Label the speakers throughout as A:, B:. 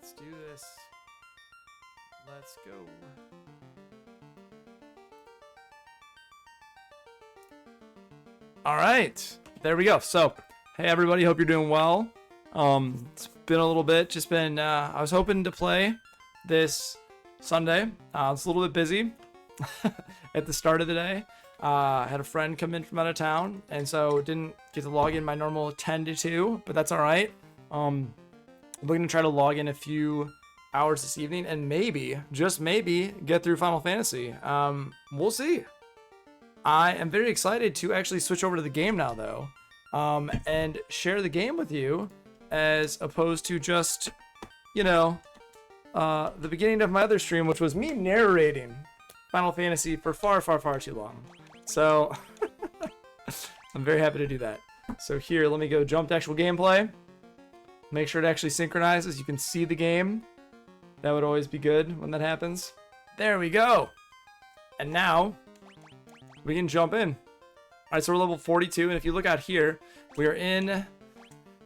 A: Let's do this. Let's go. All right, there we go. So, hey everybody, hope you're doing well. It's been a little bit. Just been. I was hoping to play this Sunday. It's a little bit busy at the start of the day. I had a friend come in from out of town, and so didn't get to log in my normal 10 to 2, but that's all right. I'm looking to try to log in a few hours this evening and maybe, just maybe, get through Final Fantasy. We'll see. I am very excited to actually switch over to the game now, though, and share the game with you as opposed to just, you know, the beginning of my other stream, which was me narrating Final Fantasy for far, far, far too long. So I'm very happy to do that. So here, let me go jump to actual gameplay. Make sure it actually synchronizes. You can see the game. That would always be good when that happens. There we go. And now we can jump in. All right, so we're level 42. And if you look out here, we are in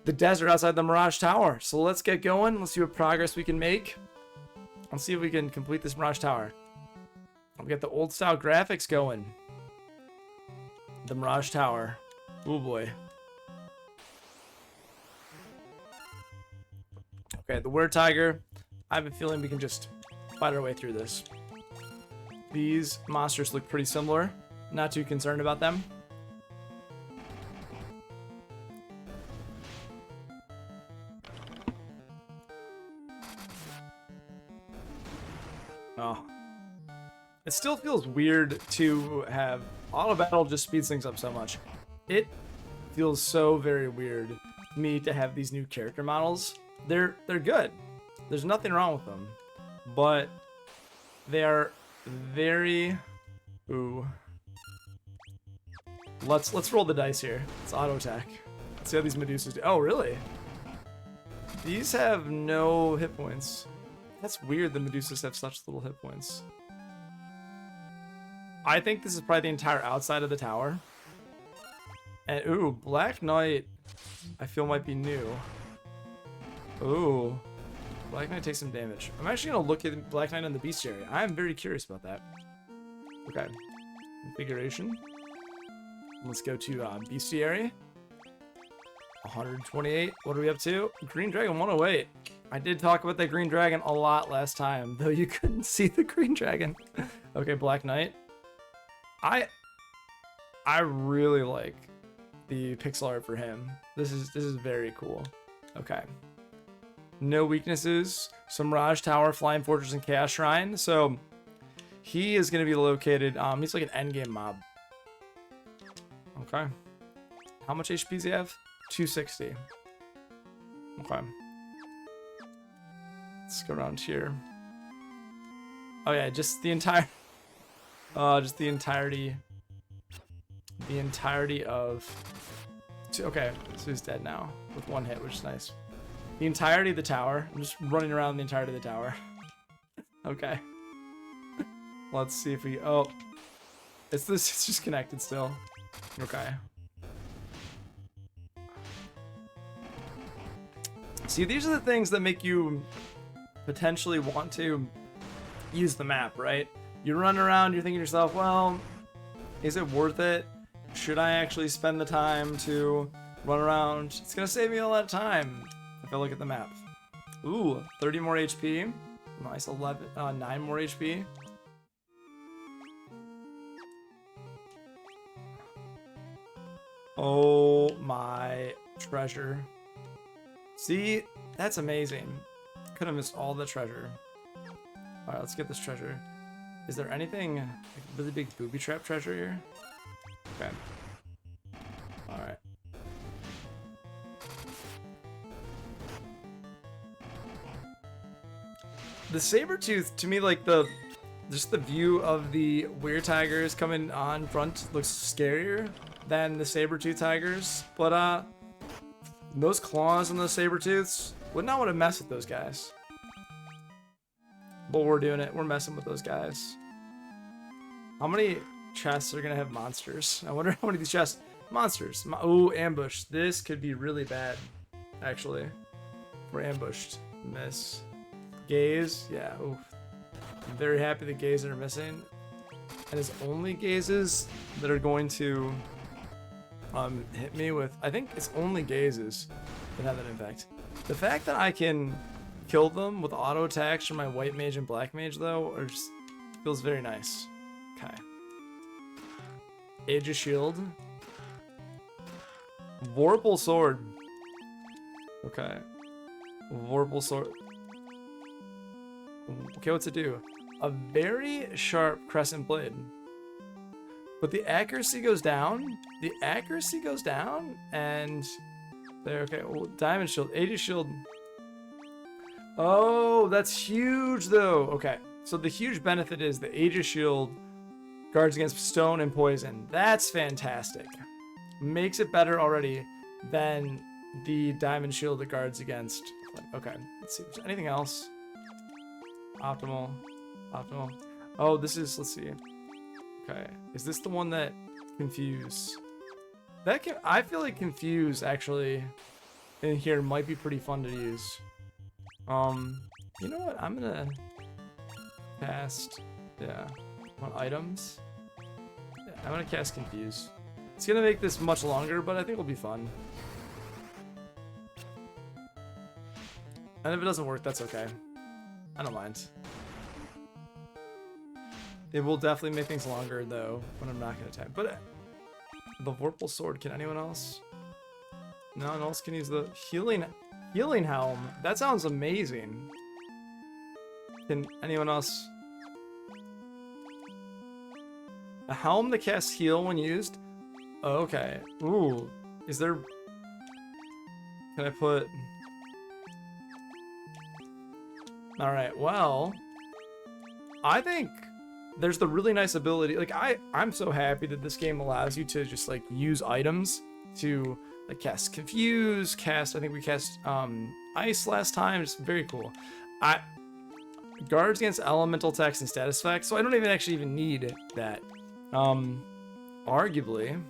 A: the desert outside the Mirage Tower. So let's get going. Let's see what progress we can make. Let's see if we can complete this Mirage Tower. We got the old style graphics going. The Mirage Tower. Oh boy. Okay, the Were Tiger. I have a feeling we can just fight our way through this. These monsters look pretty similar. Not too concerned about them. Oh. It still feels weird to have auto battle just speeds things up so much. It feels so very weird to me to have these new character models. They're good. There's nothing wrong with them, but they are very. Ooh. Let's roll the dice here. It's auto attack. Let's see how these Medusas do. Oh, really? These have no hit points. That's weird. The Medusas have such little hit points. I think this is probably the entire outside of the tower. And ooh, Black Knight, I feel might be new. Ooh, Black Knight takes some damage. I'm actually gonna look at Black Knight on the bestiary. I'm very curious about that. Okay, configuration. Let's go to bestiary. 128. What are we up to? Green Dragon 108. I did talk about that Green Dragon a lot last time, though you couldn't see the Green Dragon. Okay, Black Knight. I really like the pixel art for him. This is very cool. Okay. No weaknesses. Some Mirage Tower, Flying Fortress, and Chaos Shrine. So he is going to be located. He's like an endgame mob. Okay. How much HP does he have? 260. Okay. Let's go around here. Oh yeah, just the entire. Just the entirety of. Okay, so he's dead now with one hit, which is nice. The entirety of the tower. I'm just running around the entirety of the tower. Okay. Let's see if we. Oh, it's just connected still. Okay. See, these are the things that make you potentially want to use the map, right? You run around, you're thinking to yourself, well, is it worth it? Should I actually spend the time to run around? It's gonna save me a lot of time if I look at the map. Ooh, 30 more HP. Nice, 9 more HP. Oh my treasure. See, that's amazing. Could have missed all the treasure. Alright, let's get this treasure. Is there anything like really big booby trap treasure here? Okay. Alright. The Sabertooth, to me, like just the view of the Were Tigers coming on front looks scarier than the Sabertooth Tigers. But those claws on those Sabertooths, would not want to mess with those guys. But we're doing it. We're messing with those guys. How many chests are going to have monsters? I wonder how many of these chests. Monsters. Oh, ambush. This could be really bad, actually. We're ambushed. Miss. Gaze, yeah. Oof. I'm very happy the gaze are missing. And it's only gazes that are going to hit me with. I think it's only gazes that have that impact. The fact that I can kill them with auto attacks from my white mage and black mage though, are just feels very nice. Okay. Age of Shield. Vorpal Sword. Okay. Vorpal Sword. Okay, what's it do? A very sharp crescent blade. But the accuracy goes down. The accuracy goes down, and there. Okay, well, Diamond Shield, Age Shield. Oh, that's huge though. Okay, so the huge benefit is the Age Shield guards against stone and poison. That's fantastic. Makes it better already than the Diamond Shield that guards against. Okay, let's see. If there's anything else? Optimal. Oh, this is. Let's see. Okay, is this the one that Confuse? I feel like Confuse actually in here might be pretty fun to use. You know what? I'm gonna cast. Yeah, on items. Yeah, I'm gonna cast Confuse. It's gonna make this much longer, but I think it'll be fun. And if it doesn't work, that's okay. I don't mind. It will definitely make things longer, though, when I'm not going to attack. But the Vorpal Sword, can anyone else? No one else can use the Healing Helm. That sounds amazing. Can anyone else? A helm that casts heal when used? Oh, okay. Ooh. Is there... Can I put... Alright, well... I think... There's the really nice ability, like I'm so happy that this game allows you to just like use items to like cast Confuse, I think we cast Ice last time, just very cool. Guards against elemental attacks and status effects, so I don't even need that. Arguably,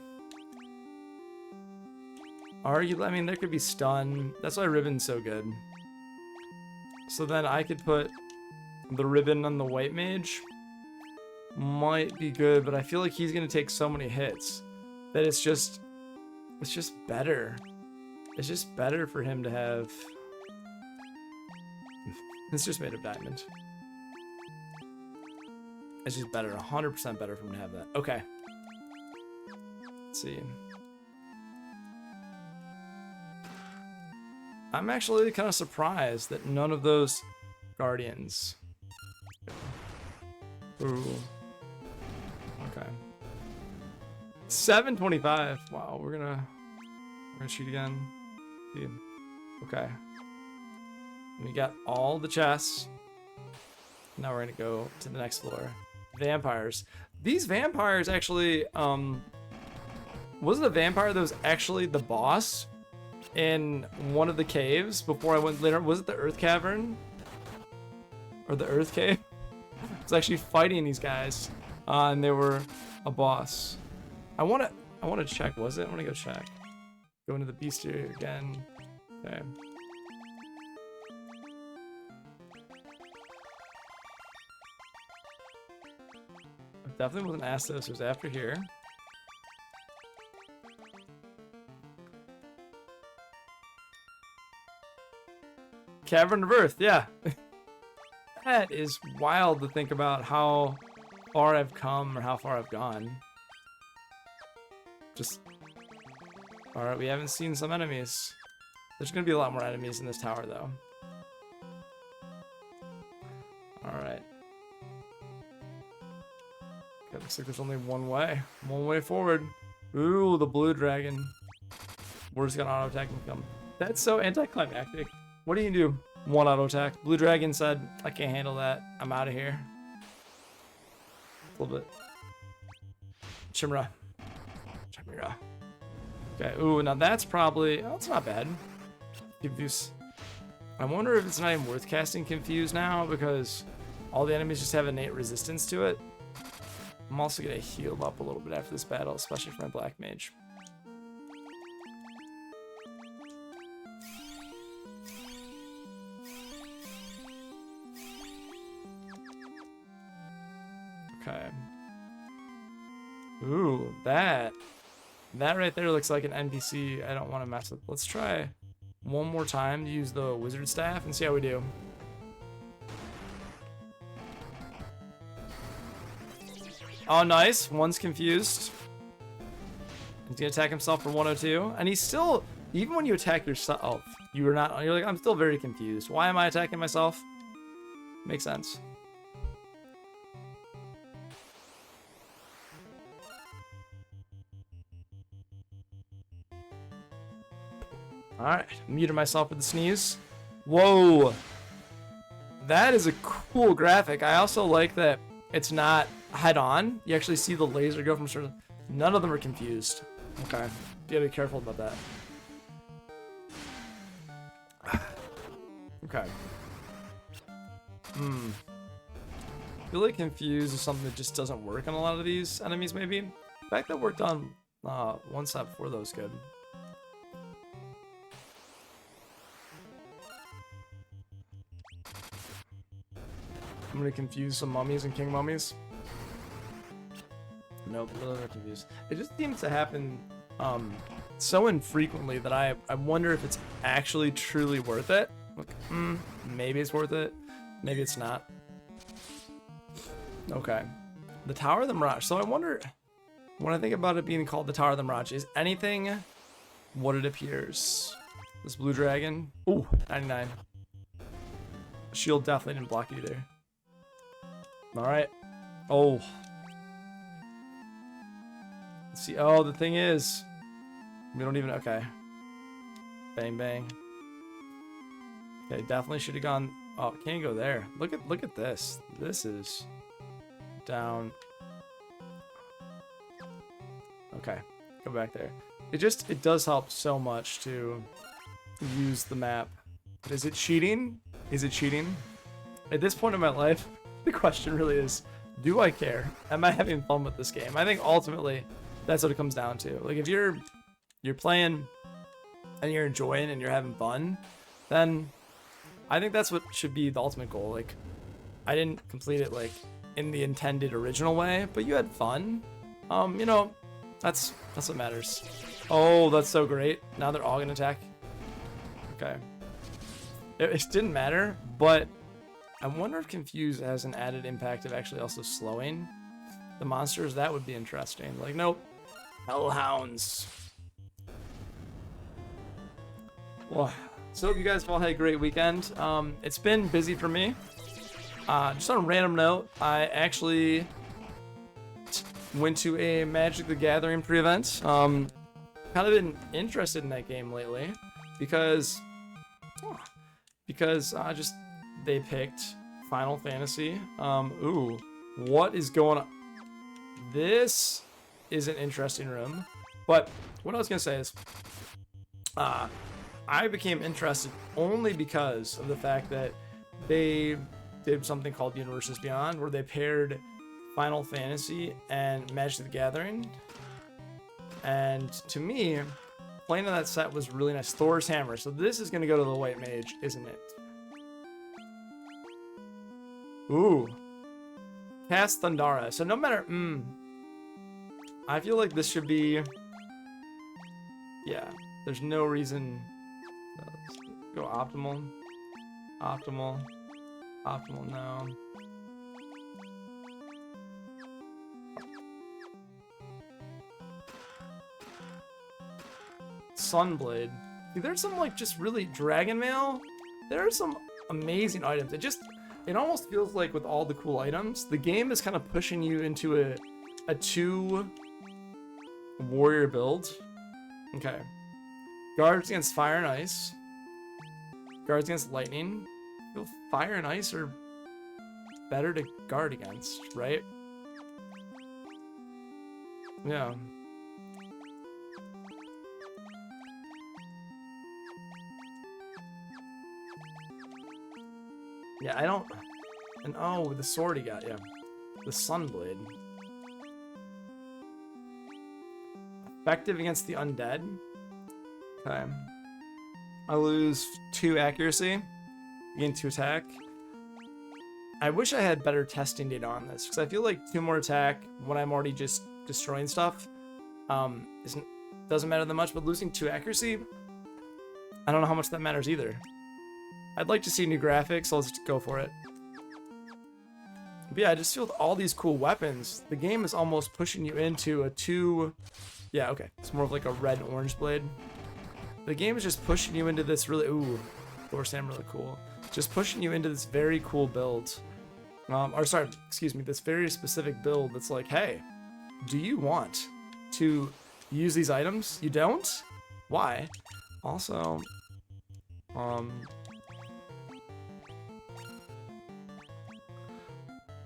A: I mean there could be stun, that's why Ribbon's so good. So then I could put the Ribbon on the white mage. Might be good, but I feel like he's gonna take so many hits that it's just better. It's just better for him to have. It's just made of diamond. It's just better, 100% better for him to have that. Okay. Let's see. I'm actually kind of surprised that none of those guardians. Ooh. Okay. 725. Wow, we're gonna cheat again. Yeah. Okay. We got all the chests. Now we're gonna go to the next floor. Vampires. These vampires actually, was it a vampire that was actually the boss in one of the caves before I went later? Was it the Earth Cavern? Or the Earth Cave? I was actually fighting these guys. And they were a boss. I wanna check, was it? I wanna go check. Go into the bestiary again. Okay. I definitely wasn't Astos, it was after here. Cavern of Earth, yeah. That is wild to think about how far I've come or how far I've gone. Just... Alright, we haven't seen some enemies. There's gonna be a lot more enemies in this tower, though. Alright. Okay, looks like there's only one way. One way forward. Ooh, the blue dragon. We're just gonna auto-attack and come. That's so anticlimactic. What do you do? One auto-attack. Blue dragon said, I can't handle that. I'm out of here. A little bit. Chimera. Okay, ooh, now that's probably... Oh, it's not bad. Confuse. I wonder if it's not even worth casting Confuse now, because all the enemies just have innate resistance to it. I'm also gonna heal up a little bit after this battle, especially for my black mage. Okay. Ooh, that right there looks like an NPC I don't want to mess with. Let's try one more time to use the wizard staff and see how we do. Oh, nice. One's confused. He's gonna attack himself for 102, and he's still, even when you attack yourself, you're like, I'm still very confused. Why am I attacking myself? Makes sense. Alright, muted myself with the sneeze. Whoa! That is a cool graphic. I also like that it's not head-on. You actually see the laser go from sort of... None of them are confused. Okay. You gotta be careful about that. Okay. I feel like confused is something that just doesn't work on a lot of these enemies, maybe. The fact that worked on one step before that was good. I'm gonna confuse some mummies and king mummies. Nope, they're confused. It just seems to happen so infrequently that I wonder if it's actually truly worth it. Like, maybe it's worth it. Maybe it's not. Okay. The Tower of the Mirage. So I wonder, when I think about it being called the Tower of the Mirage, is anything what it appears? This blue dragon. Ooh, 99. Shield definitely didn't block either. Alright. Oh. Let's see. Oh, the thing is, we don't even... Okay. Bang, bang. Okay, definitely should have gone... Oh, can't go there. Look at this. This is down. Okay, go back there. It does help so much to use the map. Is it cheating? Is it cheating? At this point in my life, the question really is, do I care? Am I having fun with this game? I think ultimately that's what it comes down to. Like, if you're playing and you're enjoying and you're having fun, then I think that's what should be the ultimate goal. Like, I didn't complete it like in the intended original way, but you had fun. You know, that's what matters. Oh, that's so great. Now they're all gonna attack. Okay. It didn't matter, but I wonder if Confuse has an added impact of actually also slowing the monsters. That would be interesting. Like, nope. Hellhounds. Well, so hope you guys have all had a great weekend. It's been busy for me. Just on a random note, I actually went to a Magic the Gathering pre-event. Kind of been interested in that game lately because just they picked Final Fantasy. Ooh, what is going on? This is an interesting room. But what I was gonna say is, I became interested only because of the fact that they did something called Universes Beyond, where they paired Final Fantasy and Magic the Gathering. And to me, playing on that set was really nice. Thor's Hammer. So this is going to go to the White Mage, isn't it? Ooh. Cast Thundara. So no matter... I feel like this should be... Yeah. There's no reason... Let's go optimal. Optimal. Optimal now. Sunblade. Dude, there's some like just really Dragon Mail. There are some amazing items. It almost feels like with all the cool items, the game is kind of pushing you into a 2 warrior build. Okay. Guards against fire and ice. Guards against lightning. I feel fire and ice are better to guard against, right? Yeah. Yeah, I don't... And oh, the sword he got, yeah. The Sunblade. Effective against the undead. Okay. I lose 2 accuracy. Gain 2 attack. I wish I had better testing data on this, because I feel like 2 more attack when I'm already just destroying stuff doesn't matter that much, but losing 2 accuracy, I don't know how much that matters either. I'd like to see new graphics, so let's just go for it. But yeah, I just feel with all these cool weapons, the game is almost pushing you into a 2... Yeah, okay. It's more of like a red and orange blade. The game is just pushing you into this really... Ooh, Thor Sam really cool. Just pushing you into this very cool build. Or sorry, excuse me, this very specific build that's like, hey, do you want to use these items? You don't? Why? Also,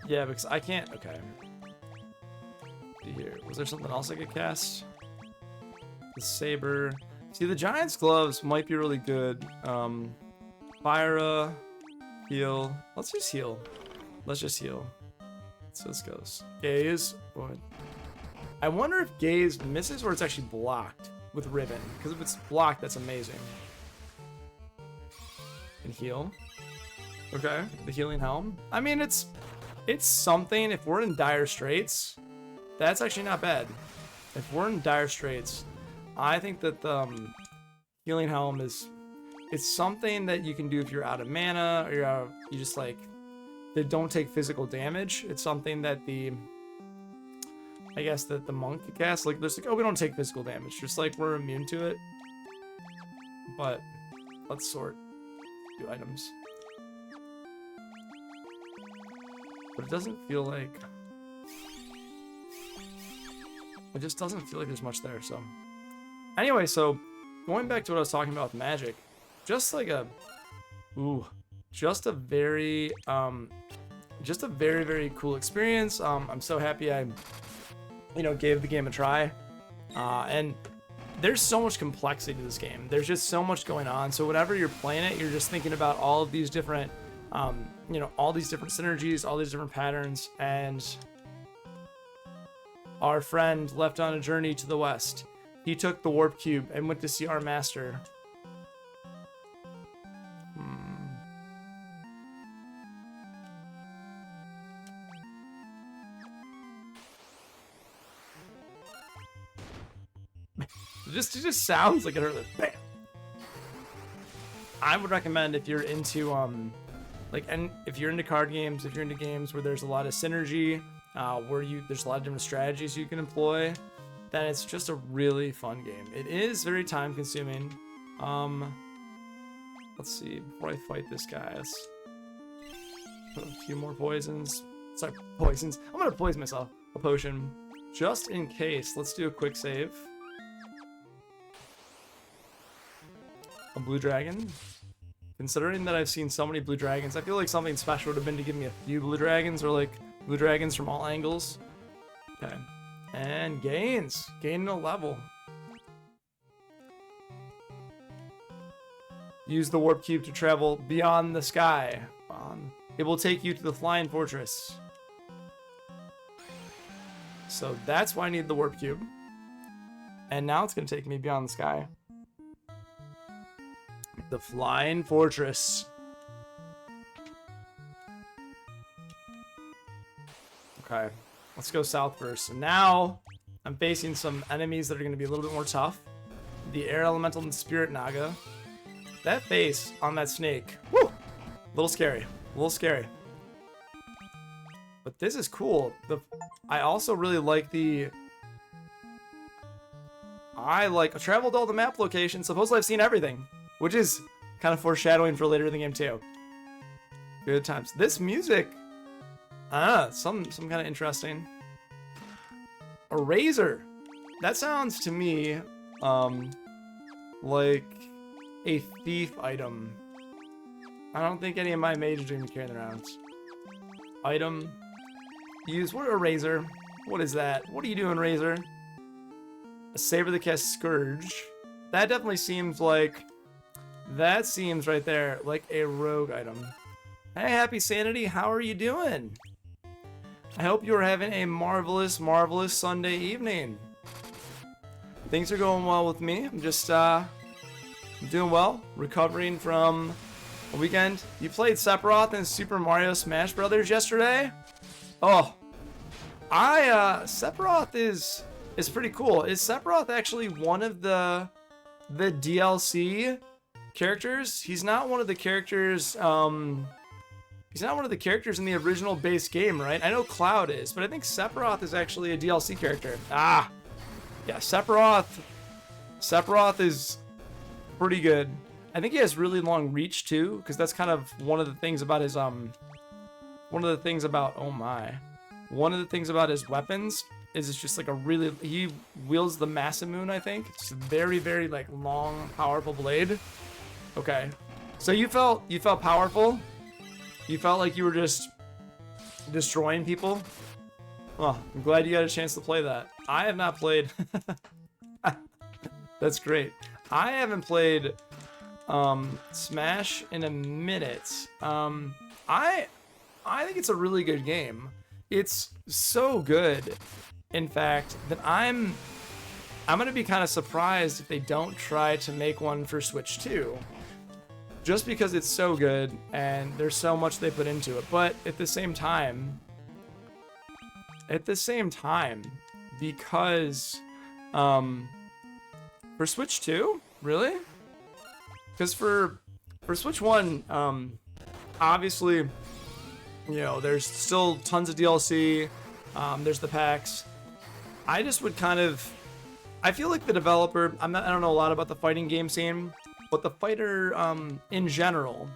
A: yeah, because I can't, okay. See here, was there something else I could cast? The saber. See, the Giant's gloves might be really good. Fyra, heal. Let's just heal. Let's just heal. So this goes. Gaze. What? I wonder if Gaze misses or it's actually blocked with Ribbon. Because if it's blocked, that's amazing. And heal. Okay, the healing helm. I mean, it's something. If we're in dire straits, that's actually not bad. If we're in dire straits, I think that the healing helm is... It's something that you can do if you're out of mana or you just like... They don't take physical damage. It's something that I guess that the monk could cast. Like, there's like, oh, we don't take physical damage. Just like we're immune to it. But let's sort 2 items. But it doesn't feel like... It just doesn't feel like there's much there, so... Anyway, so going back to what I was talking about with magic, just like a... Ooh. Just a very, very cool experience. I'm so happy I, gave the game a try. And there's so much complexity to this game. There's just so much going on. So whenever you're playing it, you're just thinking about all of these different, all these different synergies, all these different patterns. And our friend left on a journey to the west. He took the warp cube and went to see our master. It just sounds like it hurt. Bam. I would recommend if you're into and if you're into card games, if you're into games where there's a lot of synergy, there's a lot of different strategies you can employ, then it's just a really fun game. It is very time consuming. Let's see, before I fight this guy, let's put a few more poisons. Sorry, poisons. I'm gonna poison myself. A potion, just in case. Let's do a quick save. A blue dragon. Considering that I've seen so many blue dragons, I feel like something special would have been to give me a few blue dragons, or like blue dragons from all angles. Okay. And gains. Gaining a level. Use the warp cube to travel beyond the sky. It will take you to the flying fortress. So that's why I need the warp cube. And now it's going to take me beyond the sky. The flying fortress. Okay, let's go south first. And now I'm facing some enemies that are going to be a little bit more tough. The air elemental and spirit naga. That face on that snake. Woo! A little scary. A little scary. But this is cool. I also really like I traveled all the map locations. Supposedly I've seen everything. Which is kind of foreshadowing for later in the game too. Good times. This music, some kind of interesting. A razor. That sounds to me, like a thief item. I don't think any of my mages are gonna be carrying around. Item. Use what a razor. What is that? What are you doing, razor? A saber that casts scourge. That definitely seems like. That seems right there like a rogue item. Hey, Happy Sanity, how are you doing? I hope you're having a marvelous, marvelous Sunday evening. Things are going well with me. I'm just doing well, recovering from weekend. You played Sephiroth in Super Mario Smash Brothers yesterday? Oh, Sephiroth is pretty cool. Is Sephiroth actually one of the DLC characters? He's not one of the characters. He's not one of the characters in the original base game, right? I know Cloud is, but I think Sephiroth is actually a DLC character. Ah, yeah, Sephiroth is pretty good. I think he has really long reach too, because that's kind of one of the things about his one of the things about his weapons is it's just like he wields the Masamune, I think. It's a very, very like long, powerful blade. Okay, so you felt powerful. You felt like you were just destroying people. Oh, I'm glad you got a chance to play that. I have not played. That's great. I haven't played Smash in a minute. I think it's a really good game. It's so good, in fact, that I'm gonna be kind of surprised if they don't try to make one for Switch 2. Just because it's so good and there's so much they put into it. But at the same time, because for Switch 2, really? Because for Switch 1, obviously, you know, there's still tons of DLC. There's the packs. I just would I feel like the developer, I don't know a lot about the fighting game scene, but the fighter in general,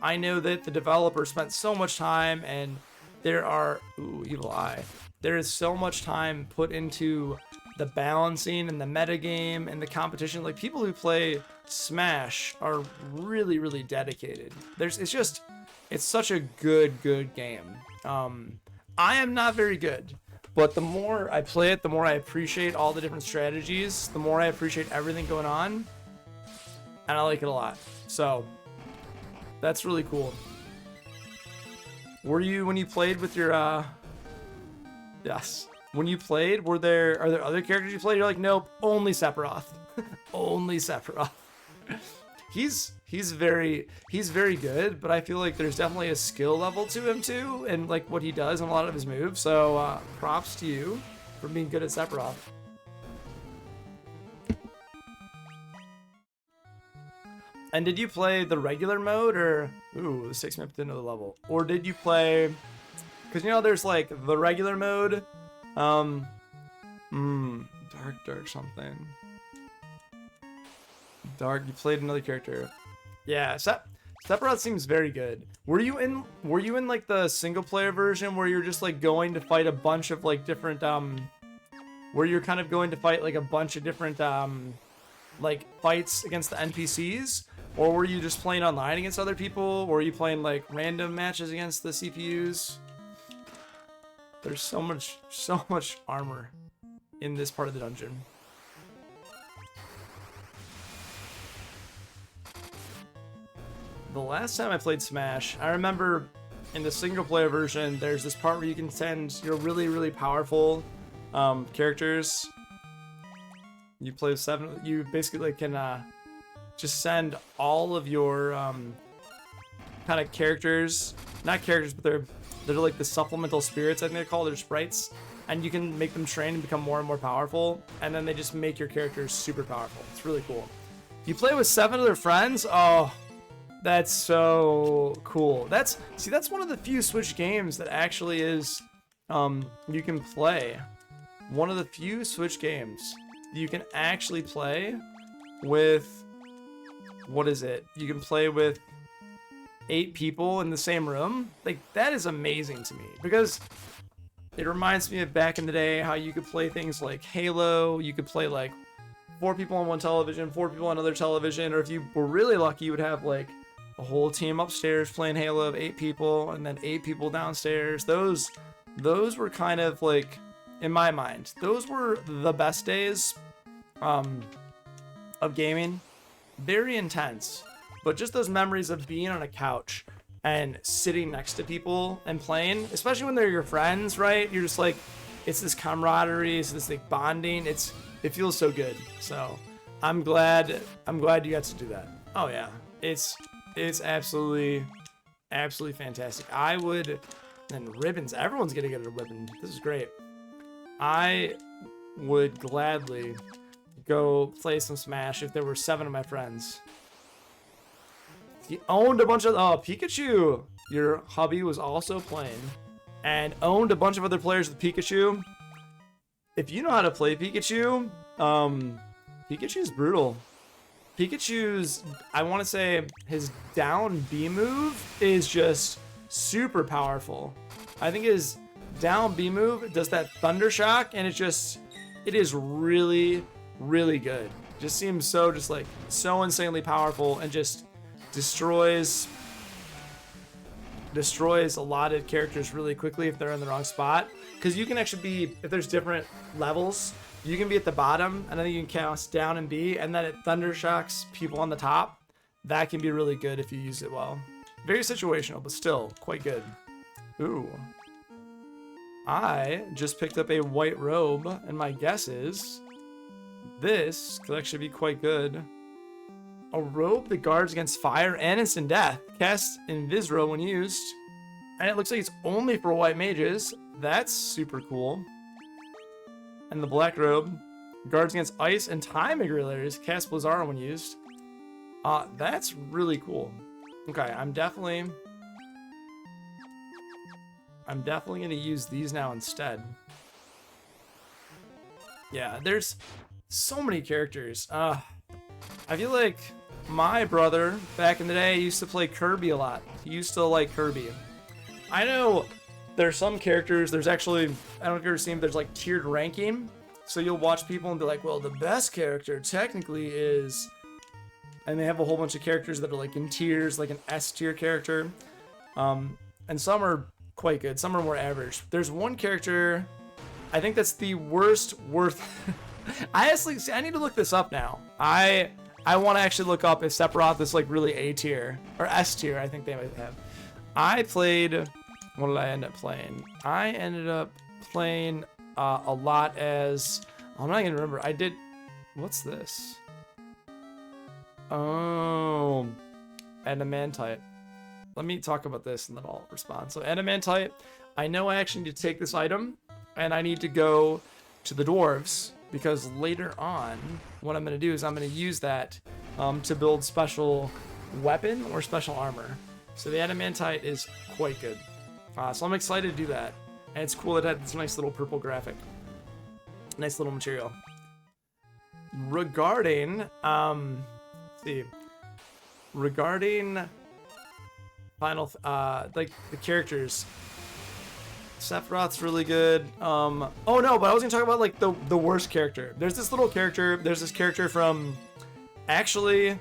A: I know that the developer spent so much time, and Evil Eye. There is so much time put into the balancing and the metagame and the competition. Like, people who play Smash are really, really dedicated. It's such a good game. I am not very good, but the more I play it, the more I appreciate all the different strategies, the more I appreciate everything going on. And I like it a lot. So that's really cool. When you played with your yes. When you played, are there other characters you played? You're like, nope, only Sephiroth. Only Sephiroth. He's very good, but I feel like there's definitely a skill level to him too, and like what he does and a lot of his moves. So props to you for being good at Sephiroth. And did you play the regular mode, or the 6-minute to another level, or did you play? Because you know there's like the regular mode, dark something. Dark. You played another character. Yeah, Sephiroth seems very good. Were you in like the single player version where you're just like going to fight a bunch of like different where you're kind of going to fight like a bunch of different like fights against the NPCs? Or were you just playing online against other people? Or were you playing like random matches against the CPUs? There's so much armor in this part of the dungeon. The last time I played Smash, I remember in the single player version, there's this part where you can send your really, really powerful characters. You play with 7, you basically can just send all of your kind of characters, not characters, but they're like the supplemental spirits, I think they're called, they're sprites, and you can make them train and become more and more powerful, and then they just make your characters super powerful. It's really cool. You play with 7 other friends? Oh, that's so cool. That's one of the few Switch games that actually is you can play. One of the few Switch games you can actually play with, what is it? You can play with 8 people in the same room. Like, that is amazing to me, because it reminds me of back in the day how you could play things like Halo. You could play like 4 people on one television, 4 people on another television, or if you were really lucky, you would have like a whole team upstairs playing Halo of 8 people, and then 8 people downstairs. Those were kind of like, in my mind, those were the best days of gaming. Very intense, but just those memories of being on a couch and sitting next to people and playing, especially when they're your friends, right? You're just like, it's this camaraderie, it's this like bonding. It feels so good. So I'm glad you got to do that. Oh yeah, it's It's absolutely fantastic. I would, and ribbons. Everyone's gonna get a ribbon. This is great. I would gladly go play some Smash if there were 7 of my friends. He owned a bunch of Pikachu. Your hubby was also playing and owned a bunch of other players with Pikachu. If you know how to play Pikachu, Pikachu's brutal. Pikachu's, I want to say, his down B move is just super powerful. I think his down B move does that Thunder Shock, and it is really, really good. Just seems so so insanely powerful, and just destroys allotted characters really quickly if they're in the wrong spot. Because you can actually be, if there's different levels, you can be at the bottom, and then you can cast down and B, and then it Thunder Shocks people on the top. That can be really good if you use it well. Very situational, but still quite good. Ooh. I just picked up a white robe, and my guess is this could actually be quite good. A robe that guards against fire and instant death. Cast Invisro when used. And it looks like it's only for white mages. That's super cool. And the black robe guards against ice and time irregularities. Cast Blizzara when used. That's really cool. Okay, I'm definitely gonna use these now instead. Yeah, there's so many characters. I feel like my brother back in the day used to play Kirby a lot. He used to like Kirby. I know there's some characters, there's actually, I don't know if you've ever seen, there's like tiered ranking. So you'll watch people and be like, well, the best character technically is, and they have a whole bunch of characters that are like in tiers, like an S tier character. And some are quite good, some are more average. There's one character, I think that's the worst. I need to look this up now. I want to actually look up if Sephiroth is like really A tier or S tier. I think they might have. What did I end up playing? I ended up playing a lot as, I'm not gonna remember. What's this? Oh, Adamantite. Let me talk about this and then I'll respond. So Adamantite, I know I actually need to take this item and I need to go to the dwarves, because later on, what I'm going to do is I'm going to use that to build special weapon or special armor. So the Adamantite is quite good. So I'm excited to do that. And it's cool that it had this nice little purple graphic. Nice little material. Regarding, final, like the characters, Sephiroth's really good. Oh no, but I was gonna talk about like the worst character. There's this character from actually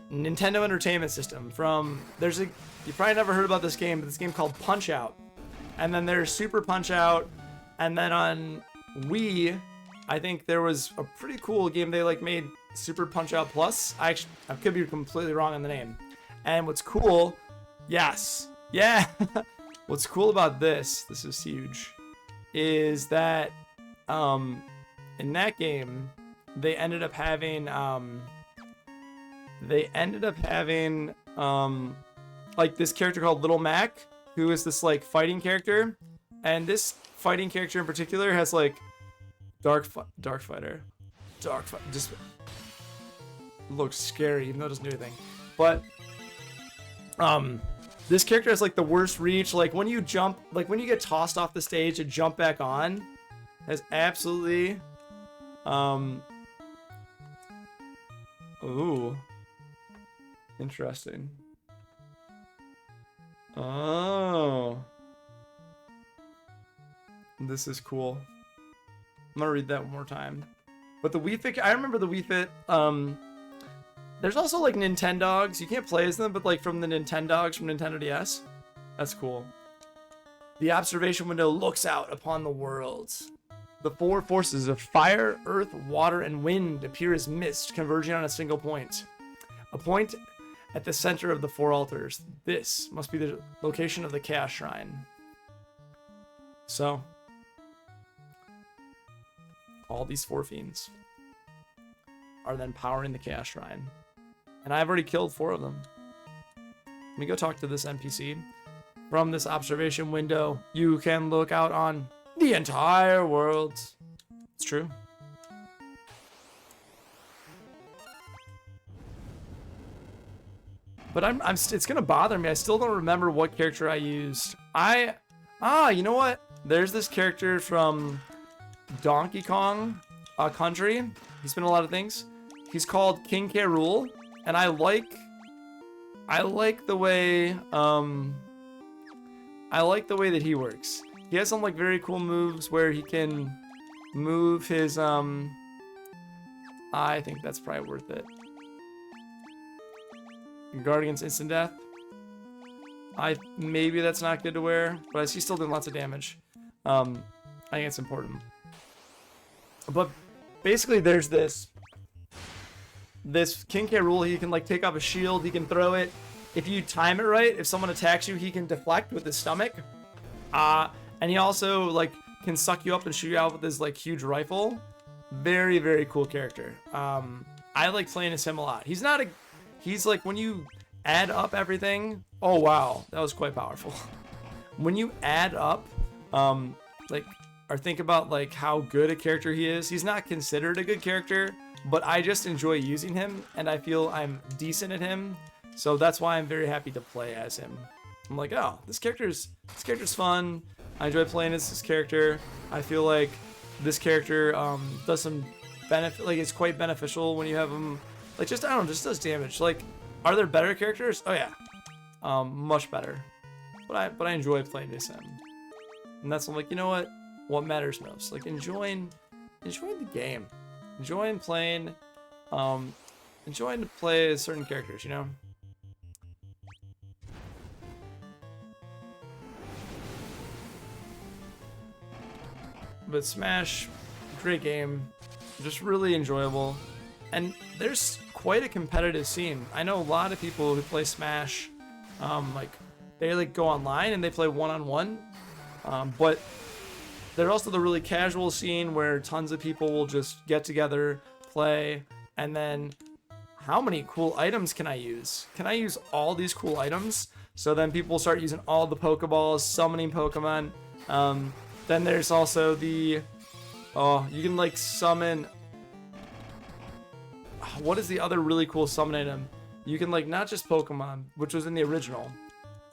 A: Nintendo Entertainment System. You probably never heard about this game, but this game called Punch Out. And then there's Super Punch Out, and then on Wii, I think there was a pretty cool game they like made, Super Punch Out Plus. I could be completely wrong on the name. And what's cool, yes, yeah. What's cool about this is huge, is that in that game they ended up having like this character called Little Mac, who is this like fighting character, and this fighting character in particular has like Dark Fighter, just looks scary even though it doesn't do anything, but this character has like the worst reach. Like when you jump, like when you get tossed off the stage and jump back on, has absolutely, ooh, interesting. Oh, this is cool. I'm gonna read that one more time. But the Wii Fit, I remember the Wii Fit, there's also like Nintendogs. You can't play as them, but like from the Nintendogs from Nintendo DS. That's cool. The observation window looks out upon the worlds. The 4 forces of fire, earth, water, and wind appear as mist converging on a single point. A point at the center of the 4 altars. This must be the location of the Chaos Shrine. So, all these 4 fiends are then powering the Chaos Shrine. And I've already killed 4 of them. Let me go talk to this NPC. From this observation window, you can look out on the entire world. It's true. But it's gonna bother me. I still don't remember what character I used. You know what? There's this character from Donkey Kong Country. He's been in a lot of things. He's called King K. Rool, and I like the way that he works. He has some like very cool moves where he can move his I think that's probably worth it. Guard against instant death. Maybe that's not good to wear, but he's still doing lots of damage. I think it's important. But basically, there's this King K. Rool. He can like take off a shield. He can throw it. If you time it right, if someone attacks you, he can deflect with his stomach. And he also like can suck you up and shoot you out with his like huge rifle. Very, very cool character. I like playing as him a lot. He's like, when you add up everything, oh wow, that was quite powerful. When you add up, or think about like how good a character he is, he's not considered a good character, but I just enjoy using him, and I feel I'm decent at him, so that's why I'm very happy to play as him. I'm like, oh, this character's fun. I enjoy playing as this character. I feel like this character does some benefit, like it's quite beneficial when you have him. Like, just, I don't know, just does damage. Like, are there better characters? Oh, yeah. Much better. But I enjoy playing as him. And that's, I'm like, you know what? What matters most? Like, enjoying the game. Enjoying playing, enjoying to play as certain characters, you know? But Smash, great game. Just really enjoyable. And there's quite a competitive scene. I know a lot of people who play Smash, like they like go online and they play one-on-one, but there's also the really casual scene where tons of people will just get together, play, and then how many cool items can I use? Can I use all these cool items? So then people start using all the Pokeballs, summoning Pokemon. Then there's also you can like summon. What is the other really cool summon item? You can like not just Pokemon, which was in the original,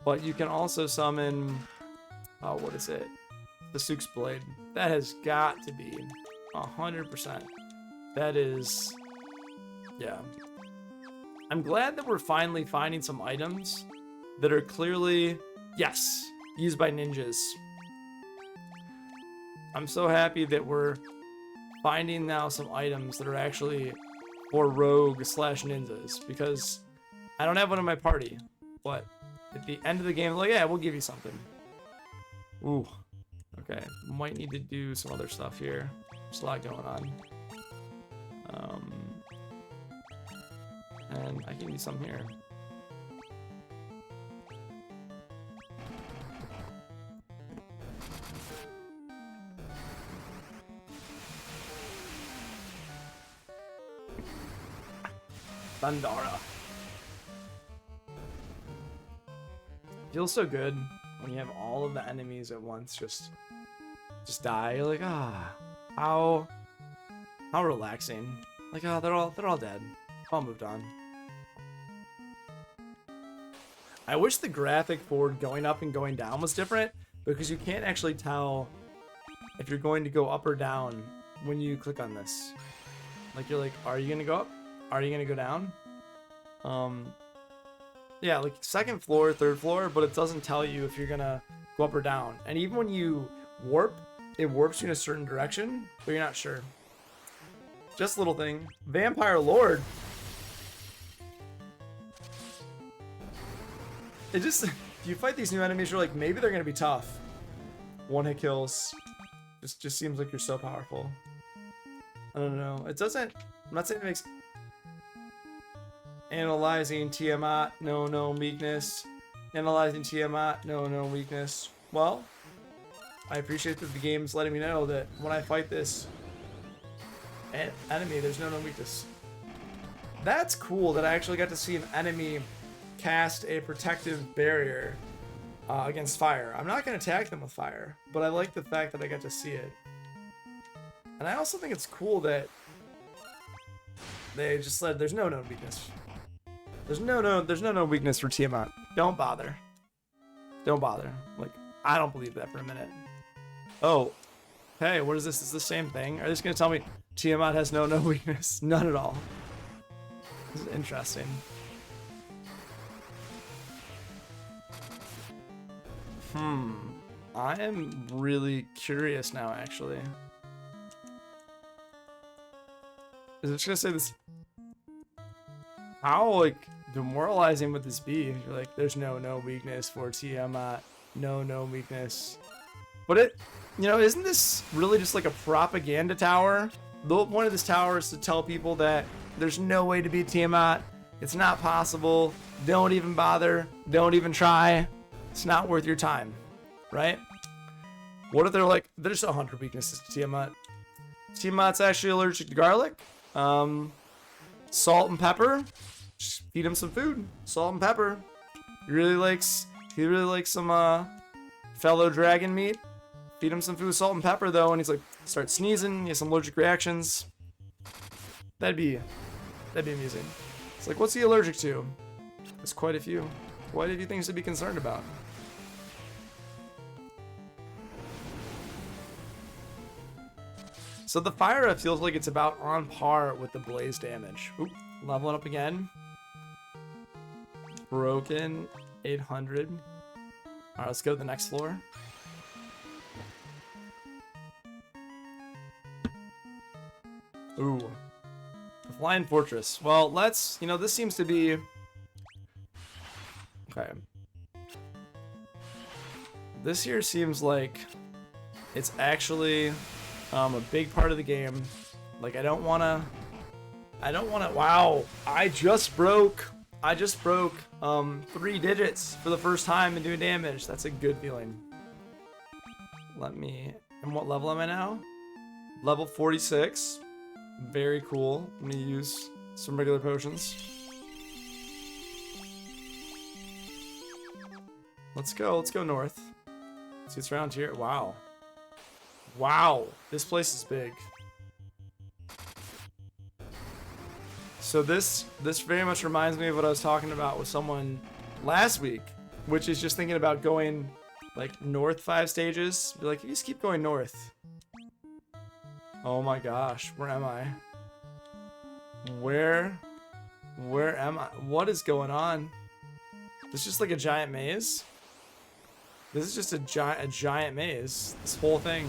A: but you can also summon, what is it? The Sook's Blade. That has got to be 100%. That is, yeah. I'm glad that we're finally finding some items that are clearly, yes, used by ninjas. I'm so happy that we're finding now some items that are actually for rogue / ninjas, because I don't have one in my party, but at the end of the game, like, yeah, we'll give you something. Ooh, okay, might need to do some other stuff here. There's a lot going on. And I can use some here. Thundara. Feels so good when you have all of the enemies at once just die. You're like, how relaxing. Like, they're all dead. All moved on. I wish the graphic for going up and going down was different, because you can't actually tell if you're going to go up or down when you click on this. Like, you're like, are you gonna go up? Are you gonna go down? Yeah, like second floor, third floor, but it doesn't tell you if you're gonna go up or down. And even when you warp, it warps you in a certain direction, but you're not sure. Just a little thing. Vampire Lord. It just, if you fight these new enemies, you're like, maybe they're gonna be tough. One-hit kills. Just seems like you're so powerful. I don't know. It doesn't, I'm not saying it makes... Analyzing Tiamat, no weakness. Analyzing Tiamat, no weakness. Well, I appreciate that the game's letting me know that when I fight this enemy, there's no weakness. That's cool that I actually got to see an enemy cast a protective barrier against fire. I'm not going to attack them with fire, but I like the fact that I got to see it. And I also think it's cool that they just said there's no known weakness. There's no known weakness for Tiamat. Don't bother. Don't bother. Like, I don't believe that for a minute. Oh, hey, what is this? Is the same thing? Are they just going to tell me Tiamat has no weakness? None at all. This is interesting. I am really curious now, actually. Is it just gonna say this? How, like, demoralizing would this be if you're like, there's no weakness for Tiamat, no weakness. But it, you know, isn't this really just like a propaganda tower? The point of this tower is to tell people that there's no way to beat Tiamat. It's not possible. Don't even bother. Don't even try. It's not worth your time, right? What if they're like, there's 100 weaknesses to Tiamat. Tiamat's actually allergic to garlic, salt and pepper. Just feed him some food, salt and pepper. He really likes some fellow dragon meat. Feed him some food, salt and pepper though, and he's like, start sneezing. He has some allergic reactions. That'd be amusing. It's like, what's he allergic to? There's quite a few things to be concerned about. So the fire feels like it's about on par with the blaze damage. Oop, leveling up again. Broken 800. All right, let's go to the next floor. Ooh, the Flying Fortress. Well, let's, you know, this seems to be okay. This here seems like it's actually a big part of the game. Like, I don't wanna, wow, I just broke 3 digits for the first time and doing damage. That's a good feeling. And what level am I now? Level 46. Very cool. I'm gonna use some regular potions. Let's go north. See what's around here. Wow, this place is big. So this very much reminds me of what I was talking about with someone last week, which is just thinking about going like north 5 stages. Be like, you just keep going north. Oh my gosh, where am I? Where am I? What is going on? This is just like a giant maze. This is just a giant maze. This whole thing.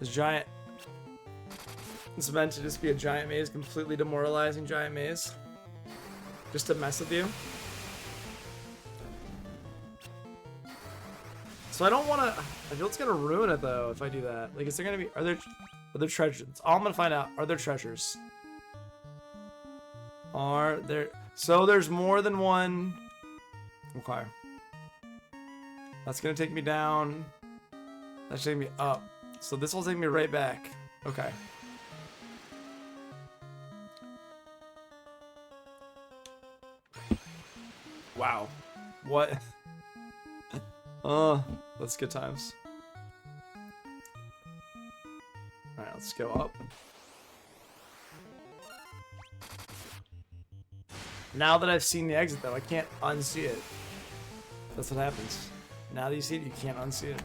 A: This it's meant to just be a giant maze, completely demoralizing giant maze. Just to mess with you. So I don't want to, I feel it's going to ruin it though if I do that. Like, is there going to be, are there treasures? That's all I'm going to find out. Are there treasures? Are there, so there's more than one. Okay. That's going to take me down. That should take me up. So this will take me right back. Okay. Wow. What? That's good times. Alright, let's go up. Now that I've seen the exit though, I can't unsee it. That's what happens. Now that you see it, you can't unsee it.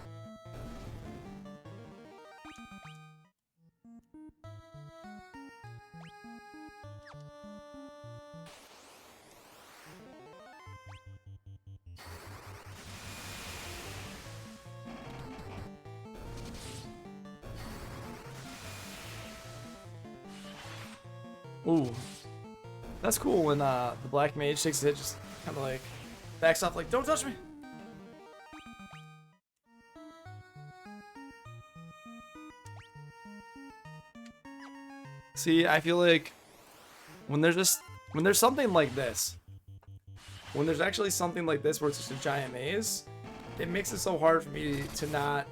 A: Ooh, that's cool when the black mage takes a hit, just kind of like backs off, like, don't touch me. See, I feel like when there's something like this, when there's actually something like this where it's just a giant maze, it makes it so hard for me to not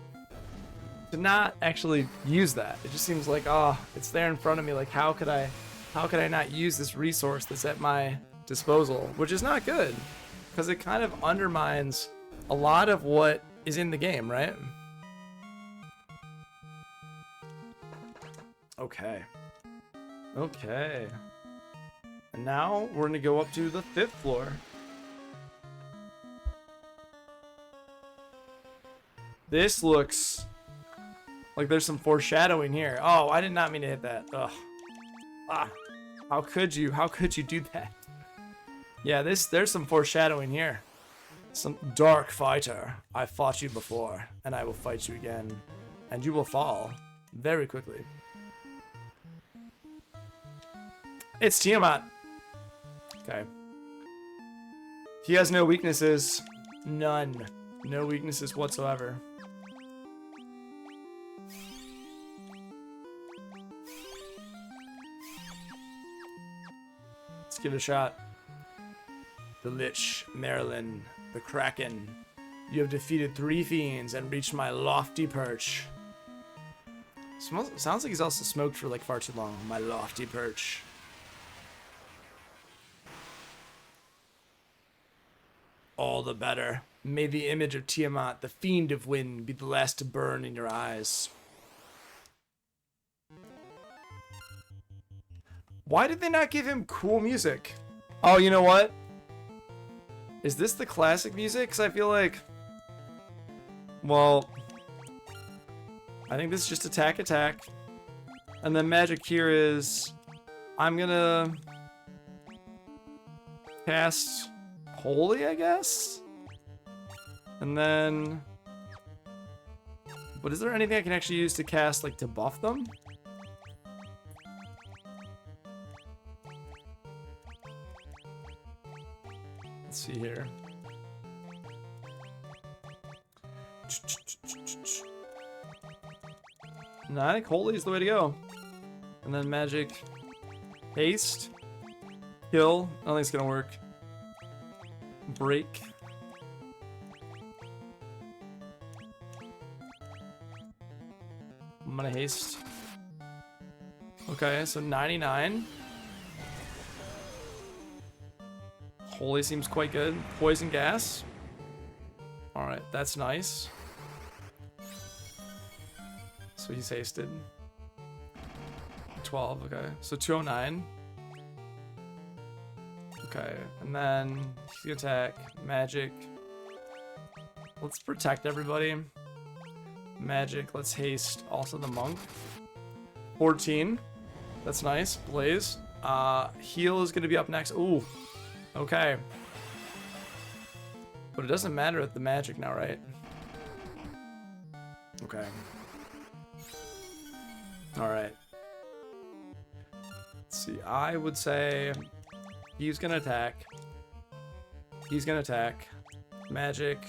A: actually use that. It just seems like, oh, it's there in front of me. Like, how could I How could I not use this resource that's at my disposal? Which is not good, because it kind of undermines a lot of what is in the game, right? Okay. Okay. And now we're gonna go up to the 5th floor. This looks like there's some foreshadowing here. Oh, I did not mean to hit that. Ugh. Ah. How could you? How could you do that? Yeah, there's some foreshadowing here. Some dark fighter. I fought you before, and I will fight you again. And you will fall very quickly. It's Tiamat. Okay. He has no weaknesses. None. No weaknesses whatsoever. Let's give it a shot. The Lich, Merlin, the Kraken. You have defeated 3 fiends and reached my lofty perch. Sounds like he's also smoked for like far too long. My lofty perch. All the better. May the image of Tiamat, the fiend of wind, be the last to burn in your eyes. Why did they not give him cool music? Oh, you know what? Is this the classic music? Because I feel like... Well... I think this is just attack, attack. And then magic here is... I'm gonna... cast... Holy, I guess? And then... But is there anything I can actually use to cast, like, to buff them? Let's see here. No, I think Holy is the way to go. And then magic. Haste. Kill. I don't think it's gonna work. Break. I'm gonna haste. Okay, so 99. Holy seems quite good. Poison gas. Alright, that's nice. So he's hasted. 12, okay. So 209. Okay, and then he's attack, magic. Let's protect everybody. Magic, let's haste. Also the monk. 14. That's nice. Blaze. Heal is gonna be up next. Ooh. Okay. But it doesn't matter with the magic now, right? Okay. Alright. Let's see. I would say he's gonna attack. He's gonna attack. Magic.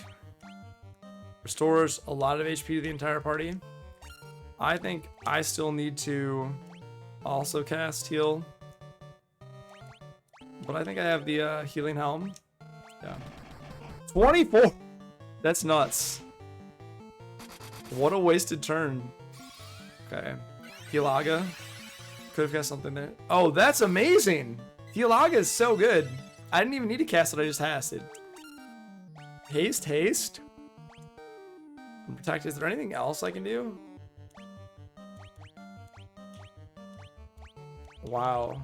A: Restores a lot of HP to the entire party. I think I still need to also cast heal. But I think I have the healing helm. Yeah. 24! That's nuts. What a wasted turn. Okay. Healaga. Could have cast something there. Oh, that's amazing! Healaga is so good. I didn't even need to cast it, I just hasted. Haste, haste. And protect. Is there anything else I can do? Wow.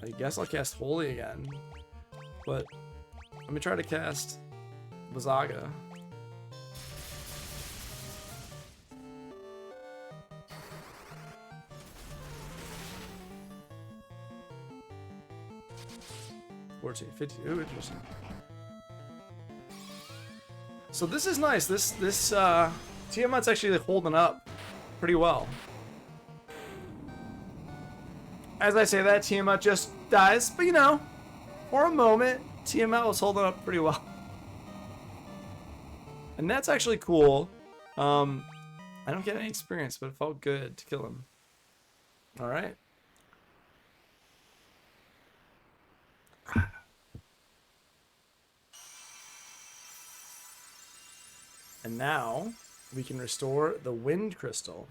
A: I guess I'll cast Holy again. But let me try to cast Wazaga. $14, $50. Ooh, interesting. So this is nice. This Tiamat's actually like, holding up pretty well. As I say that, Tiamat just dies, but you know, for a moment, Tiamat was holding up pretty well. And that's actually cool. I don't get any experience, but it felt good to kill him. Alright. And now, we can restore the Wind Crystal.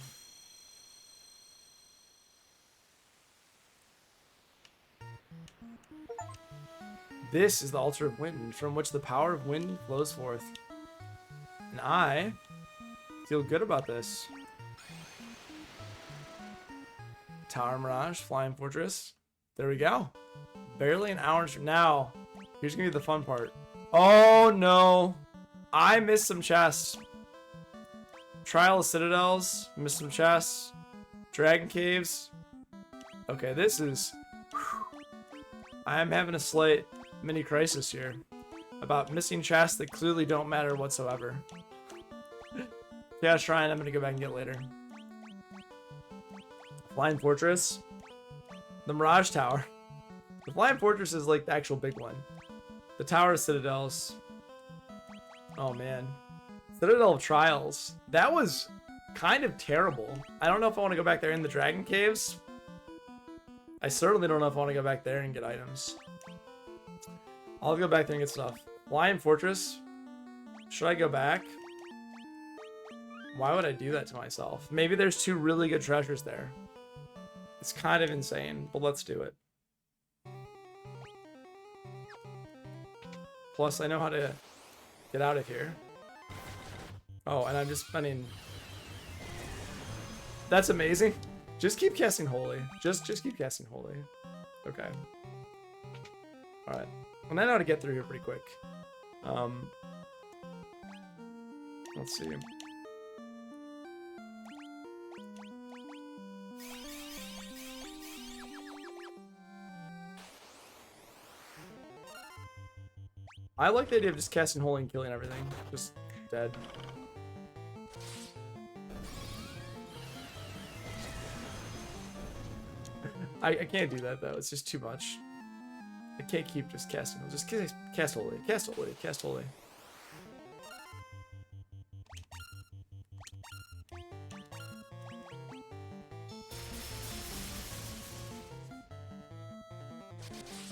A: This is the altar of wind, from which the power of wind flows forth. And I feel good about this. Tower Mirage, Flying Fortress. There we go. Barely an hour from now. Here's gonna be the fun part. Oh no. I missed some chests. Trial of Citadels. Missed some chests. Dragon Caves. Okay, this is... I am having a slight mini crisis here about missing chests that clearly don't matter whatsoever. Yeah, Shrine, I'm gonna go back and get later. Flying Fortress. The Mirage Tower. The Flying Fortress is like the actual big one. The Tower of Citadels. Oh man. Citadel of Trials. That was kind of terrible. I don't know if I want to go back there in the Dragon Caves. I certainly don't know if I want to go back there and get items. I'll go back there and get stuff. Flying Fortress. Should I go back? Why would I do that to myself? Maybe there's 2 really good treasures there. It's kind of insane, but let's do it. Plus, I know how to get out of here. Oh, and I'm just spending... That's amazing. Just keep casting Holy. Just keep casting Holy. Okay. Alright. And I know how to get through here pretty quick. Let's see. I like the idea of just casting Holy and killing everything. Just dead. I can't do that though. It's just too much. I can't keep just casting. Just cast Holy. Cast Holy. Cast Holy.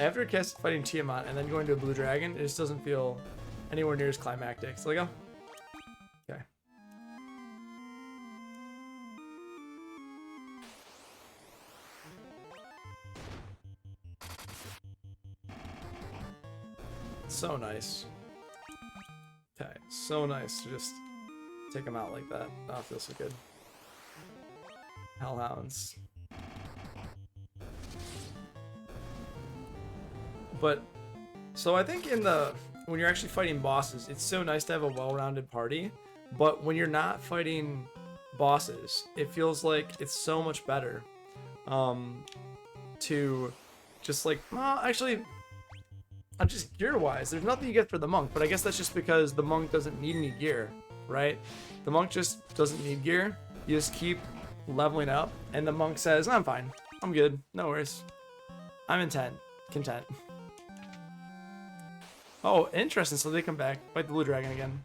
A: After fighting Tiamat and then going to a blue dragon, it just doesn't feel anywhere near as climactic. So there we go. Okay. So nice. Okay, so nice to just take them out like that. Oh, it feels so good. Hellhounds. But, so I think when you're actually fighting bosses, it's so nice to have a well-rounded party. But when you're not fighting bosses, it feels like it's so much better to just like, well, actually, I'm just gear-wise. There's nothing you get for the monk, but I guess that's just because the monk doesn't need any gear, right? The monk just doesn't need gear. You just keep leveling up, and the monk says, I'm fine. I'm good. No worries. I'm content. Oh, interesting. So they come back. Fight the blue dragon again.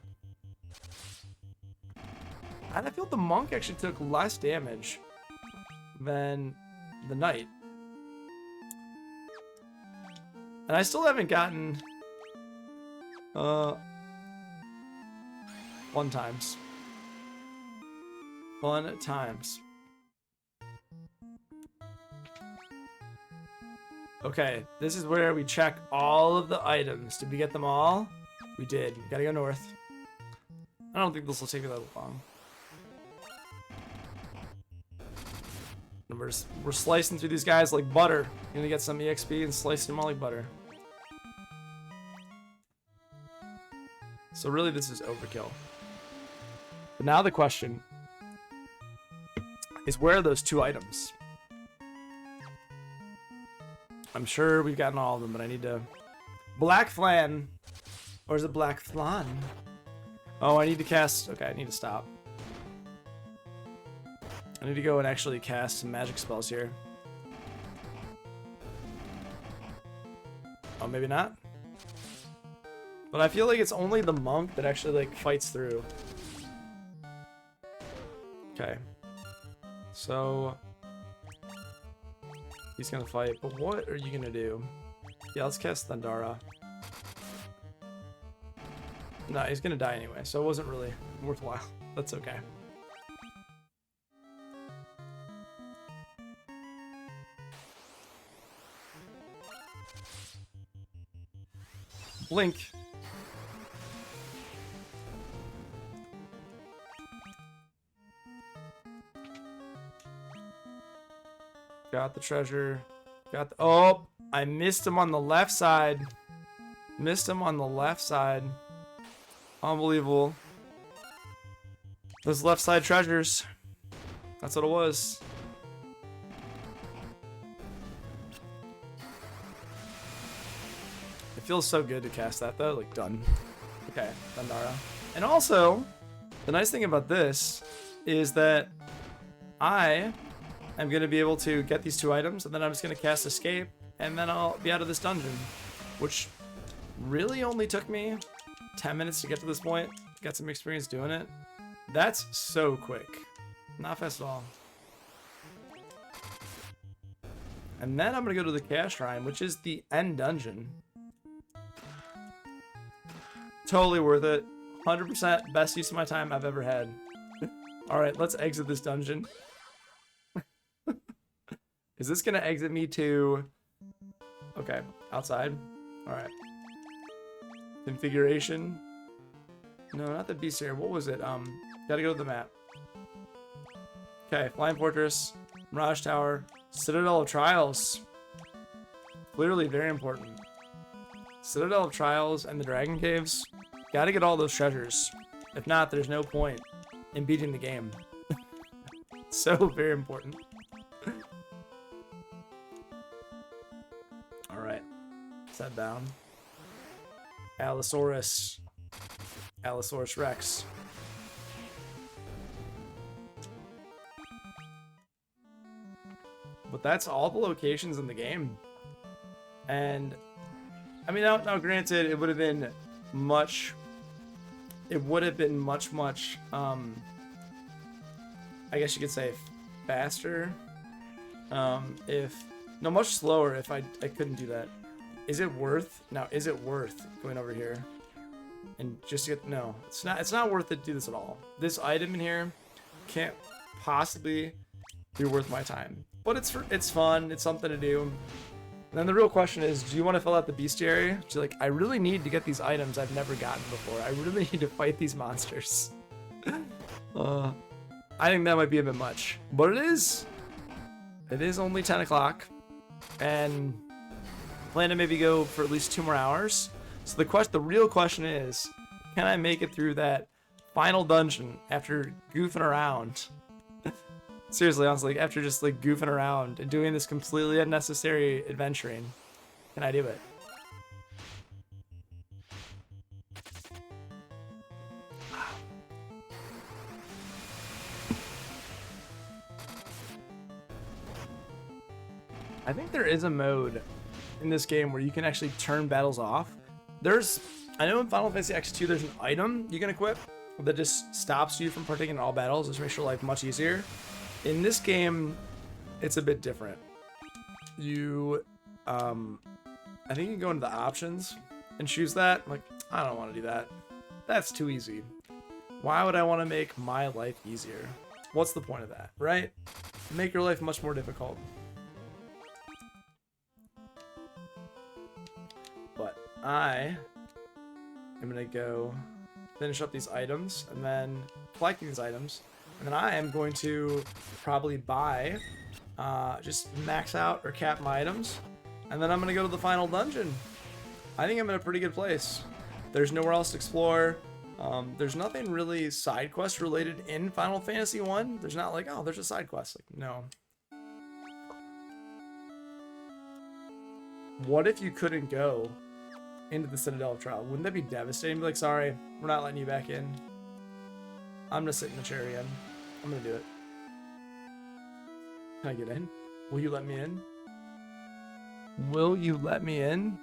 A: And I feel the monk actually took less damage than the knight. And I still haven't gotten... Fun times. Fun times. Okay, this is where we check all of the items. Did we get them all? We did. We gotta go north. I don't think this will take me that long. And we're slicing through these guys like butter. Gonna get some EXP and slicing them all like butter. So really this is overkill. But now the question is, where are those 2 items? I'm sure we've gotten all of them, but I need to... Black Flan. Or is it Black Flan? Oh, I need to cast... Okay, I need to stop. I need to go and actually cast some magic spells here. Oh, maybe not? But I feel like it's only the monk that actually, like, fights through. Okay. So... He's gonna fight, but what are you gonna do? Yeah, let's cast Thundara. No, he's gonna die anyway, so it wasn't really worthwhile. That's okay. Link. Got the treasure. Got the... Oh, I missed him on the left side. Missed him on the left side. Unbelievable. Those left side treasures. That's what it was. It feels so good to cast that though. Like, done. Okay, Dandara. And also, the nice thing about this is that I am going to be able to get these 2 items, and then I'm just going to cast Escape, and then I'll be out of this dungeon, which really only took me 10 minutes to get to this point. Got some experience doing it. That's so quick. Not fast at all. And then I'm going to go to the Chaos Shrine, which is the end dungeon. Totally worth it. 100% best use of my time I've ever had. Alright, let's exit this dungeon. Is this gonna exit me to... Okay, outside. Alright. Configuration. No, not the beast here. What was it? Gotta go to the map. Okay, Flying Fortress, Mirage Tower, Citadel of Trials. Clearly very important. Citadel of Trials and the Dragon Caves. Gotta get all those treasures. If not, there's no point in beating the game. So very important. Alright. Set down. Allosaurus. Allosaurus Rex. But that's all the locations in the game. And I mean, now granted, it would have been much I guess you could say faster, much slower if I couldn't do that. Is it worth going over here and just to get... No, it's not worth it to do this at all. This item in here can't possibly be worth my time, but it's fun, it's something to do. And then the real question is, do you want to fill out the bestiary? Do you like, I really need to get these items I've never gotten before. I really need to fight these monsters. I think that might be a bit much. But it is only 10 o'clock. And I plan to maybe go for at least 2 more hours. So the real question is, can I make it through that final dungeon after goofing around? Seriously, honestly, after just like goofing around and doing this completely unnecessary adventuring, can I do it? I think there is a mode in this game where you can actually turn battles off. I know in Final Fantasy X2 there's an item you can equip that just stops you from partaking in all battles, just makes your life much easier. In this game, it's a bit different. I think you can go into the options and choose that. I'm like, I don't want to do that. That's too easy. Why would I want to make my life easier? What's the point of that, right? Make your life much more difficult. But I am going to go finish up these items and then collect these items. And then I am going to probably buy, just max out or cap my items. And then I'm going to go to the final dungeon. I think I'm in a pretty good place. There's nowhere else to explore. There's nothing really side quest related in Final Fantasy 1. There's not like, oh, there's a side quest. Like, no. What if you couldn't go into the Citadel of Trial? Wouldn't that be devastating? Be like, sorry, we're not letting you back in. I'm gonna sit in the chair again. I'm gonna do it. Can I get in? Will you let me in? Will you let me in?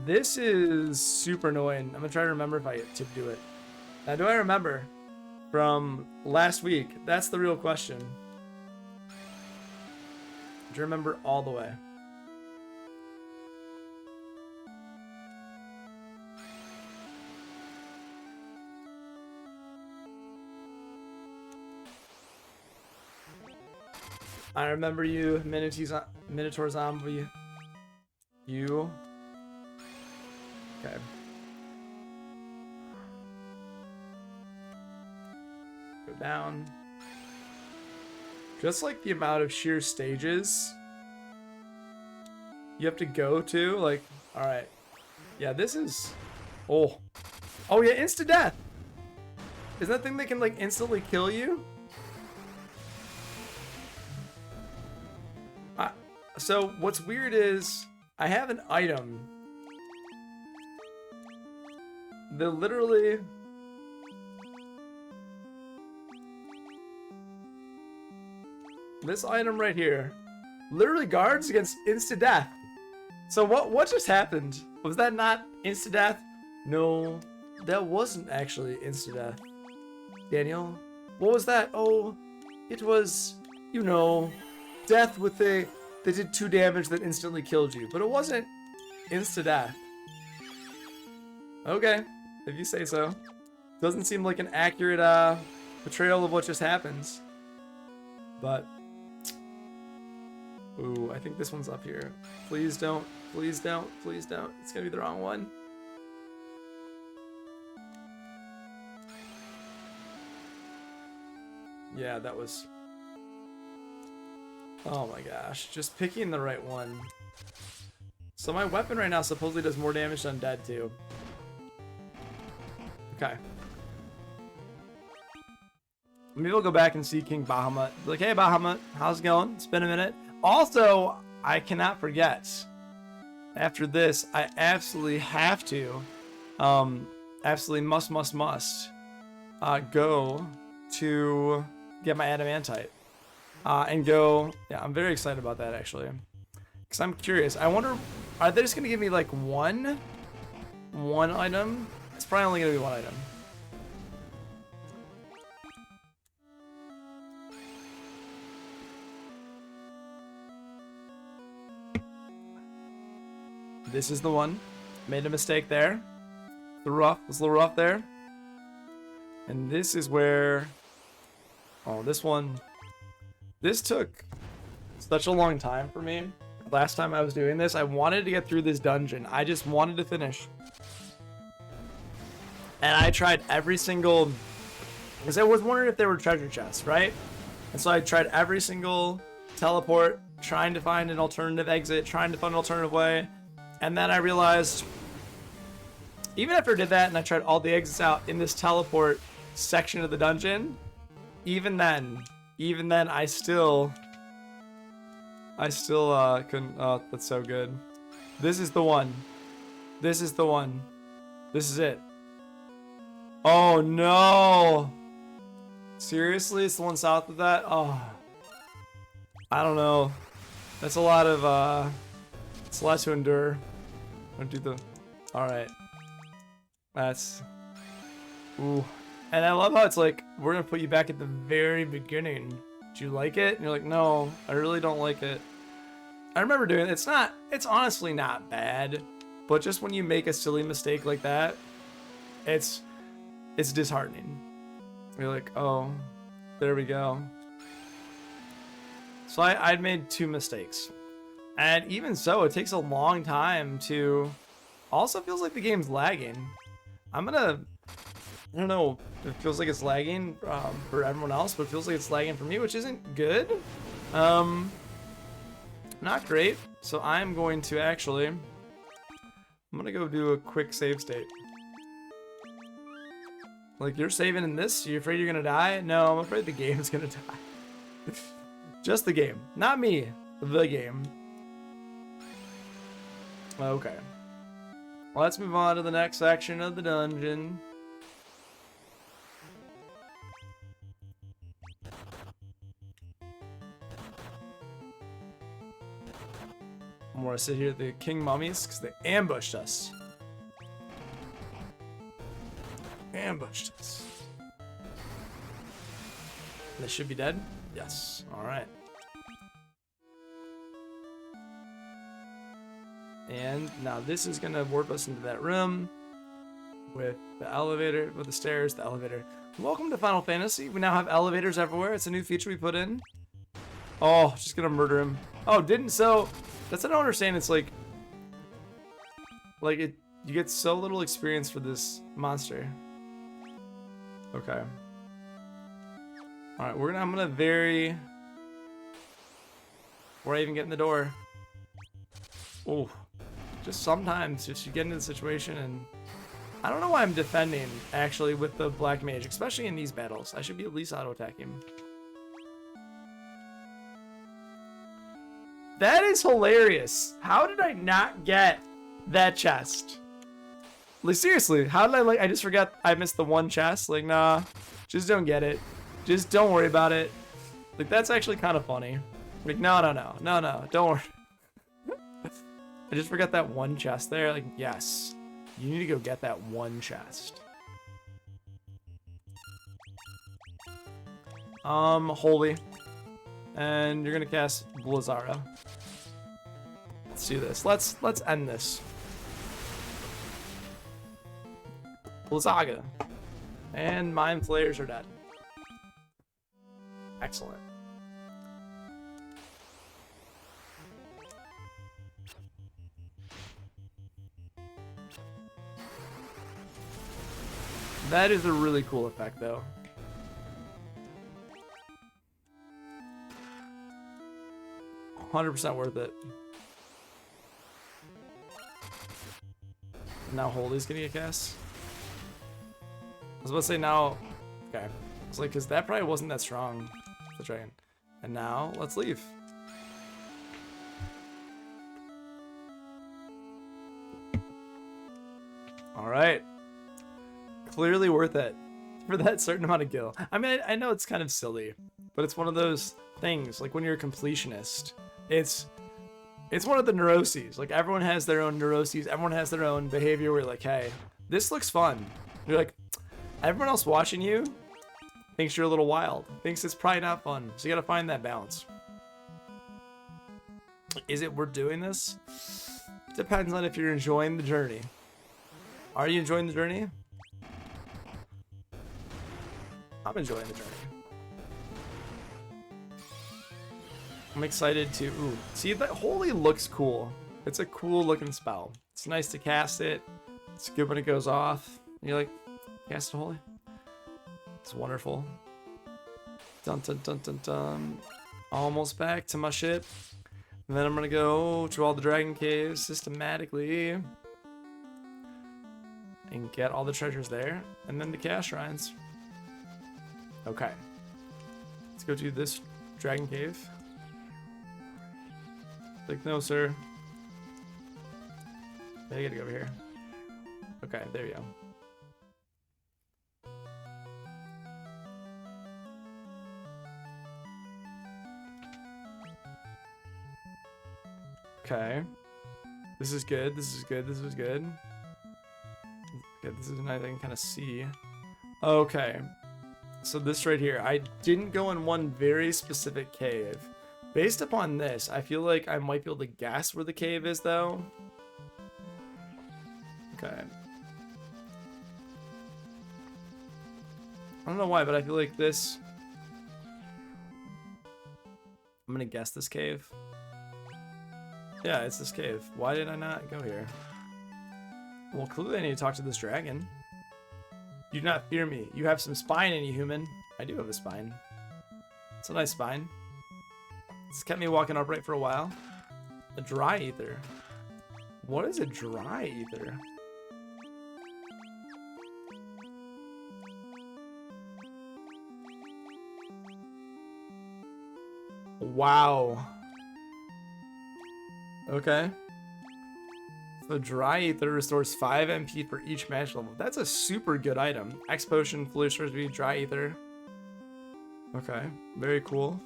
A: This is super annoying. I'm gonna try to remember if I get to do it. Now, do I remember from last week? That's the real question. Do you remember all the way? I remember you, Minotaur Zombie. You Okay. Go down. Just like the amount of sheer stages you have to go to, like, all right. Yeah, this is, oh yeah, instant death. Is that thing that can like instantly kill you? So what's weird is I have an item that literally this item right here literally guards against instant death. So what just happened? Was that not instant death? No, that wasn't actually instant death. Daniel, what was that? Oh, it was, you know, death with a that did 2 damage that instantly killed you, but it wasn't insta death. Okay, if you say so. Doesn't seem like an accurate portrayal of what just happens. But ooh, I think this one's up here. Please don't, please don't, please don't. It's gonna be the wrong one. Yeah, that was, oh my gosh, just picking the right one. So my weapon right now supposedly does more damage than undead too. Okay. Maybe we'll go back and see King Bahamut. Be like, hey Bahamut, how's it going? It's been a minute. Also, I cannot forget, after this, I absolutely have to, absolutely must, go to get my adamantite. And go, yeah, I'm very excited about that actually. Because I'm curious. I wonder, are they just going to give me like one item? It's probably only going to be one item. This is the one. Made a mistake there. The rough, was a little rough there. And this is where, oh, this one, this took such a long time for me. Last time I was doing this, I wanted to get through this dungeon. I just wanted to finish. And I tried every single, because I was wondering if there were treasure chests, right? And so I tried every single teleport, trying to find an alternative exit, trying to find an alternative way. And then I realized, even after I did that and I tried all the exits out in this teleport section of the dungeon, even then I still couldn't. Oh, that's so good. This is the one. This is the one. This is it. Oh no. Seriously? It's the one south of that? Oh. I don't know. That's a lot of, it's a lot to endure. Don't do the, alright. That's, ooh. And I love how it's like, we're gonna put you back at the very beginning. Do you like it? And you're like, no, I really don't like it. I remember doing it. It's honestly not bad. But just when you make a silly mistake like that, it's disheartening. You're like, oh, there we go. So I'd made 2 mistakes. And even so, it takes a long time to, also feels like the game's lagging. I don't know, it feels like it's lagging for everyone else, but it feels like it's lagging for me, which isn't good. Not great. So I'm going to actually, I'm gonna go do a quick save state. Like, you're saving in this? You're afraid you're gonna die? No, I'm afraid the game's gonna die. Just the game. Not me. The game. Okay. Let's move on to the next section of the dungeon. I'm gonna sit here at the king mummies because they ambushed us. Ambushed us. They should be dead? Yes. Alright. And now this is gonna warp us into that room with the elevator, with the stairs, the elevator. Welcome to Final Fantasy. We now have elevators everywhere. It's a new feature we put in. Oh, just gonna murder him. Oh, didn't, so that's what I don't understand. It's like You get so little experience for this monster. Okay. Alright, I'm gonna vary. Before I even get in the door. Oh. Just sometimes, just you get into the situation and... I don't know why I'm defending, actually, with the Black Mage, especially in these battles. I should be at least auto-attacking. That is hilarious. How did I not get that chest? Like, seriously, how did I just forgot I missed the one chest? Like, nah, just don't get it. Just don't worry about it. Like, that's actually kind of funny. Like, no, don't worry. I just forgot that one chest there. Like, yes, you need to go get that one chest. Holy. And you're gonna cast Blizzara. Let's do this. Let's end this. Blizzaga. And Mind Flayers are dead. Excellent. That is a really cool effect, though. $100% worth it. Now Holy's gonna get cast. I was about to say now. Okay. It's like, because that probably wasn't that strong. The dragon. And now, let's leave. Alright. Clearly worth it. For that certain amount of gil. I mean, I know it's kind of silly. But it's one of those things. Like when you're a completionist. It's one of the neuroses. Like everyone has their own neuroses. Everyone has their own behavior where you're like, hey, this looks fun. You're like, everyone else watching you thinks you're a little wild. Thinks it's probably not fun. So you gotta find that balance. Is it worth doing this? Depends on if you're enjoying the journey. Are you enjoying the journey? I'm enjoying the journey. I'm excited to... Ooh, see, that Holy looks cool. It's a cool looking spell. It's nice to cast it. It's good when it goes off. You're like, cast it Holy. It's wonderful. Dun dun dun dun dun. Almost back to my ship. And then I'm gonna go to all the dragon caves systematically. And get all the treasures there. And then the cash shrines. Okay. Let's go to this dragon cave. Like, no, sir. I gotta go over here. Okay, there you go. Okay. This is good. This is good. This is good. Okay, this is nice. I can kind of see. Okay. So this right here. I didn't go in one very specific cave. Based upon this, I feel like I might be able to guess where the cave is, though. Okay. I don't know why, but I feel like this... I'm gonna guess this cave. Yeah, it's this cave. Why did I not go here? Well, clearly I need to talk to this dragon. You do not fear me. You have some spine in you, human. I do have a spine. It's a nice spine. It's kept me walking upright for a while. A dry ether. What is a dry ether? Wow. Okay. So dry ether restores 5 MP for each match level. That's a super good item. X potion, flu restores me, dry ether. Okay, very cool.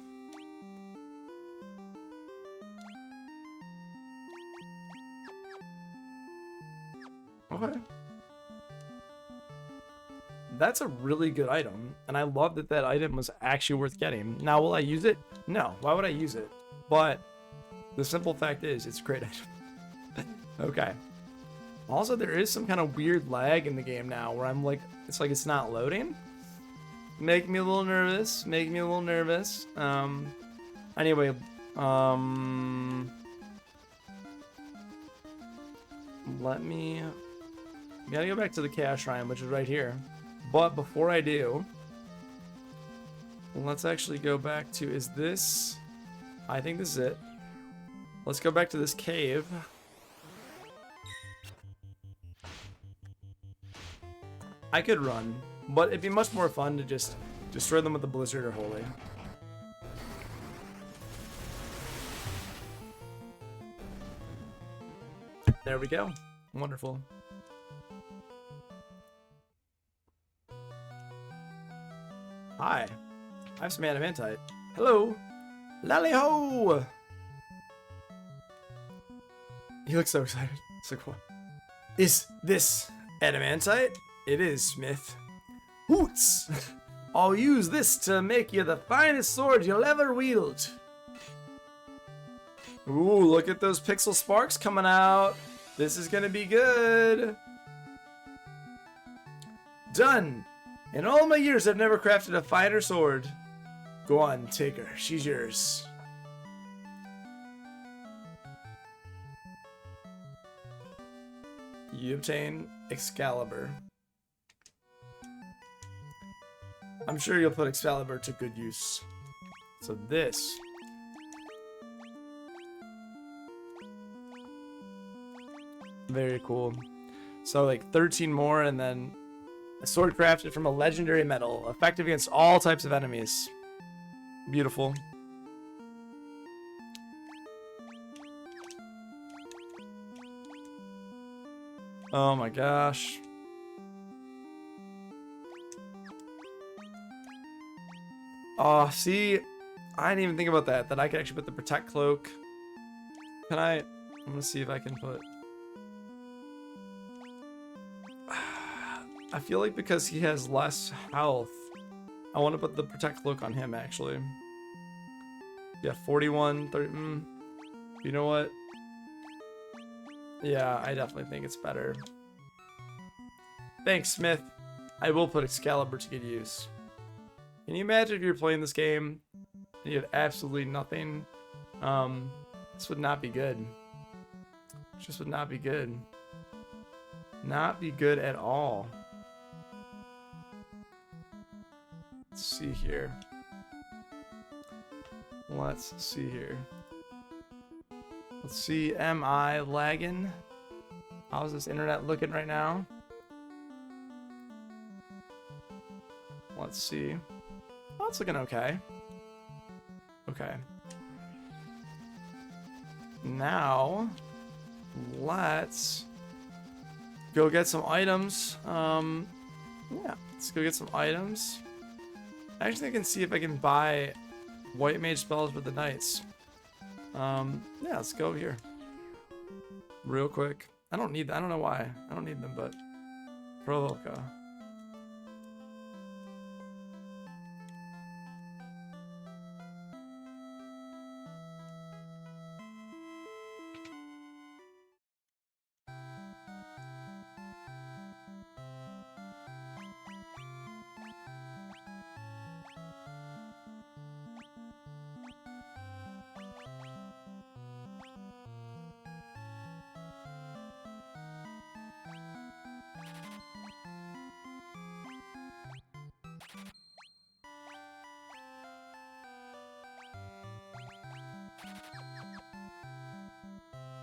A: Okay. That's a really good item, and I love that that item was actually worth getting. Now, will I use it? No. Why would I use it? But the simple fact is, it's a great item. Okay. Also, there is some kind of weird lag in the game now, where I'm like, it's not loading. Make me a little nervous. Make me a little nervous. Anyway, let me I gotta go back to the Chaos Shrine, which is right here. But before I do, let's actually go back to, is this... I think this is it. Let's go back to this cave. I could run, but it'd be much more fun to just destroy them with the Blizzard or Holy. There we go. Wonderful. Hi. I have some adamantite. Hello. Lally ho! He looks so excited. It's like, what? Is this adamantite? It is, Smith. Hoots! I'll use this to make you the finest sword you'll ever wield. Ooh, look at those pixel sparks coming out. This is gonna be good. Done. In all my years, I've never crafted a finer sword. Go on, take her. She's yours. You obtain Excalibur. I'm sure you'll put Excalibur to good use. So this. Very cool. So like 13 more and then a sword crafted from a legendary metal, effective against all types of enemies. Beautiful. Oh my gosh. Oh, see, I didn't even think about that. That I could actually put the Protect Cloak. Can I? I'm gonna see if I can put. I feel like because he has less health, I want to put the Protect Cloak on him, actually. Yeah, 41, 30. You know what? Yeah, I definitely think it's better. Thanks, Smith. I will put Excalibur to good use. Can you imagine if you're playing this game and you have absolutely nothing? This would not be good. It just would not be good. Not be good at all. Let's see here. Let's see here. Let's see, am I lagging? How's this internet looking right now? Let's see. Oh, it's looking okay. Okay. Now, let's go get some items. Yeah, let's go get some items. Actually, I can see if I can buy white mage spells for the knights. Yeah, let's go here. Real quick. I don't need, I don't know why. I don't need them, but Proloka.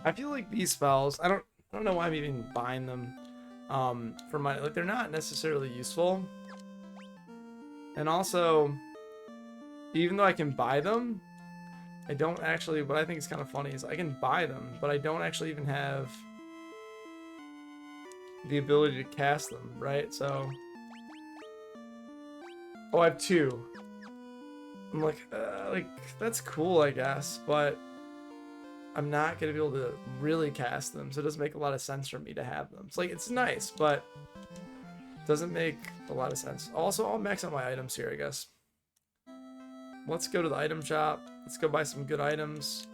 A: I feel like these spells, I don't know why I'm even buying them for money. Like, they're not necessarily useful. And also, even though I can buy them, I don't actually, what I think is kind of funny is I can buy them, but I don't actually even have the ability to cast them, right? So, oh, I have two. I'm like, that's cool, I guess, but I'm not gonna be able to really cast them, so it doesn't make a lot of sense for me to have them. It's like, it's nice, but it doesn't make a lot of sense. Also, I'll max out my items here, I guess. Let's go to the item shop. Let's go buy some good items.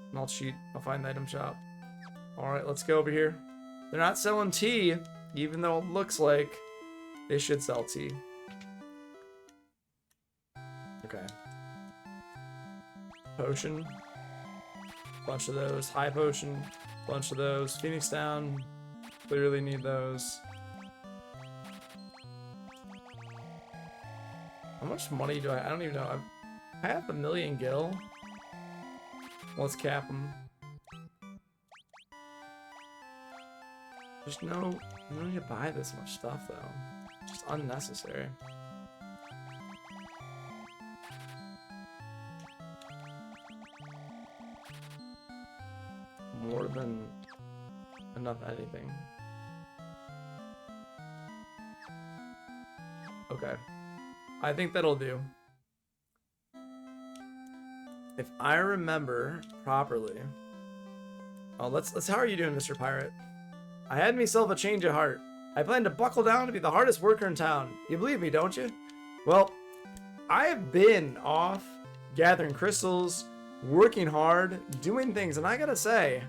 A: And I'll cheat. I'll find the item shop. Alright, let's go over here. They're not selling tea, even though it looks like they should sell tea. Okay. Potion. Bunch of those. High potion. Bunch of those. Phoenix down. Clearly need those. How much money do I don't even know. I have 1 million gil. Let's cap them. There's no need to buy this much stuff though. Just unnecessary. More than enough anything. Okay. I think that'll do. If I remember properly. Oh, let's how are you doing, Mr. Pirate? I had myself a change of heart. I plan to buckle down to be the hardest worker in town. You believe me, don't you? Well, I have been off gathering crystals, working hard, doing things, and I gotta say,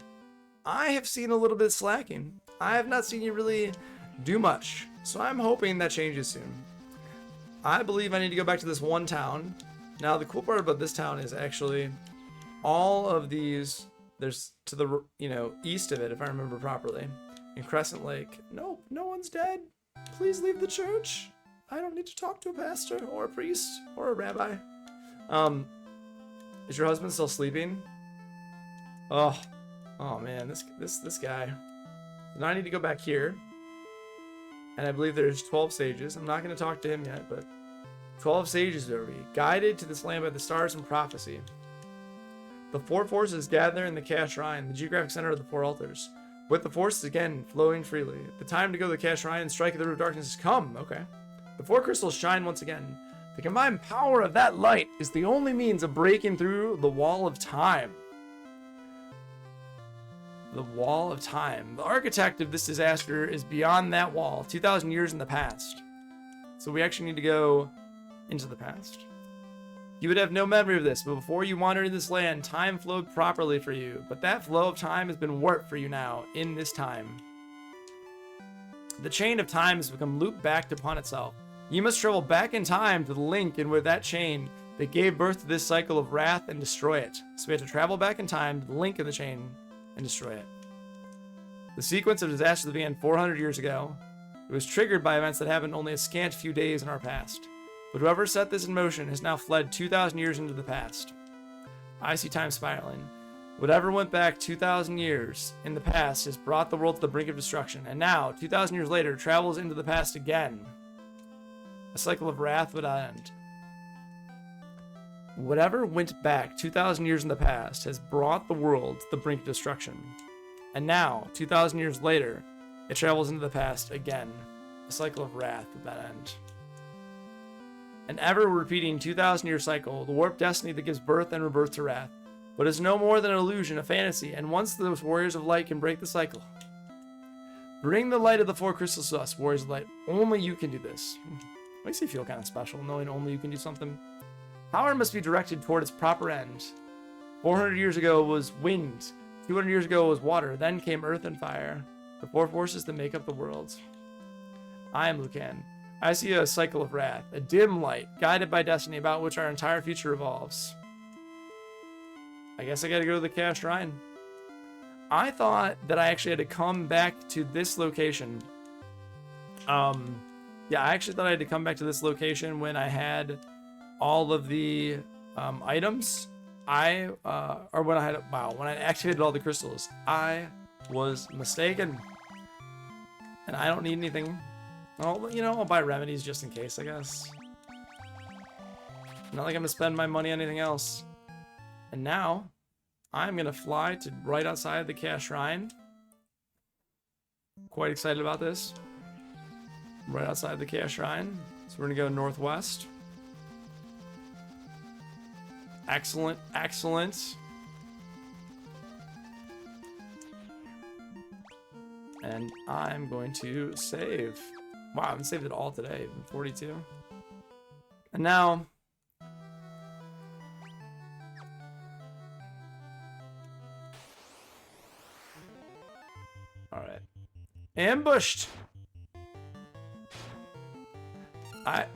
A: I have seen a little bit slacking. I have not seen you really do much, so I'm hoping that changes soon. I believe I need to go back to this one town. Now, the cool part about this town is actually all of these, there's to the, east of it, if I remember properly, in Crescent Lake. Nope, no one's dead. Please leave the church. I don't need to talk to a pastor or a priest or a rabbi. Is your husband still sleeping? Oh man, this guy. Now I need to go back here. And I believe there's 12 sages. I'm not going to talk to him yet, but 12 sages are we, guided to this land by the stars and prophecy. The four forces gather in the Kash Shrine, the geographic center of the four altars, with the forces again flowing freely. The time to go to the Kash Shrine and strike at the root of darkness has come. Okay. The four crystals shine once again. The combined power of that light is the only means of breaking through the wall of time. The wall of time. The architect of this disaster is beyond that wall, 2,000 years in the past. So we actually need to go into the past. You would have no memory of this, but before you wandered in this land, time flowed properly for you. But that flow of time has been warped for you now, in this time. The chain of time has become looped back upon itself. You must travel back in time to the link in with that chain that gave birth to this cycle of wrath and destroy it. So we have to travel back in time to the link in the chain and destroy it. The sequence of disasters began 400 years ago. It was triggered by events that happened only a scant few days in our past. But whoever set this in motion has now fled 2,000 years into the past. I see time spiraling. Whatever went back 2,000 years in the past has brought the world to the brink of destruction, and now, 2,000 years later, travels into the past again. A cycle of wrath would end. Whatever went back 2,000 years in the past has brought the world to the brink of destruction. And now, 2,000 years later, it travels into the past again. A cycle of wrath at that end. An ever-repeating 2,000-year cycle, the warped destiny that gives birth and rebirth to wrath, but is no more than an illusion, a fantasy, and once those warriors of light can break the cycle. Bring the light of the four crystals to us, warriors of light. Only you can do this. Makes you feel kind of special, knowing only you can do something. Power must be directed toward its proper end. 400 years ago was wind. 200 years ago was water. Then came earth and fire. The four forces that make up the world. I am Lucan. I see a cycle of wrath, a dim light, guided by destiny about which our entire future revolves. I guess I gotta go to the Kash Shrine. I thought that I actually had to come back to this location. Yeah, I actually thought I had to come back to this location when I had all of the items. When I activated all the crystals. I was mistaken. And I don't need anything. I'll buy remedies just in case, I guess. Not like I'm gonna spend my money on anything else. And now, I'm gonna fly to right outside the Kash Shrine. Quite excited about this. Right outside the Kash Shrine. So we're gonna go northwest. Excellent, excellent. And I'm going to save. Wow, I haven't saved it all today. 42. And now... Alright. Ambushed! And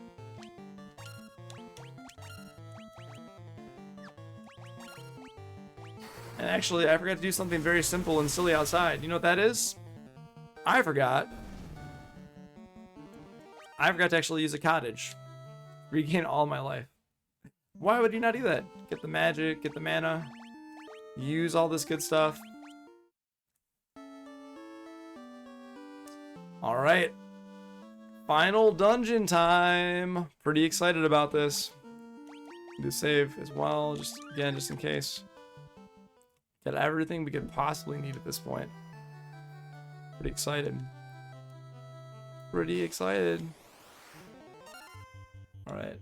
A: actually, I forgot to do something very simple and silly outside. You know what that is? I forgot. I forgot to actually use a cottage. Regain all my life. Why would you not do that? Get the magic, get the mana, use all this good stuff. Alright. Final dungeon time. Pretty excited about this. Do save as well, just again, just in case. Get everything we could possibly need at this point. Pretty excited. Pretty excited. Alright.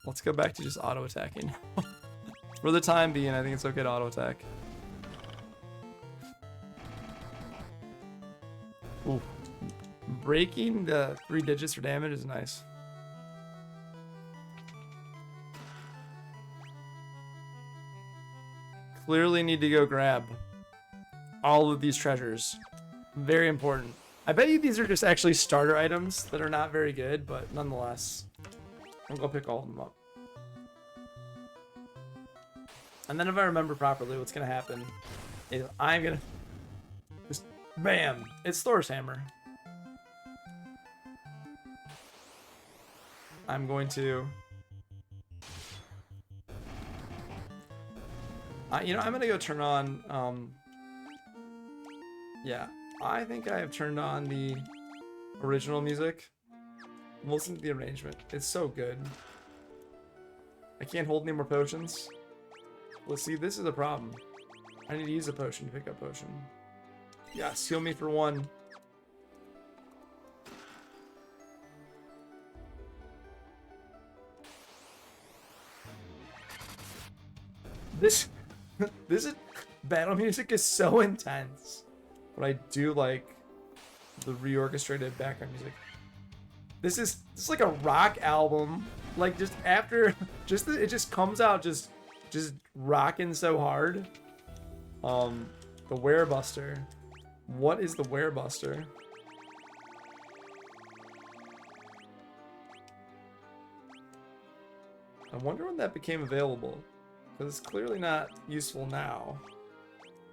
A: Let's go back to just auto attacking. For the time being, I think it's okay to auto attack. Ooh. Breaking the 3 digits for damage is nice. Clearly need to go grab all of these treasures. Very important. I bet you these are just actually starter items that are not very good, but nonetheless. I'll go pick all of them up. And then if I remember properly, what's going to happen is I'm going to just, bam, it's Thor's hammer. I'm going to, you know, I'm going to go turn on, yeah, I think I have turned on the original music. Listen to the arrangement. It's so good. I can't hold any more potions. Let's see, this is a problem. I need to use a potion to pick up potion. Yes, heal me for 1. This battle music is so intense. But I do like the reorchestrated background music. This is like a rock album. Like just after it just comes out just rocking so hard. The Werebuster. What is the Werebuster? I wonder when that became available. Because it's clearly not useful now.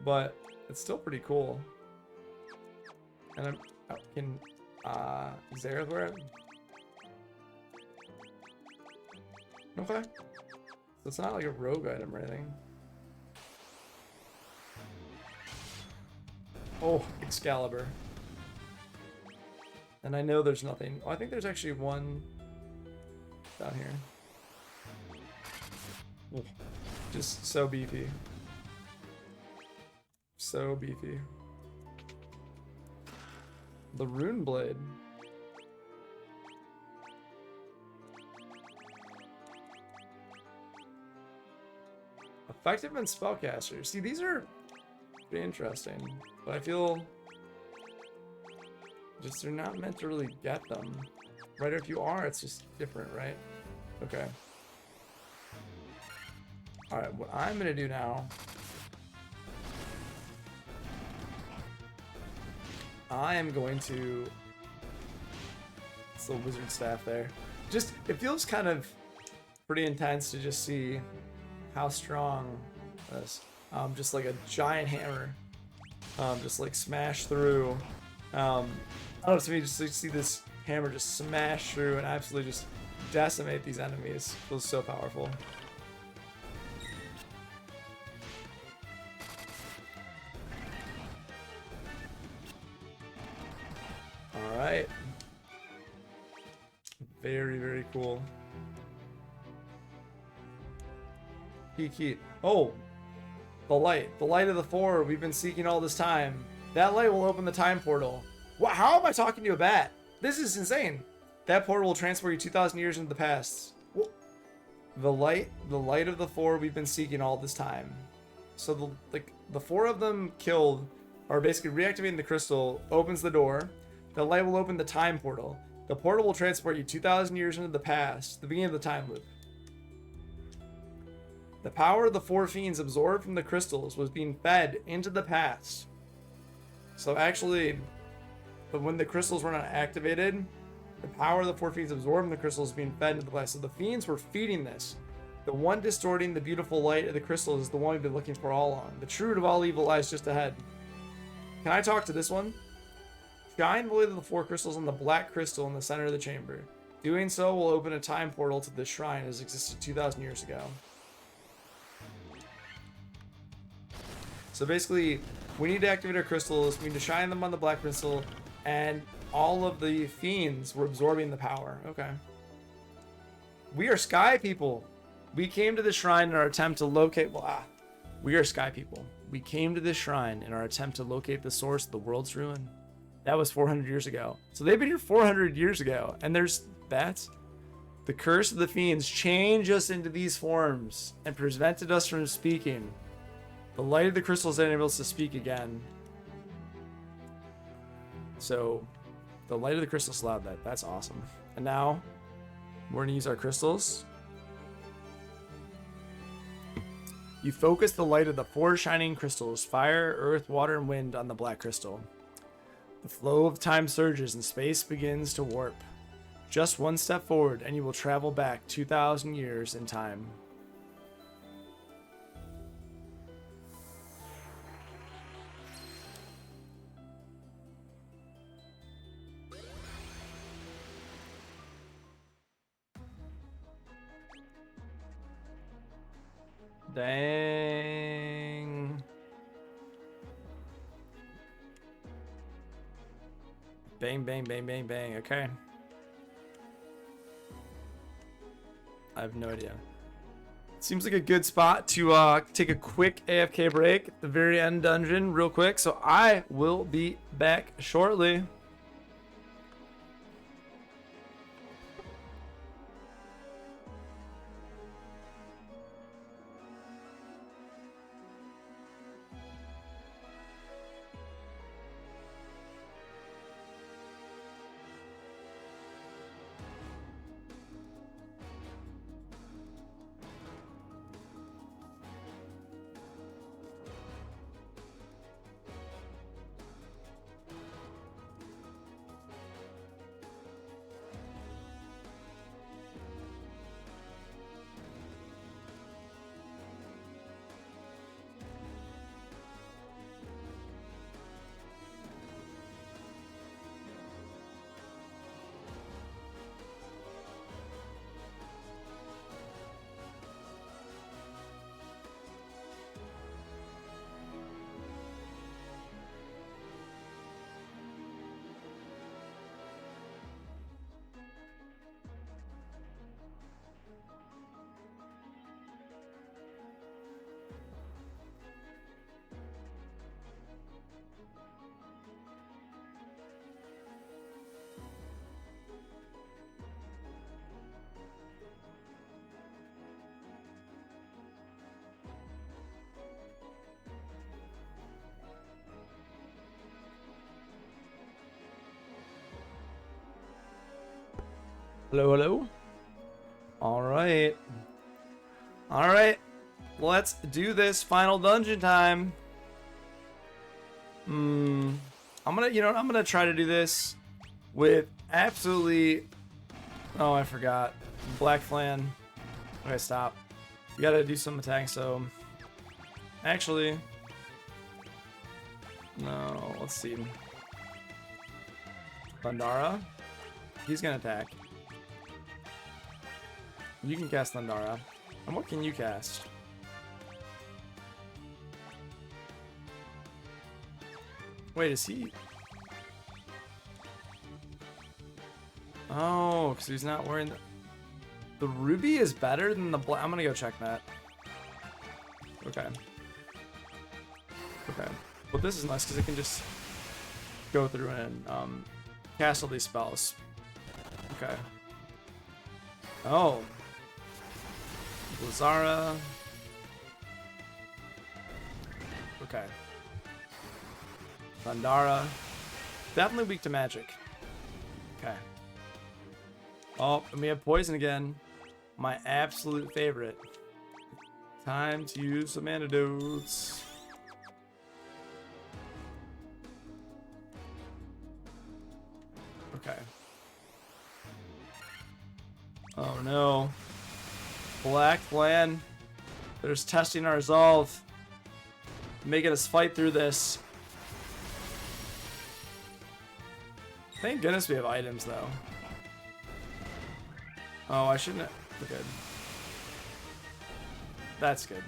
A: But it's still pretty cool. And can Xerath wear it? Okay. So it's not like a rogue item or anything. Oh, Excalibur. And I know there's nothing. Oh, I think there's actually one down here. Oh, just so beefy. So beefy. The Rune Blade. Effective and Spellcaster. See, these are pretty interesting, but I feel just they're not meant to really get them. Right, or if you are, it's just different, right? Okay. Alright, what I'm gonna do now, I am going to, it's the wizard staff there. Just, it feels kind of pretty intense to just see how strong this, just like a giant hammer, just like smash through. I don't know, to me, just to see this hammer just smash through and absolutely just decimate these enemies feels so powerful. Alright. Very, very cool. Key. Oh! The light. The light of the four we've been seeking all this time. That light will open the time portal. What? How am I talking to a bat? This is insane. That portal will transport you 2,000 years into the past. What? The light of the four we've been seeking all this time. So the four of them killed are basically reactivating the crystal, opens the door. The light will open the time portal. The portal will transport you 2,000 years into the past, the beginning of the time loop. The power of the four fiends absorbed from the crystals was being fed into the past. So actually, but when the crystals were not activated, the power of the four fiends absorbed from the crystals was being fed into the past. So the fiends were feeding this. The one distorting the beautiful light of the crystals is the one we've been looking for all along. The root of all evil lies just ahead. Can I talk to this one? Shine the light of the 4 crystals on the black crystal in the center of the chamber. Doing so will open a time portal to the shrine as existed 2,000 years ago. So basically, we need to activate our crystals, we need to shine them on the black crystal, and all of the fiends were absorbing the power. Okay. We are sky people. We came to the shrine in our attempt to locate... We are sky people. We came to this shrine in our attempt to locate the source of the world's ruin. That was 400 years ago. So they've been here 400 years ago. And there's bats. The curse of the fiends changed us into these forms and prevented us from speaking. The light of the crystals enabled us to speak again. So the light of the crystals allowed that. That's awesome. And now we're going to use our crystals. You focus the light of the 4 shining crystals, fire, earth, water, and wind, on the black crystal. The flow of time surges and space begins to warp. Just one step forward and you will travel back 2,000 years in time. Dang. Bang, bang, bang, bang, bang. Okay. I have no idea. Seems like a good spot to take a quick AFK break at the very end dungeon real quick. So I will be back shortly. Hello, hello. All right. Let's do this final dungeon time. I'm gonna try to do this with absolutely... Oh, I forgot. Black Flan. Okay, stop. You gotta do some attacking, so... Actually... No, let's see. Thundara. He's gonna attack. You can cast Thundara. And what can you cast? Wait, is he... Oh, because he's not wearing the... The ruby is better than the black... I'm gonna go check that. Okay. Okay. Well, this is nice because it can just go through and cast all these spells. Okay. Oh. Blazara. Okay. Thundara. Definitely weak to magic. Okay. Oh, and we have poison again. My absolute favorite. Time to use some antidotes. Okay. Oh no. Black Flan. They're just testing our resolve. Making us fight through this. Thank goodness we have items, though. Oh, I shouldn't have... We're good. That's good.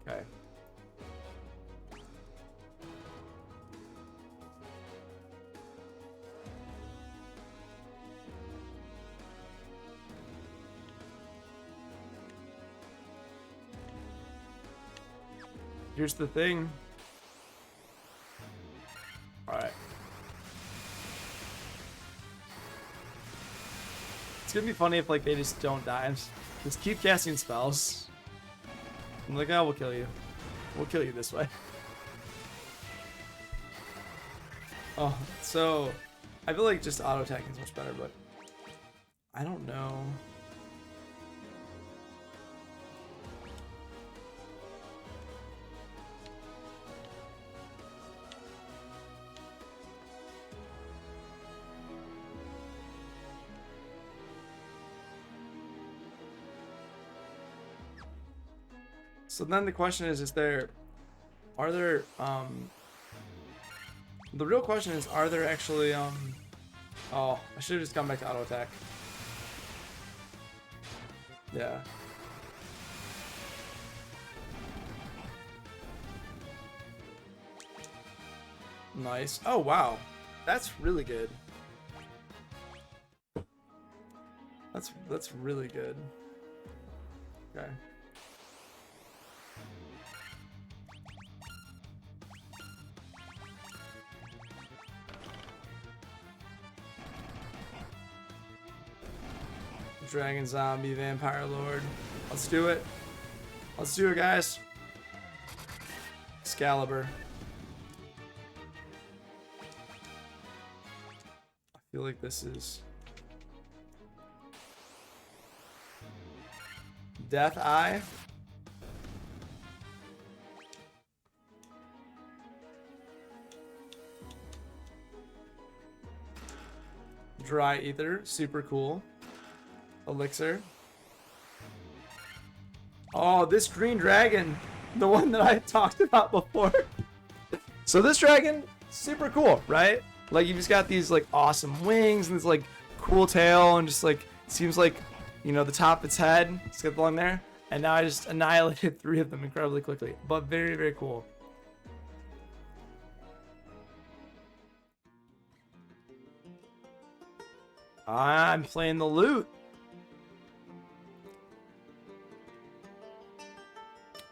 A: Okay. Here's the thing. Alright. It's gonna be funny if like they just don't die. Just keep casting spells. I'm like, oh, we'll kill you. We'll kill you this way. Oh, so I feel like just auto attacking is much better, but I don't know. So then the question is the real question is, are there actually, oh, I should have just gone back to auto attack. Yeah. Nice. Oh, wow. That's really good. That's really good. Okay. Dragon, zombie, vampire lord. Let's do it. Let's do it, guys. Excalibur. I feel like this is Death Eye. Dry Ether, super cool. Elixir. Oh, this green dragon, the one that I talked about before. So this dragon, super cool, right? Like, you've just got these like awesome wings and this like cool tail, and just like seems like, you know, the top of its head. It's got along there, and now I just annihilated 3 of them incredibly quickly, but very, very cool. I'm playing the loot.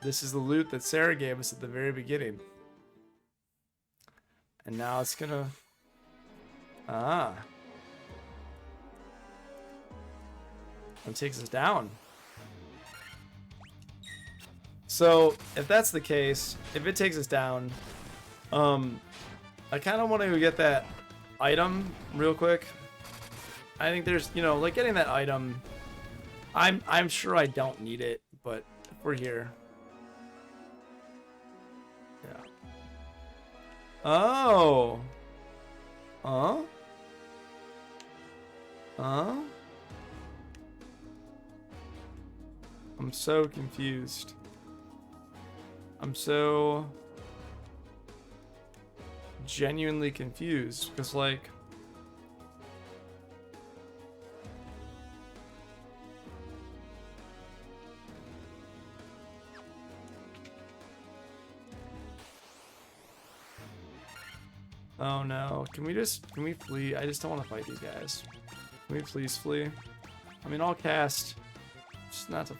A: This is the loot that Sarah gave us at the very beginning. And now it's gonna... It takes us down. So, if that's the case, if it takes us down, I kind of want to get that item real quick. I think there's, you know, like getting that item, I'm sure I don't need it, but if we're here. Yeah. Oh. Huh? Huh? I'm so confused. I'm so genuinely confused, because like oh no, can we flee? I just don't want to fight these guys. Can we please flee? I mean, I'll cast, just not to,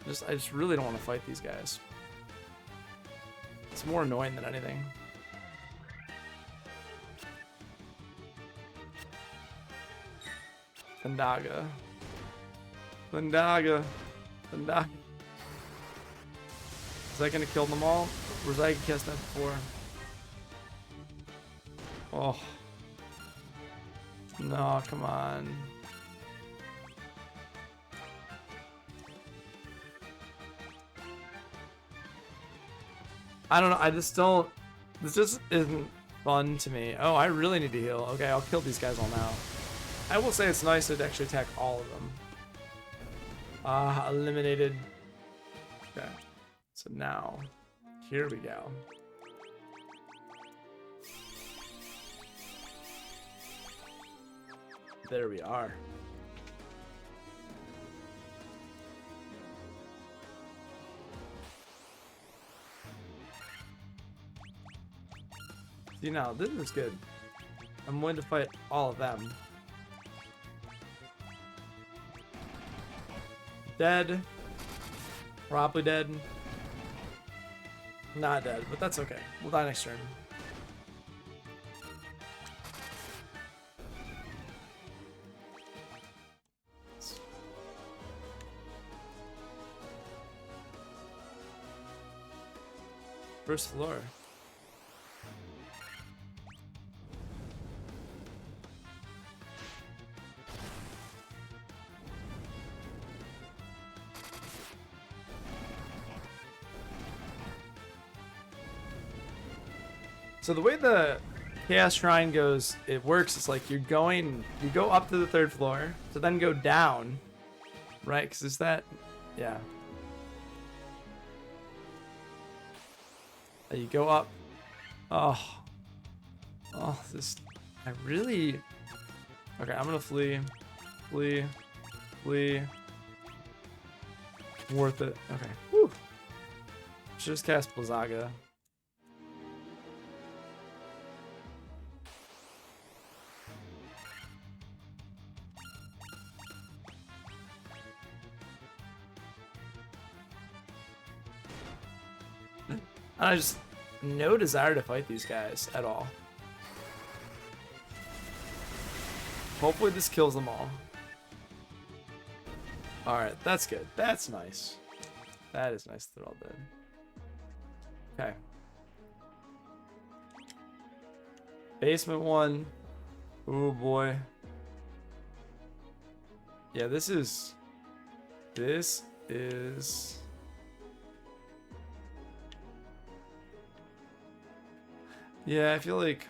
A: I just really don't want to fight these guys. It's more annoying than anything. Thundaga. Thundaga. Thundaga. Is that gonna kill them all? Or was I cast that before? Oh. No, come on. I don't know, I just don't... This just isn't fun to me. Oh, I really need to heal. Okay, I'll kill these guys all now. I will say it's nice to actually attack all of them. Eliminated. Okay. So now, here we go. There we are. See now, this is good. I'm willing to fight all of them. Dead. Probably dead. Not dead, but that's okay. We'll die next turn. First floor. So the way the Chaos Shrine goes, it works. It's like you go up to the 3rd floor, to then go down, right? Because it's that, yeah. You go up. Oh, this. I really. Okay, I'm gonna flee. Worth it. Okay. Whew. Should just cast Blizzaga. I just no desire to fight these guys at all. Hopefully this kills them all. Alright, that's good. That's nice. That is nice that they're all dead. Okay. Basement 1. Oh boy. Yeah, this is... Yeah, I feel like...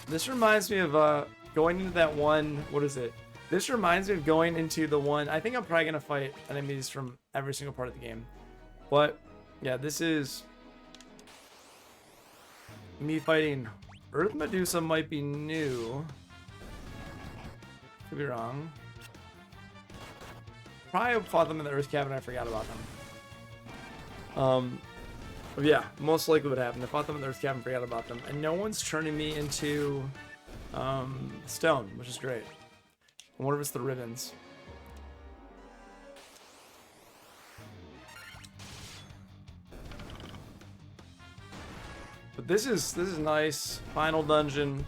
A: This reminds me of going into that one... What is it? This reminds me of going into the one... I think I'm probably going to fight enemies from every single part of the game. But, yeah, this is... me fighting... Earth Medusa might be new... Could be wrong. Probably fought them in the Earth Cavern. I forgot about them. But yeah, most likely what happened. I fought them in the Earth Cavern. Forgot about them, and no one's turning me into stone, which is great. I wonder if it's the ribbons. But this is nice. Final dungeon.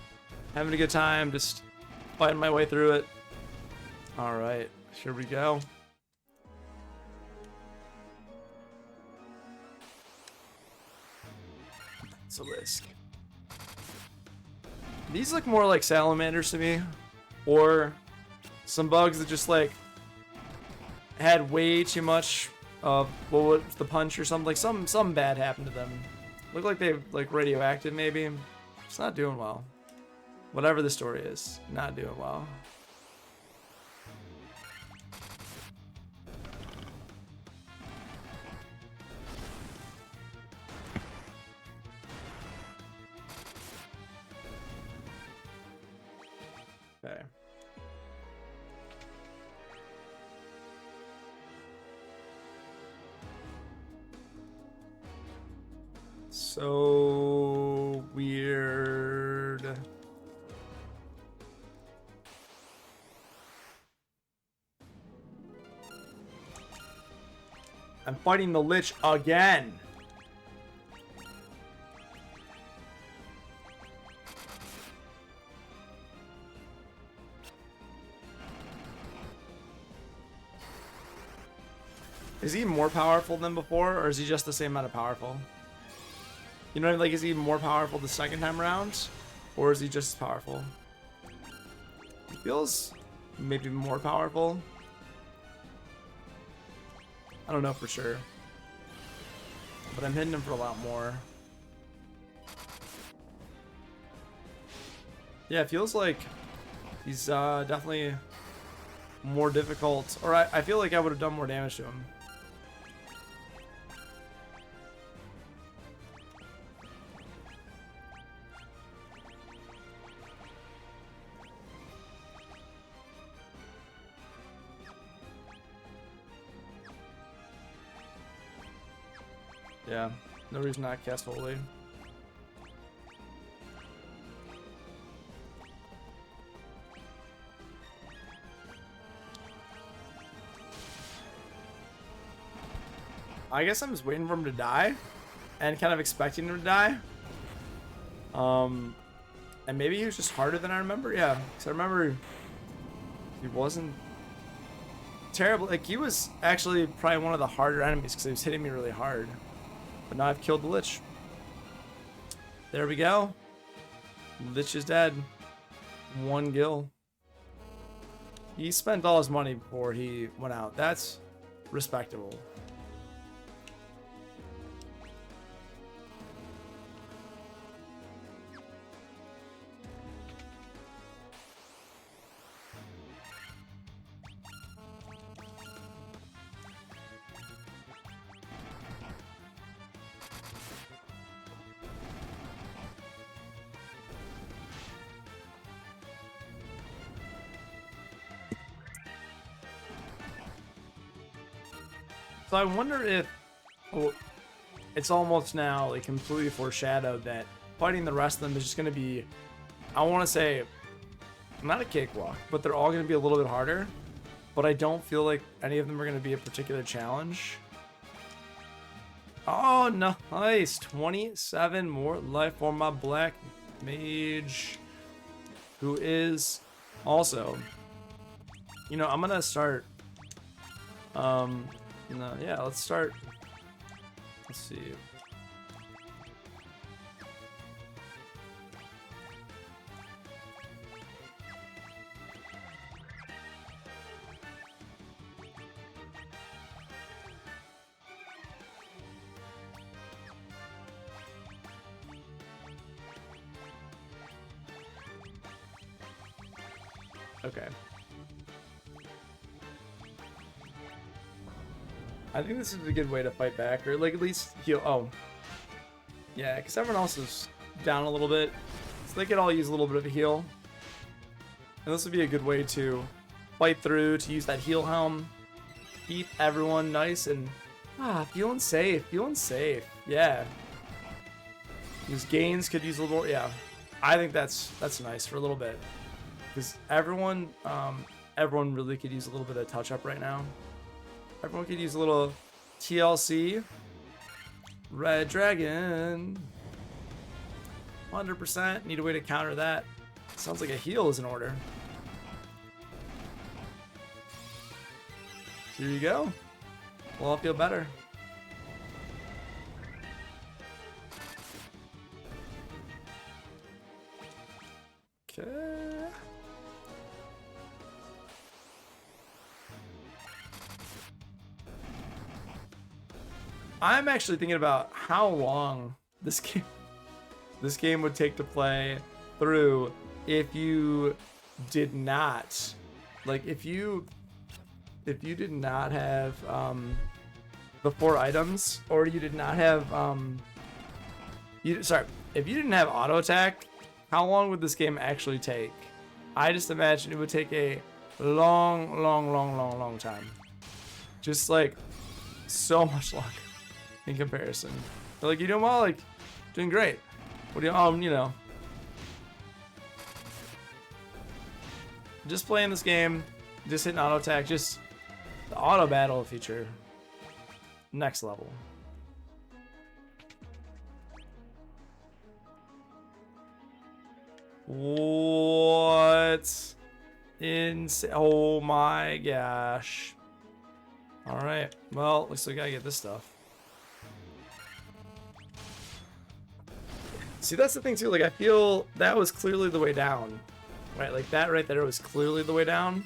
A: Having a good time. Just fighting my way through it. All right, here we go. Basilisk. These look more like salamanders to me, or some bugs that just like had way too much of what was the punch or something. Like something bad happened to them. Look like they're like radioactive maybe. It's not doing well. Whatever the story is, not doing well. Okay. So weird. I'm fighting the Lich again. Is he more powerful than before, or is he just the same amount of powerful? You know what I mean? Like, is he more powerful the second time around, or is he just as powerful? He feels maybe more powerful. I don't know for sure, but I'm hitting him for a lot more. Yeah, it feels like he's definitely more difficult. Or I feel like I would have done more damage to him. Yeah, no reason not to cast Holy. I guess I'm just waiting for him to die and kind of expecting him to die. And maybe he was just harder than I remember. Yeah, because I remember he wasn't terrible. Like, he was actually probably one of the harder enemies because he was hitting me really hard. But now I've killed the Lich. There we go. Lich is dead. 1 gil. He spent all his money before he went out. That's respectable. So I wonder if it's almost now like completely foreshadowed that fighting the rest of them is just going to be, I want to say, not a cakewalk, but they're all going to be a little bit harder. But I don't feel like any of them are going to be a particular challenge. Oh, nice. 27 more life for my black mage, who is also, you know, I'm going to start, no, yeah, let's start. Let's see. Okay. I think this is a good way to fight back, or like at least heal. Oh, yeah, because everyone else is down a little bit, so they could all use a little bit of a heal. And this would be a good way to fight through, to use that heal helm, keep everyone nice and feeling safe, Yeah, these gains could use a little more. Yeah, I think that's nice for a little bit, because everyone really could use a little bit of touch up right now. Everyone could use a little TLC. Red Dragon. 100%. Need a way to counter that. Sounds like a heal is in order. Here you go. We'll all feel better. Okay. I'm actually thinking about how long this game would take to play through if you did not, like, if you did not have the 4 items, or you did not have if you didn't have auto attack, how long would this game actually take? I just imagine it would take a long time. Just like so much longer. In comparison, they're like, you doing well, like doing great. What do you, you know, just playing this game, just hitting auto attack, just the auto battle feature, next level. What? Oh my gosh. All right. Well, looks like I gotta get this stuff. See, that's the thing too, like, I feel that was clearly the way down, right? Like, that right there was clearly the way down,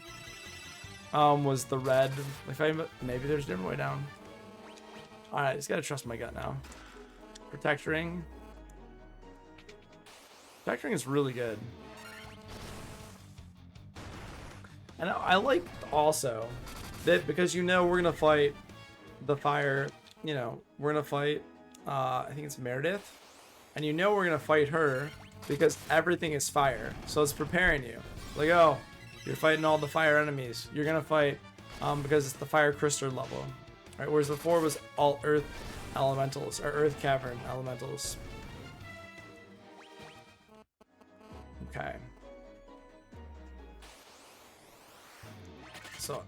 A: was the red. Like, maybe there's a different way down. All right, just gotta trust my gut now. Protect ring. Protect ring is really good. And I like also that because you know we're gonna fight the fire. You know we're gonna fight. I think it's Meredith, and you know we're gonna fight her because everything is fire. So it's preparing you. Like, oh, you're fighting all the fire enemies. You're gonna fight because it's the fire crystal level, right? Whereas before was all earth elementals or earth cavern elementals. Okay. So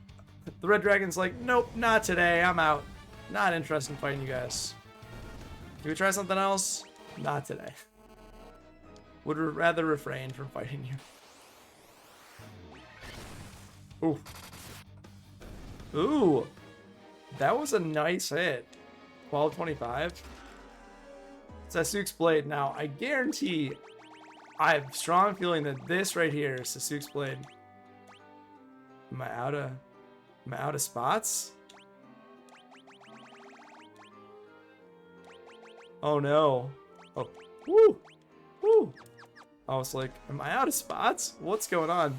A: the red dragon's like, nope, not today. I'm out. Not interested in fighting you guys. Can we try something else? Not today. Would rather refrain from fighting you. Ooh. Ooh. That was a nice hit. 1225. Sasuke's Blade. Now, I guarantee, I have a strong feeling that this right here is Sasuke's Blade. Am I out of spots? Oh no. Oh, woo! Woo! I was like, am I out of spots? What's going on?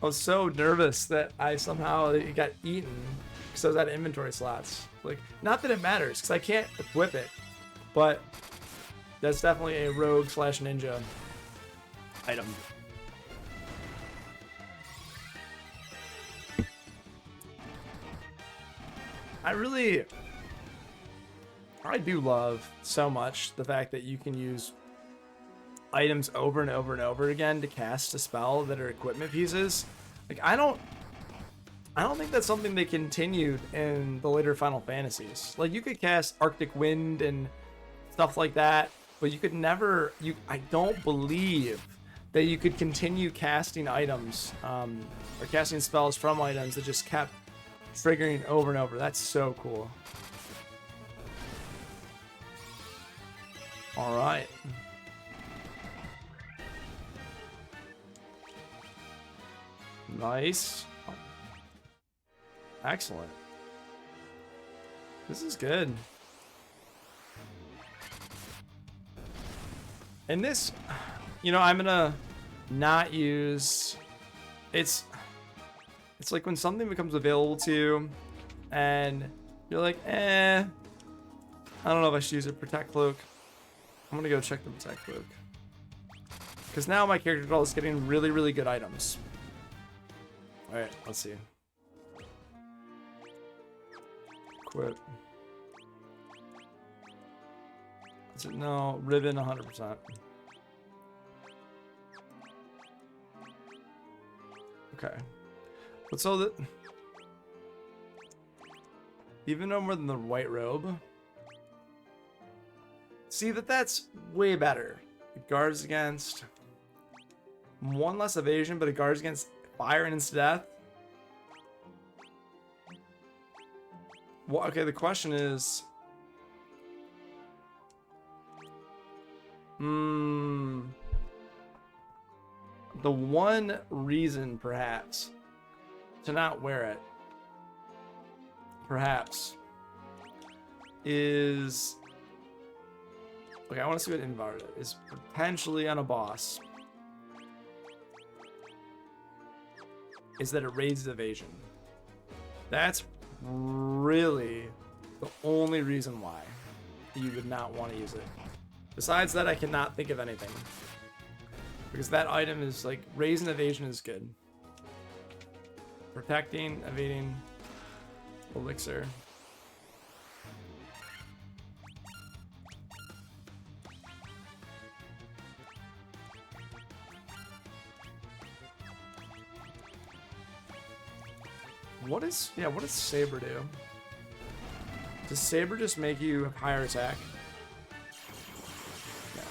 A: I was so nervous that I somehow got eaten because I was out of inventory slots. Like, not that it matters because I can't equip it, but that's definitely a rogue / ninja item. I do love so much the fact that you can use items over and over and over again to cast a spell that are equipment pieces. Like, I don't think that's something they continued in the later Final Fantasies. Like, you could cast Arctic Wind and stuff like that, but you could never, I don't believe that you could continue casting items, or casting spells from items that just kept triggering over and over. That's so cool. All right. Nice. Excellent. This is good. And this, you know, I'm gonna not use, it's like when something becomes available to you and you're like, I don't know if I should use a Protect Cloak. I'm gonna go check the Protect Cloak. Because now my character draw is getting really, really good items. Alright, let's see. Quit. Is it? No, Ribbon 100%. Okay. But so that, even no more than the white robe. See that's way better. It guards against one less evasion, but it guards against fire and instant death. Well, okay, the question is, the one reason perhaps to not wear it, perhaps, is, okay, I want to see what Invar is potentially on a boss. Is that it raises evasion. That's really the only reason why you would not want to use it. Besides that, I cannot think of anything. Because that item is like, raising evasion is good. Protecting, evading, elixir. What does Saber do? Does Saber just make you have higher attack? No.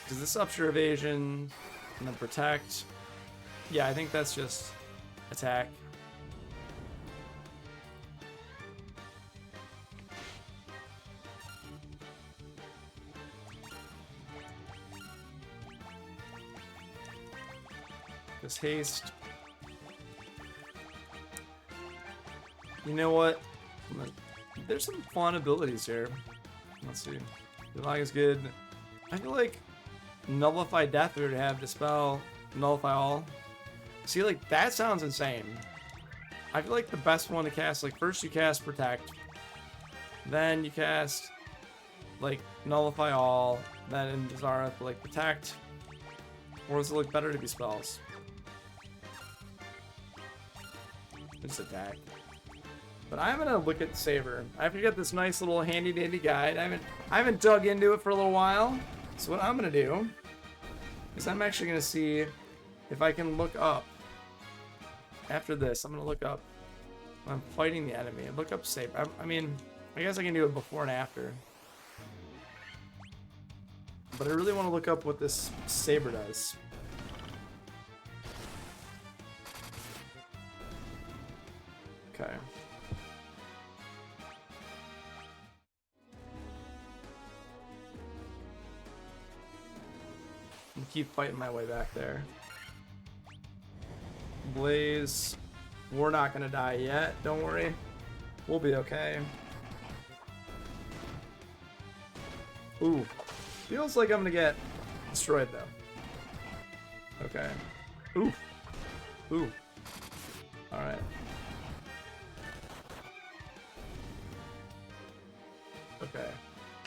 A: Does this up your evasion and then protect? Yeah, I think that's just attack. This haste. You know what? There's some fun abilities here. Let's see. The lag is good. I feel like Nullify Death would have Dispel, Nullify All. See, like, that sounds insane. I feel like the best one to cast, like, first you cast Protect. Then you cast, like, Nullify All. Then in Zara, like, Protect. Or does it look better to be spells? Just attack. But I'm gonna look at Saber. I have to get this nice little handy dandy guide. I haven't dug into it for a little while. So what I'm gonna do is I'm actually gonna see if I can look up. After this, I'm gonna look up when I'm fighting the enemy and look up Saber. I mean, I guess I can do it before and after. But I really want to look up what this Saber does. Okay. I'm keep fighting my way back there. Blaze. We're not gonna die yet, don't worry. We'll be okay. Ooh. Feels like I'm gonna get destroyed though. Okay. Ooh. Ooh. Alright. Okay.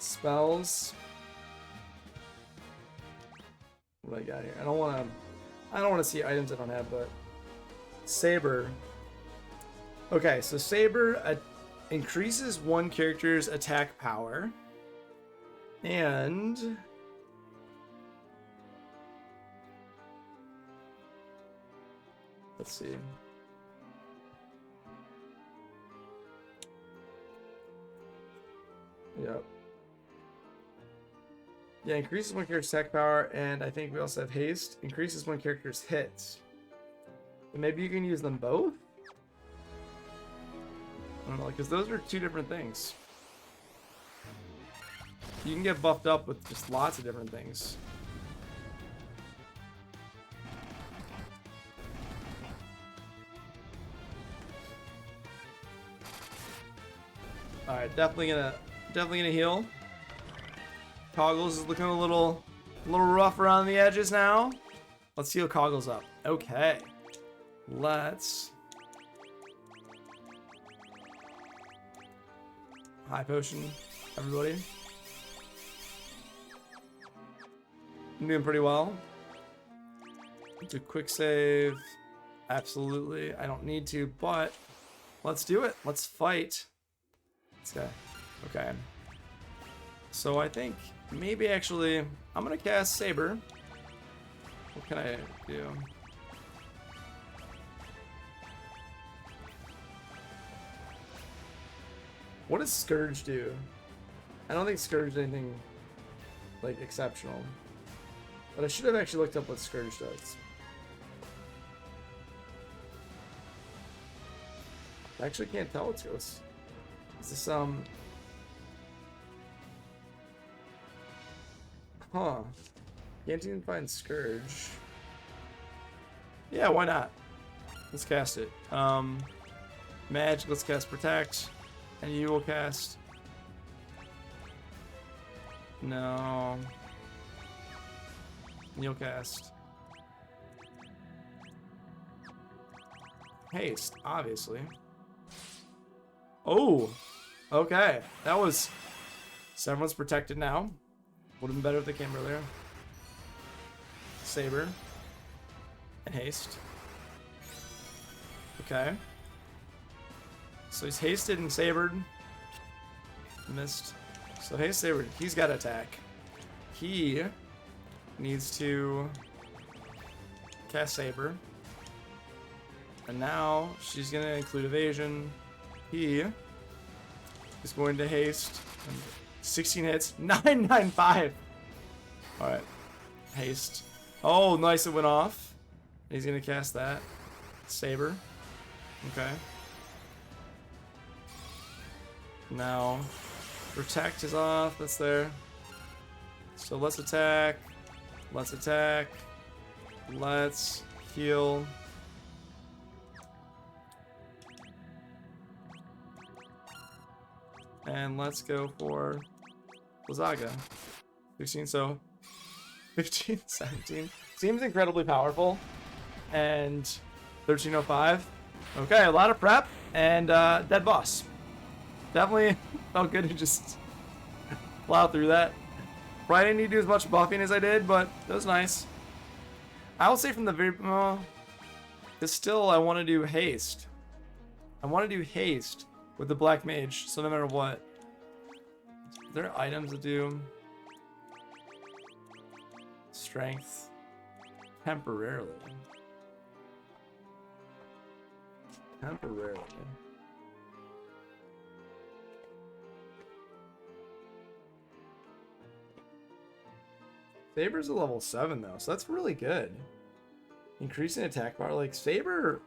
A: Spells. What do I got here? I don't wanna see items I don't have, but Saber. Okay, so Saber increases one character's attack power. And let's see. Yep. Yeah, increases one character's attack power, and I think we also have haste. Increases one character's hits. And maybe you can use them both? I don't know, because those are two different things. You can get buffed up with just lots of different things. All right, definitely gonna heal. Coggles is looking a little rough around the edges now. Let's heal Coggles up. Okay, let's high potion, everybody. I'm doing pretty well. Do quick save. Absolutely. I don't need to, but let's do it. Let's fight. This guy. Okay. So I think maybe actually I'm gonna cast Saber. What can I do? What does Scourge do? I don't think Scourge did anything like exceptional. But I should have actually looked up what Scourge does. I actually can't tell what Scourge. Is this Huh. Can't even find Scourge. Yeah, why not? Let's cast it. Magic, let's cast Protect. And you will cast. No. You'll cast haste, obviously. Oh, okay. That was. So everyone's protected now. Would have been better if they came earlier. Saber and haste. Okay. So he's hasted and sabered. Missed. So haste sabered. He's got to attack. He needs to cast Saber. And now she's going to include evasion. He is going to haste. 16 hits. 995. Alright. Haste. Oh, nice. It went off. He's going to cast that. Saber. Okay. Now, Protect is off. That's there. So let's attack. Let's attack. Let's heal. And let's go for Blizzaga. 16, so 15, 17. Seems incredibly powerful. And 1305. Okay, a lot of prep and dead boss. Definitely felt good to just plow through that. Probably didn't need to do as much buffing as I did, but it was nice. I will say from the very... because still I want to do haste. I want to do haste with the Black Mage, so no matter what. Are there items that do... strength? Temporarily. Temporarily. Saber's a level 7 though, so that's really good. Increasing attack bar, like Saber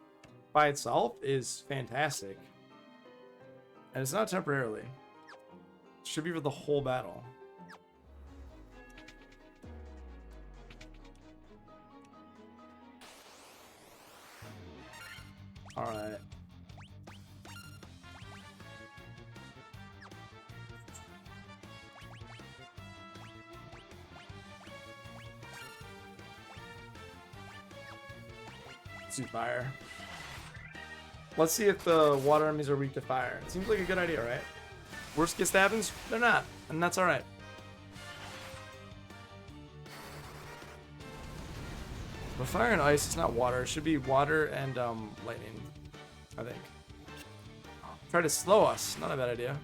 A: by itself is fantastic. And it's not temporarily. It should be for the whole battle. Alright. Let's do fire. Let's see if the water enemies are weak to fire. It seems like a good idea, right? Worst case happens, they're not. And that's alright. But fire and ice is not water. It should be water and lightning, I think. Try to slow us. Not a bad idea.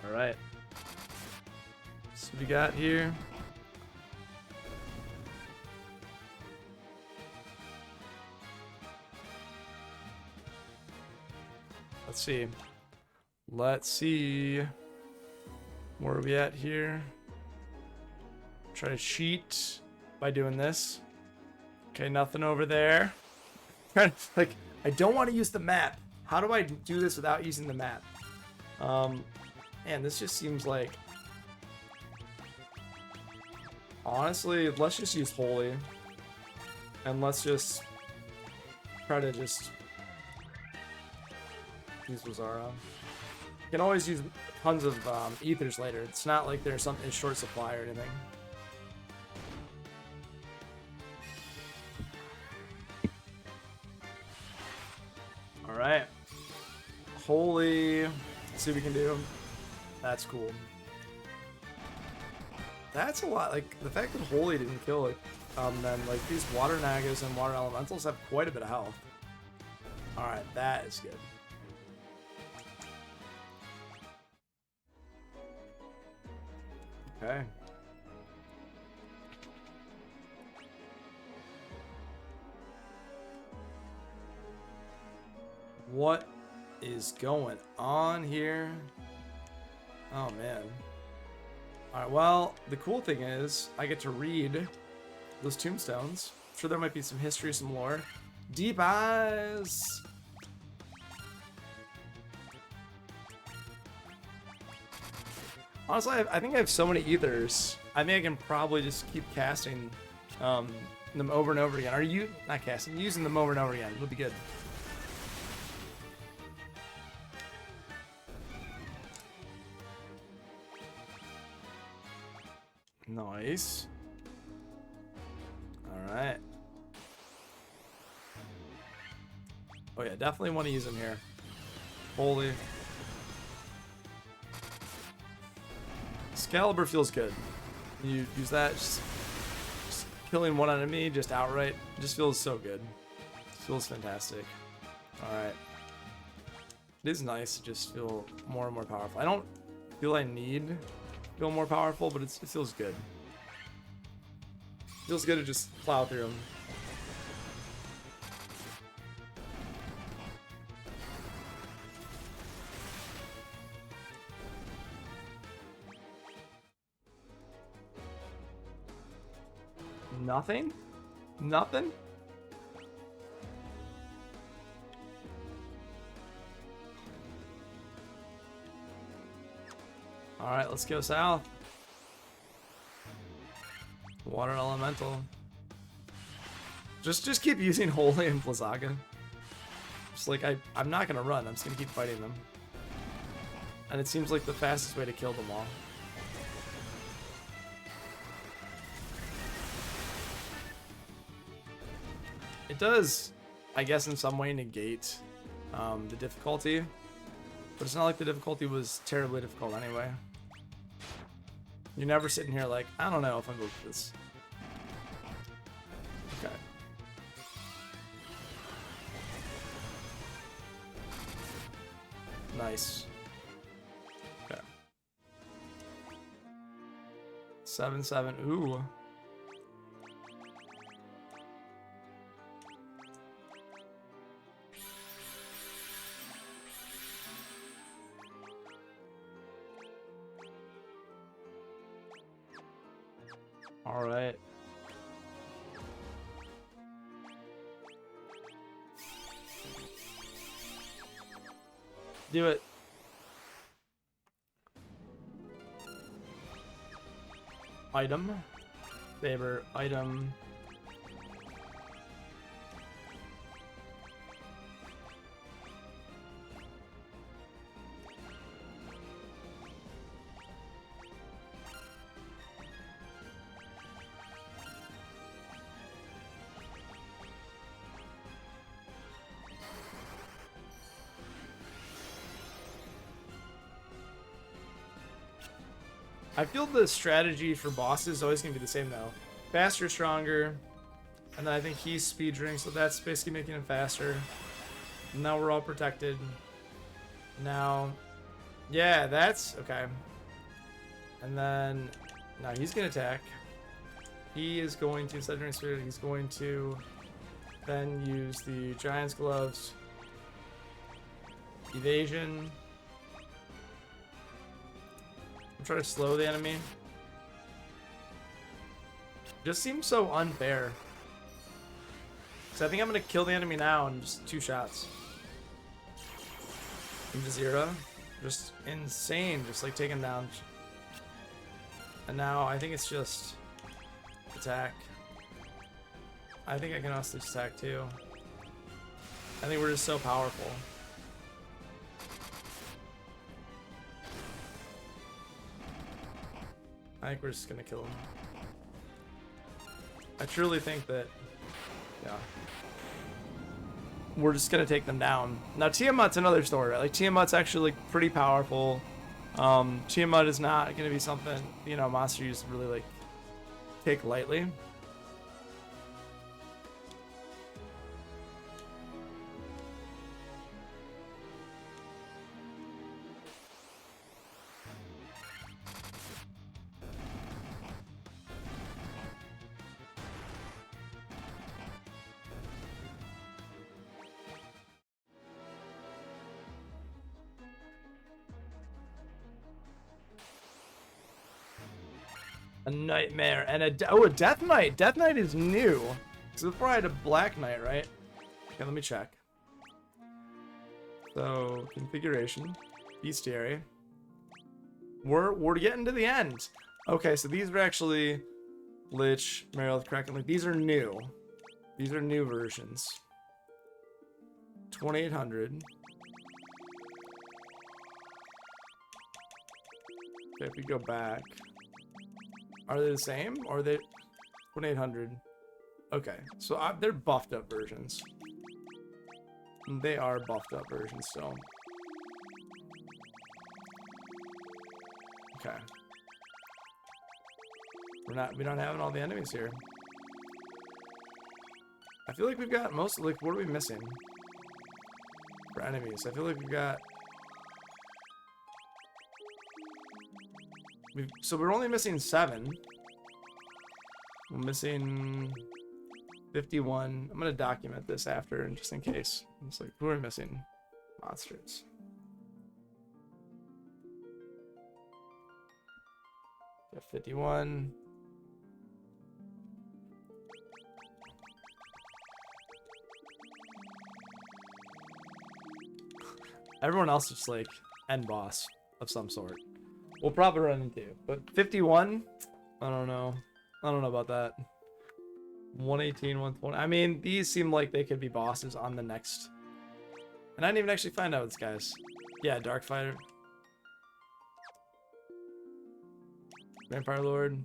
A: Alright. So what we got here? Let's see. Let's see. Where are we at here? Try to cheat by doing this. Okay, nothing over there. Like, I don't want to use the map. How do I do this without using the map? Man, this just seems like... Honestly, let's just use Holy. And let's just try to just... use Rosara. You can always use tons of ethers later. It's not like there's something in short supply or anything. Alright. Holy. Let's see what we can do. That's cool. That's a lot. Like, the fact that Holy didn't kill it, then, like, these Water Nagas and Water Elementals have quite a bit of health. Alright, that is good. Okay. What is going on here? Oh, man. Alright, well, the cool thing is I get to read those tombstones. I'm sure there might be some history, some lore. Deep Eyes! Honestly, I think I have so many ethers. I think I can probably just keep casting them over and over again. Are you not casting? Using them over and over again. It'll be good. Nice. All right. Oh yeah, definitely want to use them here. Holy. Excalibur feels good. You use that, just killing one enemy just outright. It just feels so good. It feels fantastic. Alright. It is nice to just feel more and more powerful. I don't feel I need to feel more powerful, but it feels good. It feels good to just plow through them. Nothing? Nothing? Alright, let's go south. Water Elemental. Just keep using Holy and Blizzaga. Just like, I'm not gonna run, I'm just gonna keep fighting them. And it seems like the fastest way to kill them all. It does, I guess, in some way negate the difficulty. But it's not like the difficulty was terribly difficult anyway. You're never sitting here like, I don't know if I'm going to do this. Okay. Nice. Okay. 7-7. Ooh. All right. Do it. Item. Favor. Item. I feel the strategy for bosses is always going to be the same though. Faster, stronger, and then I think he's speedrunning, so that's basically making him faster. Now we're all protected. Now, yeah, that's okay. And then now he's going to attack. He is going to, instead of doing spirit, he's going to then use the Giant's Gloves, evasion. Try to slow the enemy. Just seems so unfair. So I think I'm gonna kill the enemy now in just 2 shots. Into 0. Just insane, just like taking down. And now I think it's just attack. I think I can also just attack too. I think we're just so powerful. I think we're just gonna kill him. I truly think that, yeah, we're just gonna take them down. Now Tiamat's another story, right? Like Tiamat's actually like, pretty powerful. Tiamat is not gonna be something, you know, monster you just really like take lightly. A Nightmare and a Death Knight. Death Knight is new. So before I had a Black Knight, right? Okay, let me check. So configuration, bestiary. We're getting to the end. Okay, so these are actually Lich, Merilith, Kraken. Like these are new. These are new versions. 2800. Okay, if we go back. Are they the same, or are they 2800? Okay, so they're buffed up versions. They are buffed up versions still. Okay. We don't have all the enemies here. I feel like we've got most, like, what are we missing for enemies? I feel like we've got. So we're only missing 7. We're missing 51. I'm gonna document this after, and just in case. It's like, who are we missing? Monsters. Got 51. Everyone else is just like end boss of some sort. We'll probably run into, but 51, I don't know. I don't know about that. 118, 120. I mean, these seem like they could be bosses on the next. And I didn't even actually find out this guy's. Yeah, Dark Fighter. Vampire Lord.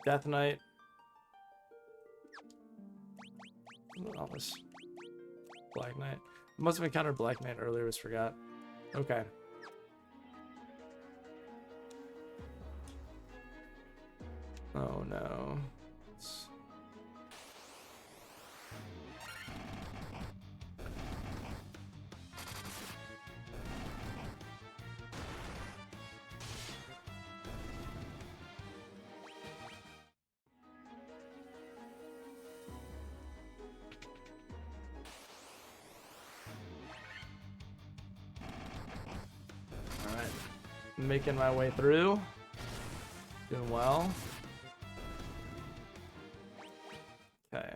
A: Death Knight. Office. Black Knight. Must have encountered Black Knight earlier, was forgot. Okay. Oh no. Alright. Making my way through. Doing well. Okay.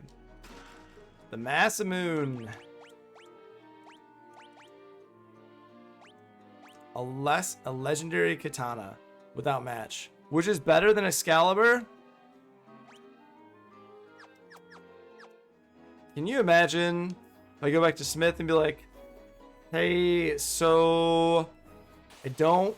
A: The Masamune. A legendary katana without match, which is better than Excalibur. Can you imagine if I go back to Smith and be like, hey, so I don't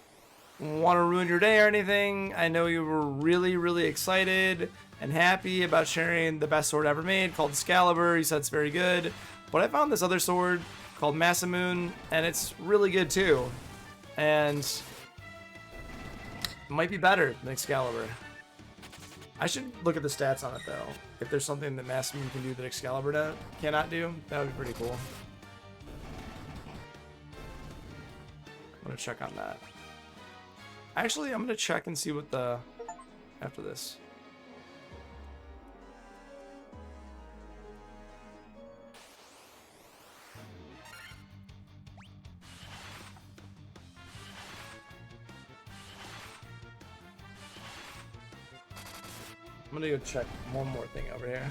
A: want to ruin your day or anything. I know you were really, really excited and happy about sharing the best sword ever made called Excalibur. You said it's very good. But I found this other sword called Masamune, and it's really good too. And it might be better than Excalibur. I should look at the stats on it though. If there's something that Masamune can do that Excalibur cannot do, that would be pretty cool. I'm gonna check on that. Actually, I'm gonna check and see what the after this. I'm gonna go check one more thing over here.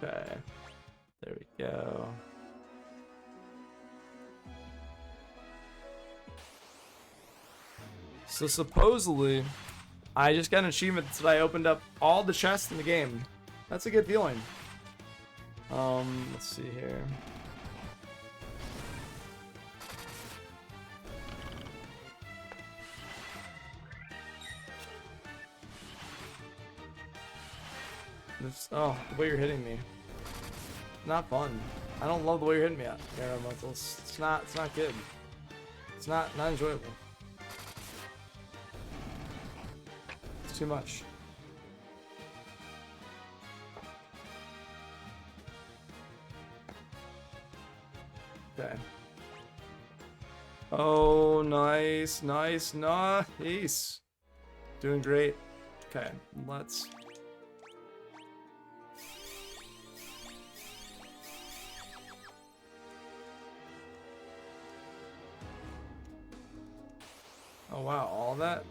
A: Okay, there we go. So supposedly, I just got an achievement that I opened up all the chests in the game. That's a good feeling. Let's see here. Oh, the way you're hitting me. Not fun. I don't love the way you're hitting me out. It's not good. It's not enjoyable. It's too much. Okay. Oh, nice. Doing great. Okay, let's... Oh wow, all that?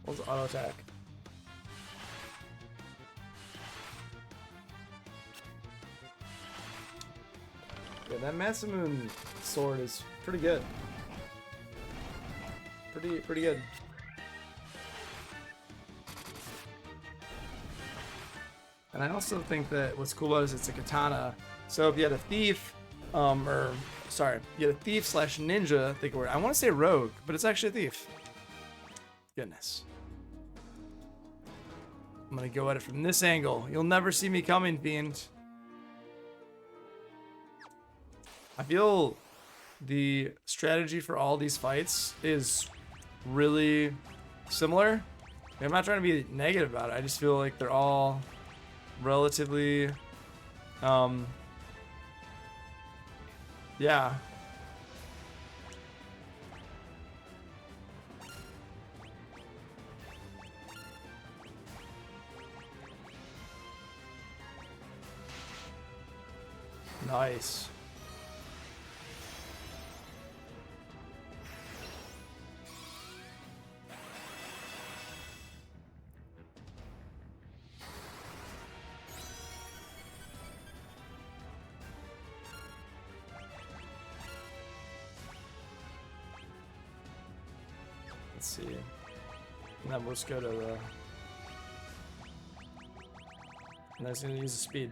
A: What's auto attack? Yeah, that Masamune sword is pretty good. Pretty good. And I also think that what's cool about it is it's a katana. So if you had a thief, you had a thief slash ninja, think word. I want to say rogue, but it's actually a thief. Goodness. I'm gonna go at it from this angle. You'll never see me coming, Fiend. I feel the strategy for all these fights is really similar. I'm not trying to be negative about it. I just feel like they're all relatively, yeah. Nice. Let's see. And then we'll just go to the... And that's gonna use the speed.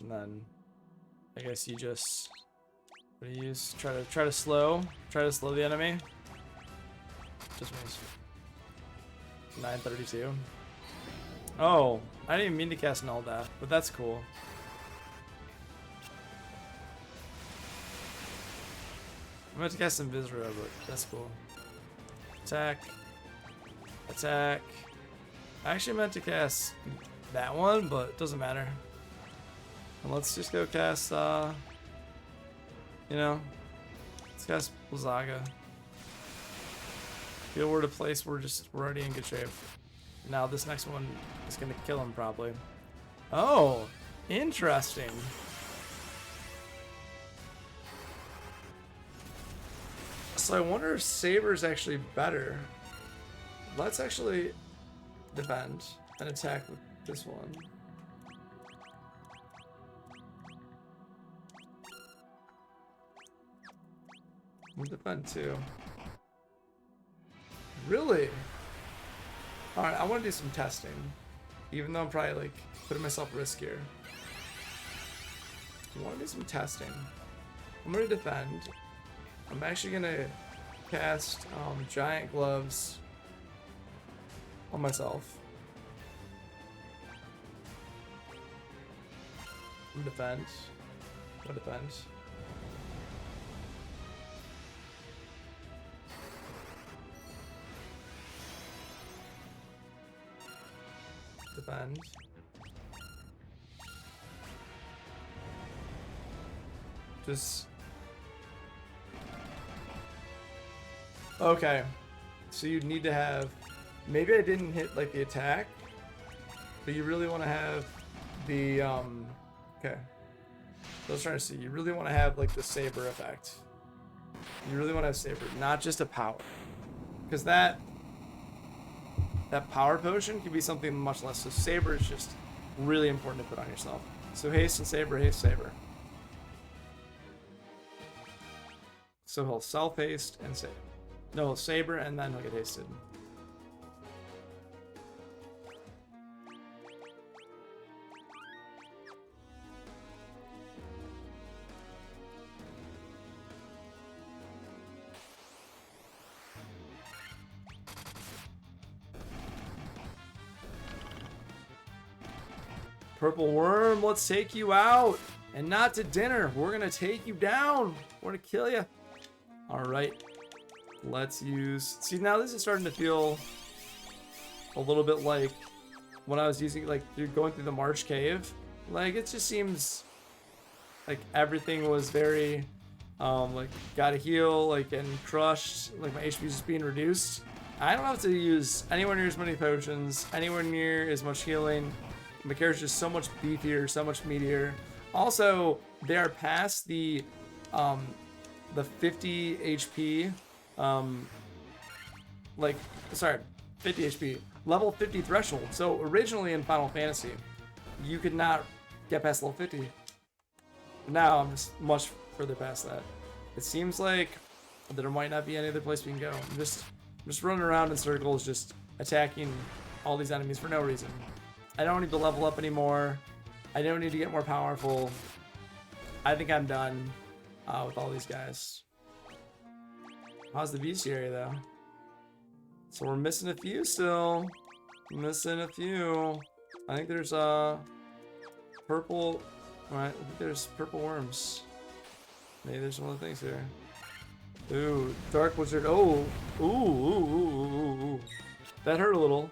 A: And then I guess you just what do you use? Try to slow the enemy. Just means 932. Oh, I didn't even mean to cast all that, but that's cool. I meant to cast some Viscera, but that's cool. Attack. Attack. I actually meant to cast that one, but it doesn't matter. And let's just go cast, you know, let's cast Blizzaga. Feel we're at a place where we're already in good shape. Now this next one is gonna kill him probably. Oh, interesting. So I wonder if Saber's actually better. Let's actually defend and attack with this one. We'll defend too. Really? Alright, I want to do some testing. Even though I'm probably like putting myself at risk here. I want to do some testing. I'm going to defend. I'm actually going to cast Giant Gloves on myself. I'm going to defend. I'm going to defend. Defend. Just... Okay. So you need to have... Maybe I didn't hit like the attack, but you really want to have the... Okay. So I was trying to see. You really want to have like the Saber effect. You really want to have Saber, not just a power. Because that power potion could be something much less. So Saber is just really important to put on yourself. So haste and Saber, haste, Saber. So he'll self-haste and save. No, he'll Saber and then he'll get hasted. Purple Worm, let's take you out. And not to dinner. We're going to take you down. We're going to kill you. All right. Let's use... See, now this is starting to feel a little bit like when I was using, like, you're going through the Marsh Cave. Like, it just seems like everything was very, like, gotta heal, like, and crushed. Like, my HP is just being reduced. I don't have to use anywhere near as many potions, anywhere near as much healing. My character's just so much beefier, so much meatier. Also, they are past the 50 HP, like, sorry, 50 HP, level 50 threshold. So originally in Final Fantasy, you could not get past level 50. Now I'm just much further past that. It seems like there might not be any other place we can go. I'm just running around in circles, just attacking all these enemies for no reason. I don't need to level up anymore. I don't need to get more powerful. I think I'm done with all these guys. How's the bestiary though? So we're missing a few still. Missing a few. I think there's purple. Alright, I think there's purple worms. Maybe there's some other things here. Ooh, Dark Wizard. Oh, ooh. That hurt a little.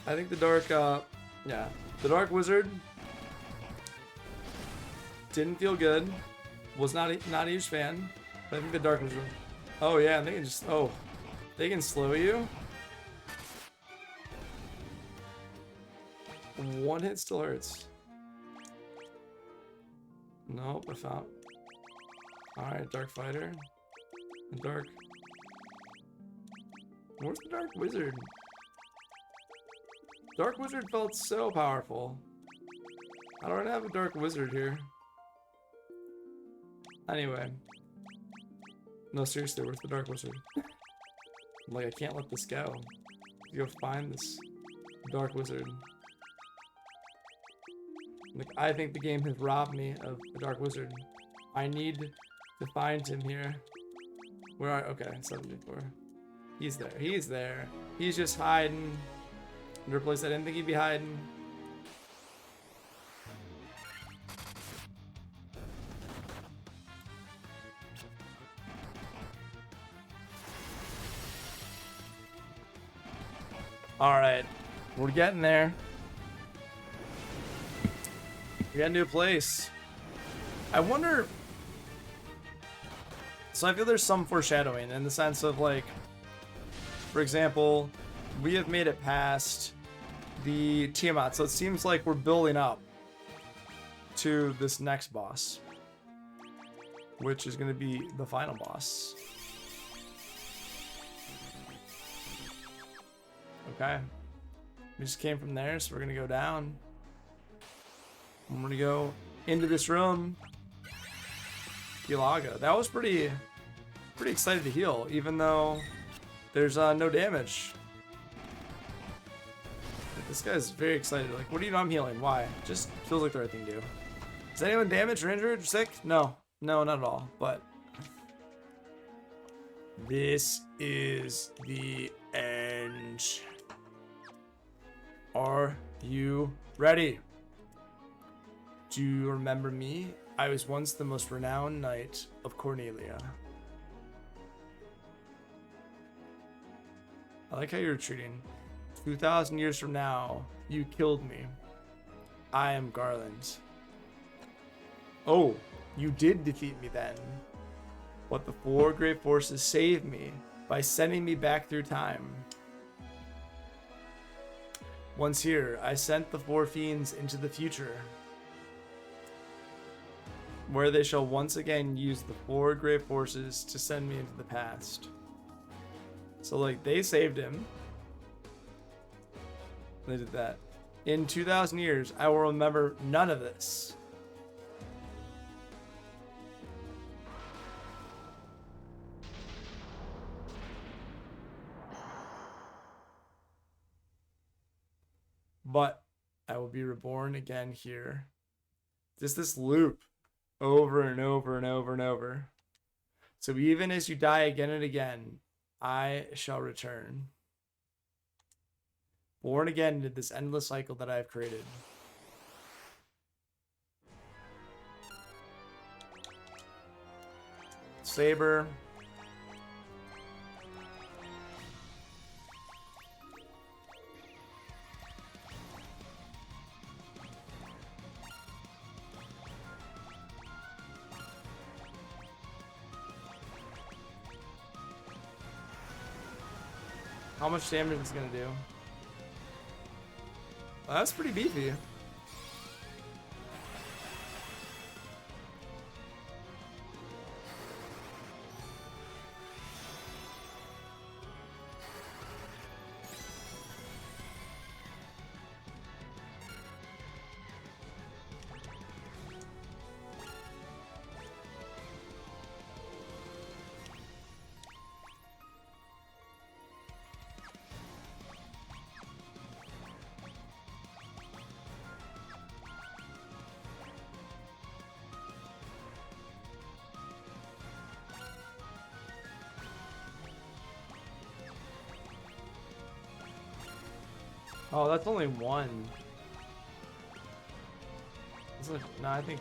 A: I think the Dark, yeah, the Dark Wizard didn't feel good. Was not a huge fan. But I think the Dark Wizard. Oh yeah, and they can just they can slow you. One hit still hurts. Nope, I found. All right, Dark Fighter. The Dark. Where's the Dark Wizard? Dark Wizard felt so powerful. I don't have a Dark Wizard here. Anyway. No, seriously, where's the Dark Wizard? I'm like, I can't let this go. You go find this Dark Wizard. Like, I think the game has robbed me of the Dark Wizard. I need to find him here. Where are... Okay, 74. He's there. He's there. He's just hiding. Under a place I didn't think he'd be hiding. Alright. We're getting there. We're getting to a place. I wonder... So I feel there's some foreshadowing in the sense of, like, for example, we have made it past the Tiamat, so it seems like we're building up to this next boss, which is going to be the final boss. Okay. We just came from there, so we're going to go down. I'm going to go into this room. Ilaga. That was pretty excited to heal, even though there's no damage. This guy's very excited. Like, what do you know I'm healing? Why? Just feels like the right thing to do. Is anyone damaged or injured or sick? No. No, not at all. But this is the end. Are you ready? Do you remember me? I was once the most renowned knight of Cornelia. I like how you're retreating. 2,000 years from now, you killed me. I am Garland. Oh, you did defeat me then. But the four great forces saved me by sending me back through time. Once here, I sent the four fiends into the future, where they shall once again use the four great forces to send me into the past. So, like, they saved him. They did that. In 2,000 years, I will remember none of this. But I will be reborn again here. Just this loop. Over and over and over and over. So even as you die again and again, I shall return. Born again into this endless cycle that I have created. Saber. How much damage is it gonna do? Well, that's pretty beefy. Oh, that's only one. No, I think...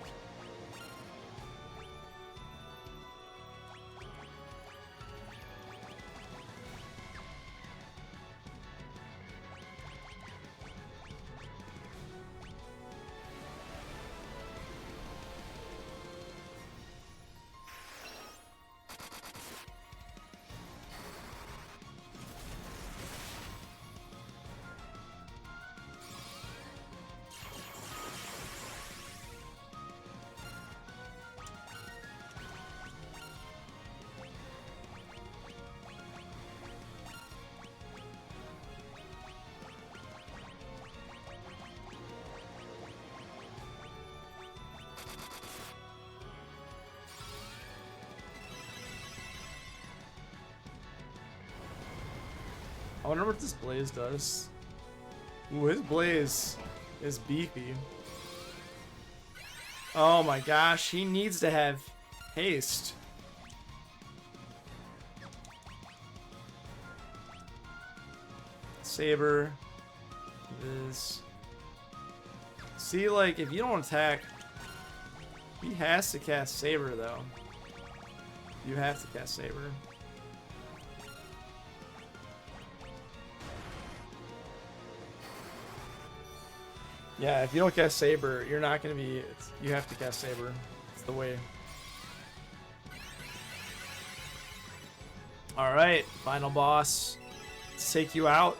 A: I wonder what this Blaze does. Ooh, his Blaze is beefy. Oh my gosh, he needs to have haste. Saber. This. See, like, if you don't attack, he has to cast Saber, though. You have to cast Saber. Yeah, if you don't cast Saber, you're not going to be... you have to cast Saber. It's the way. Alright, final boss. Let's take you out.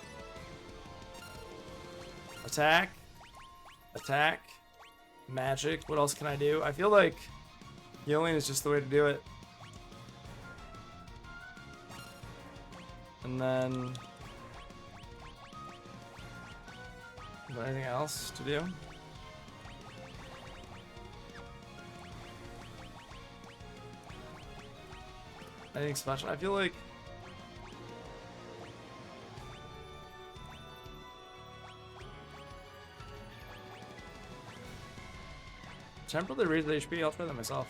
A: Attack. Attack. Magic. What else can I do? I feel like healing is just the way to do it. And then... is there anything else to do? Anything special? I feel like... temporarily raise the HP, I'll try that myself.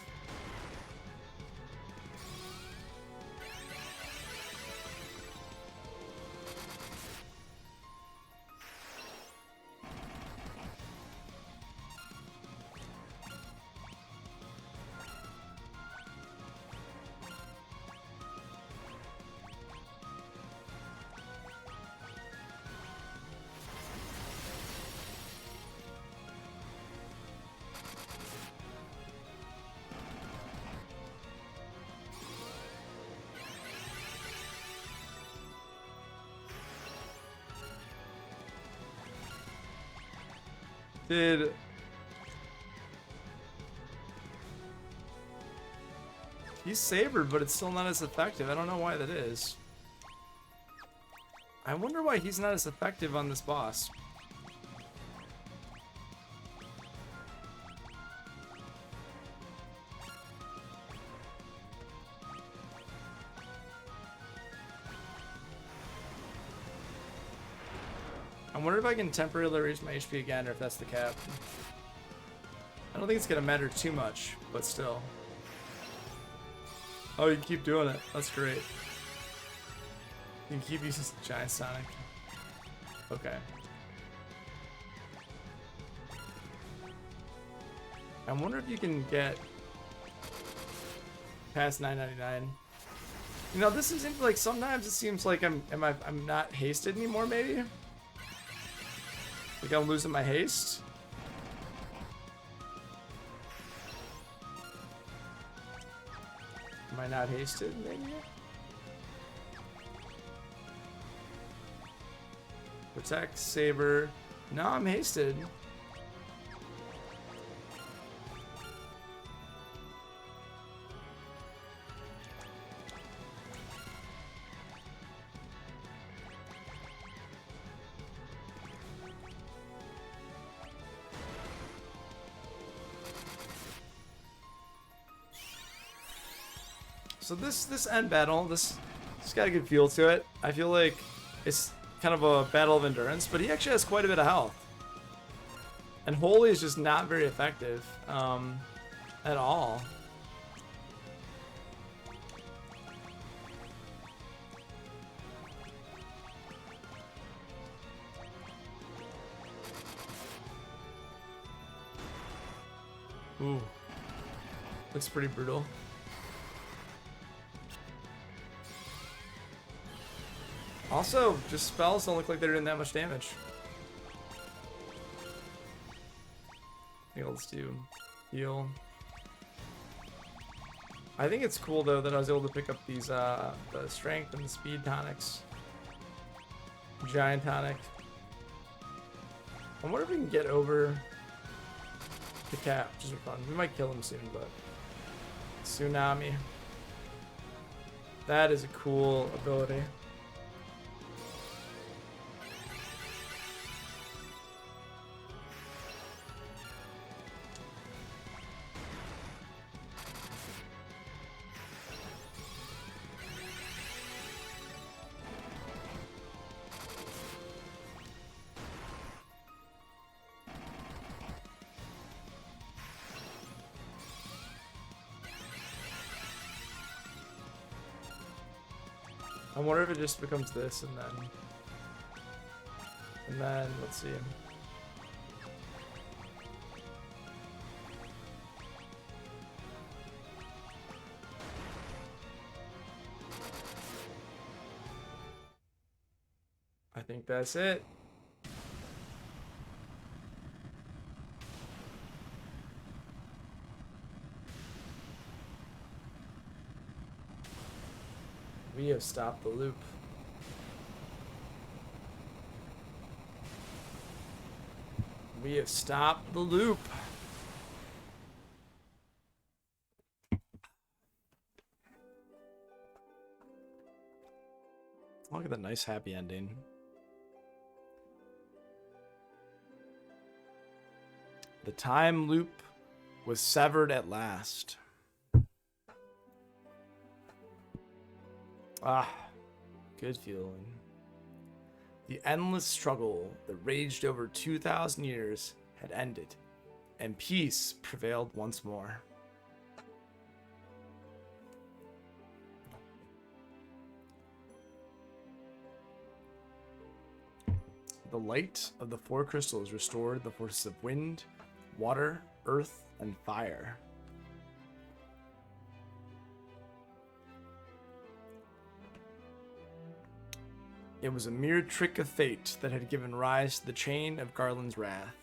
A: Did... he's sabered, but it's still not as effective. I don't know why that is. I wonder why he's not as effective on this boss. I wonder if I can temporarily raise my HP again, or if that's the cap. I don't think it's gonna matter too much, but still. Oh, you can keep doing it. That's great. You can keep using Giant Sonic. Okay. I wonder if you can get past 999. You know, this isn't like, sometimes it seems like I'm not hasted anymore, maybe? Like I'm losing my haste. Am I not hasted, maybe? Protect, Saber. No, I'm hasted. So this end battle, this got a good feel to it. I feel like it's kind of a battle of endurance, but he actually has quite a bit of health. And Holy is just not very effective at all. Ooh, looks pretty brutal. Also, just spells don't look like they're doing that much damage. Let's do heal. I think it's cool though that I was able to pick up these the strength and the speed tonics. Giant tonic. I wonder if we can get over the cap just for fun. We might kill him soon, but Tsunami. That is a cool ability. I wonder if it just becomes this and then let's see. I think that's it. We have stopped the loop. We have stopped the loop. Look at the nice happy ending. The time loop was severed at last. Ah, good feeling. The endless struggle that raged over 2,000 years had ended, and peace prevailed once more. The light of the four crystals restored the forces of wind, water, earth, and fire. It was a mere trick of fate that had given rise to the chain of Garland's wrath.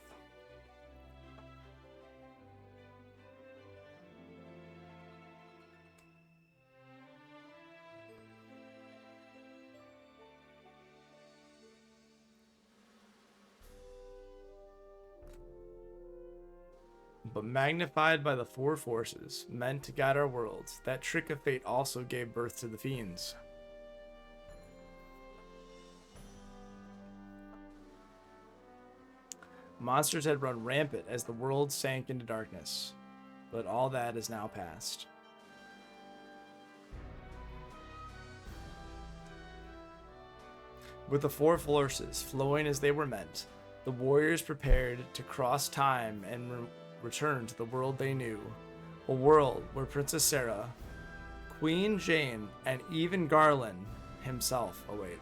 A: But magnified by the four forces meant to guide our worlds, that trick of fate also gave birth to the fiends. Monsters had run rampant as the world sank into darkness, but all that is now past. With the four forces flowing as they were meant, the warriors prepared to cross time and return to the world they knew, a world where Princess Sarah, Queen Jane, and even Garland himself await.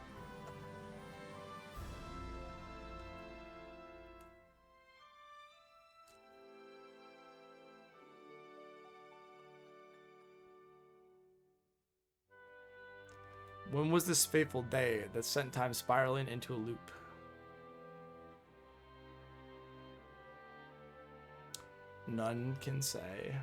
A: When was this fateful day that sent time spiraling into a loop? None can say.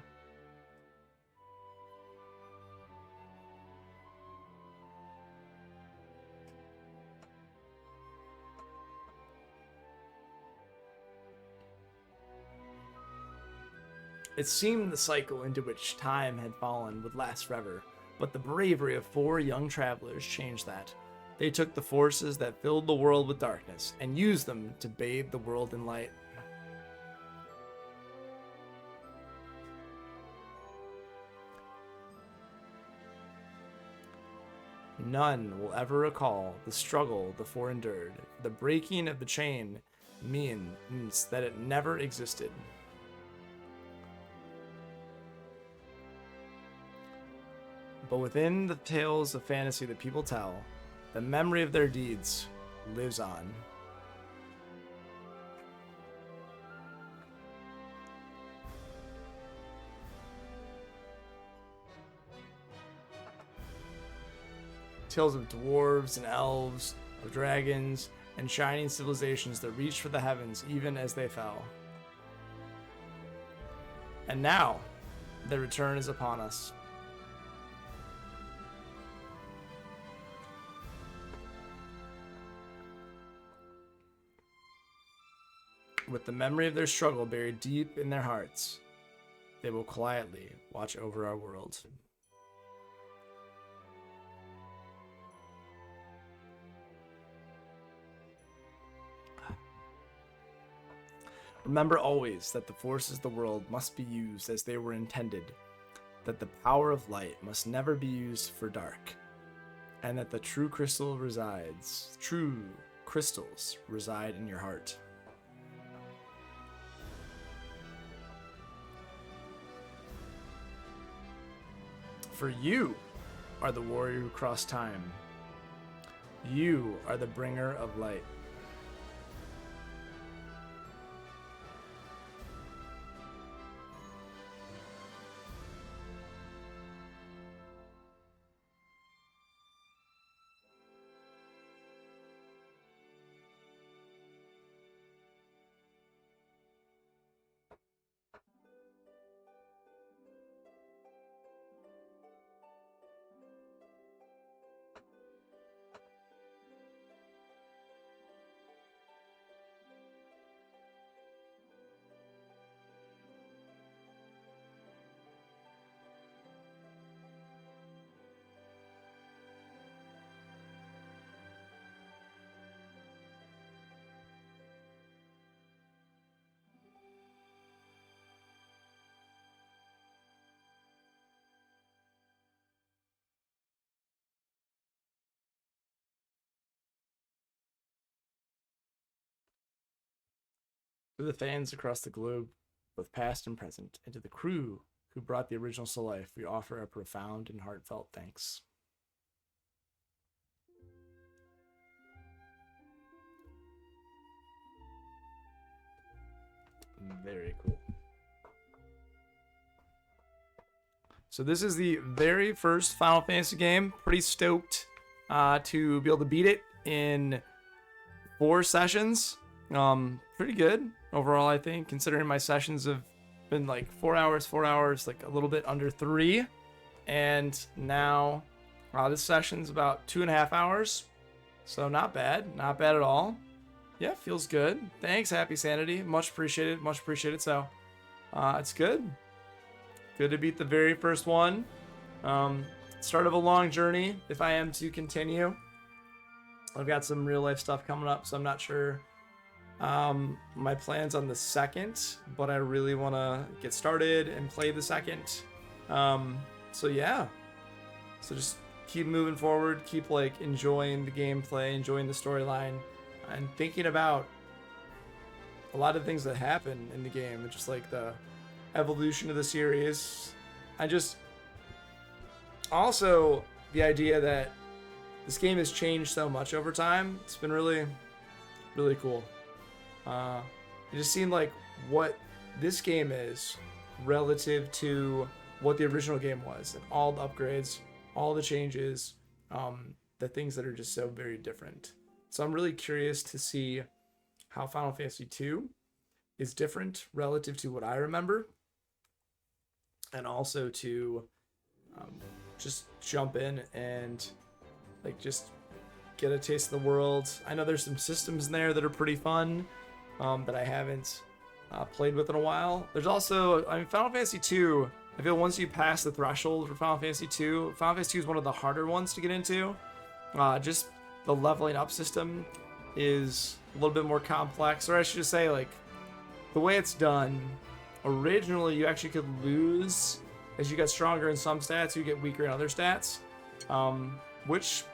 A: It seemed the cycle into which time had fallen would last forever, but the bravery of four young travelers changed that. They took the forces that filled the world with darkness and used them to bathe the world in light. None will ever recall the struggle the four endured. The breaking of the chain means that it never existed. But within the tales of fantasy that people tell, the memory of their deeds lives on. Tales of dwarves and elves, of dragons, and shining civilizations that reached for the heavens even as they fell. And now, their return is upon us. With the memory of their struggle buried deep in their hearts, they will quietly watch over our world. Remember always that the forces of the world must be used as they were intended, that the power of light must never be used for dark, and that the true crystals reside in your heart. For you are the warrior who crossed time, You are the bringer of light. To the fans across the globe, both past and present, and to the crew who brought the originals to life, we offer a profound and heartfelt thanks. Very cool. So this is the very first Final Fantasy game. Pretty stoked to be able to beat it in 4 sessions. Pretty good overall, I think, considering my sessions have been like 4 hours, like a little bit under 3. And now this session's about 2.5 hours. So not bad at all. Yeah, feels good. Thanks, Happy Sanity. Much appreciated. So it's good. Good to beat the very first one. Start of a long journey if I am to continue. I've got some real life stuff coming up, so I'm not sure my plans on the second, but I really want to get started and play the second. So yeah. So just keep moving forward, keep like enjoying the gameplay, enjoying the storyline, and thinking about a lot of things that happen in the game, and just like the evolution of the series. I just also the idea that this game has changed so much over time. It's been really cool. It just seemed like what this game is relative to what the original game was, and all the upgrades, all the changes, the things that are just so very different. So I'm really curious to see how Final Fantasy II is different relative to what I remember, and also to just jump in and like just get a taste of the world. I know there's some systems in there that are pretty fun that I haven't played with in a while. There's also, I mean, Final Fantasy II, I feel once you pass the threshold for Final Fantasy II is one of the harder ones to get into. Just the leveling up system is a little bit more complex, or I should just say, like, the way it's done, originally you actually could lose as you get stronger in some stats, you get weaker in other stats, which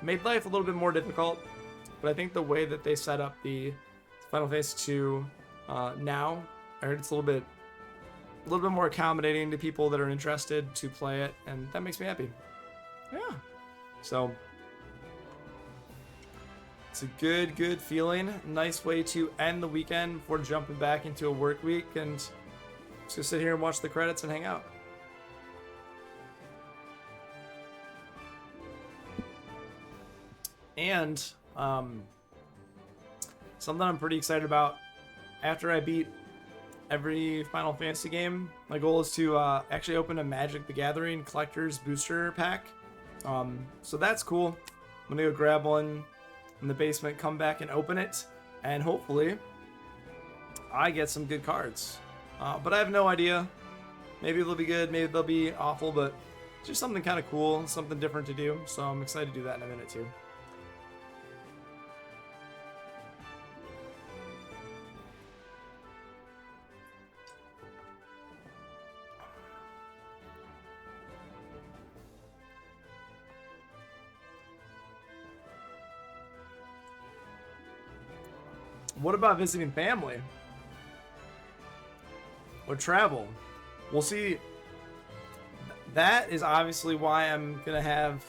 A: made life a little bit more difficult. But I think the way that they set up the Final Fantasy II now, I heard it's a little bit more accommodating to people that are interested to play it, and that makes me happy. Yeah. So it's a good feeling. Nice way to end the weekend before jumping back into a work week, and just gonna sit here and watch the credits and hang out. And something I'm pretty excited about, after I beat every Final Fantasy game, my goal is to actually open a Magic the Gathering Collector's Booster Pack. So that's cool. I'm gonna go grab one in the basement, come back and open it, and hopefully I get some good cards. But I have no idea. Maybe they'll be good, maybe they'll be awful, but it's just something kind of cool, something different to do. So I'm excited to do that in a minute too. What about visiting family? Or travel? We'll see. That is obviously why I'm going to have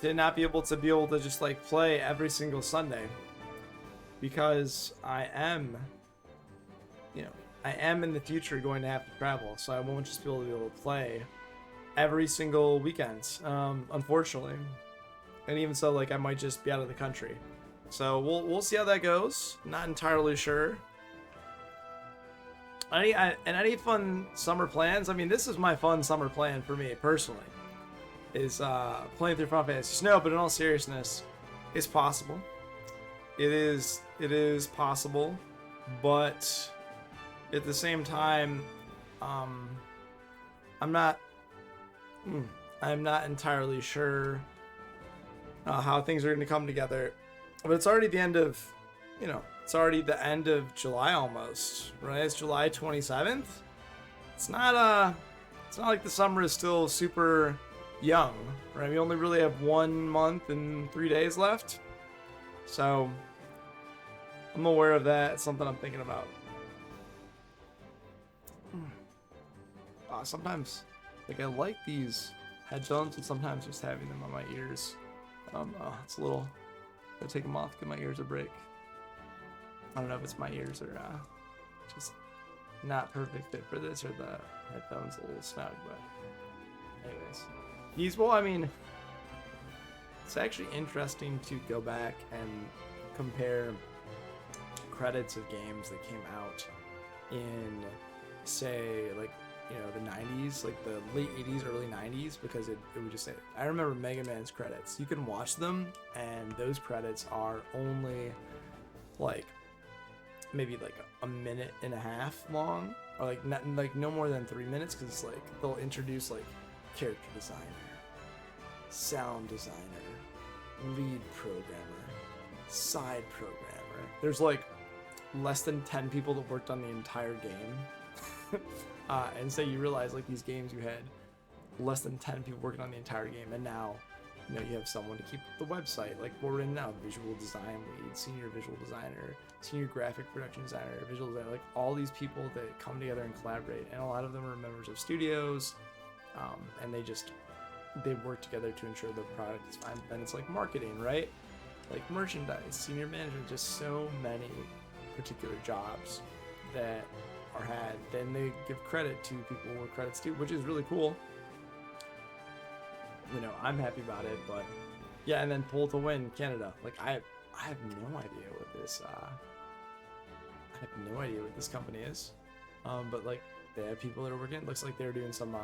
A: to not be able to just like play every single Sunday, because I am, I am in the future going to have to travel, so I won't just be able to play every single weekend, unfortunately. And even so, like, I might just be out of the country. So we'll see how that goes. Not entirely sure. Any fun summer plans? I mean, this is my fun summer plan for me personally, is playing through Final Fantasy Snow. But in all seriousness, it's possible. It is possible, but at the same time, I'm not entirely sure how things are going to come together. But it's already the end of, it's already the end of July almost, right? It's July 27th. It's not like the summer is still super young, right? We only really have 1 month and 3 days left. So I'm aware of that. It's something I'm thinking about. Sometimes, like, I like these headphones, and sometimes just having them on my ears, it's a little. Gotta take them off, give my ears a break. I don't know if it's my ears or just not perfect fit for this, or the headphones a little snug, but anyways. Well, I mean, it's actually interesting to go back and compare credits of games that came out in, say, like, the 90s, like the late 80s, early 90s, because it would just say, I remember Mega Man's credits. You can watch them, and those credits are only like maybe like a minute and a half long, or like no more than 3 minutes, because it's like they'll introduce like character designer, sound designer, lead programmer, side programmer. There's like less than 10 people that worked on the entire game. And so you realize, like, these games, you had less than 10 people working on the entire game, and now, you have someone to keep the website, like we're in now, visual design lead, senior visual designer, senior graphic production designer, visual designer, like all these people that come together and collaborate, and a lot of them are members of studios, and they work together to ensure the product is fine. Then it's like marketing, right? Like merchandise, senior management, just so many particular jobs that are had. Then they give credit to people where credits due, which is really cool. I'm happy about it, but yeah. And then Pull to Win Canada, like I have no idea what this company is, but like they have people that are working. It looks like they're doing some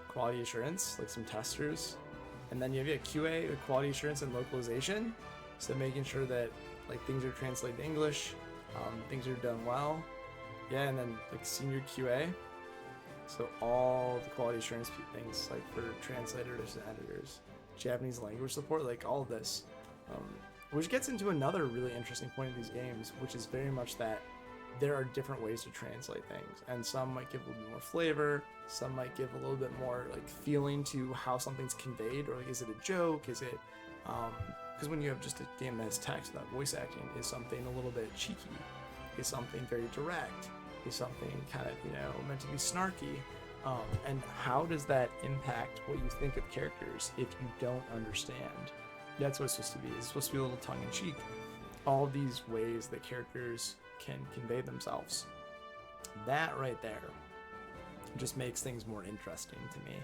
A: quality assurance, like some testers, and then you have QA, quality assurance and localization, so making sure that like things are translated to English, things are done well. Yeah, and then like senior QA, so all the quality assurance things, like for translators and editors, Japanese language support, like all of this, which gets into another really interesting point of these games, which is very much that there are different ways to translate things, and some might give a little bit more flavor, some might give a little bit more like feeling to how something's conveyed, or like is it a joke, is it because when you have just a game that has text without voice acting, is something a little bit cheeky, is something very direct, is something kind of meant to be snarky, and how does that impact what you think of characters if you don't understand? That's what it's supposed to be. It's supposed to be a little tongue-in-cheek. All of these ways that characters can convey themselves. That right there just makes things more interesting to me.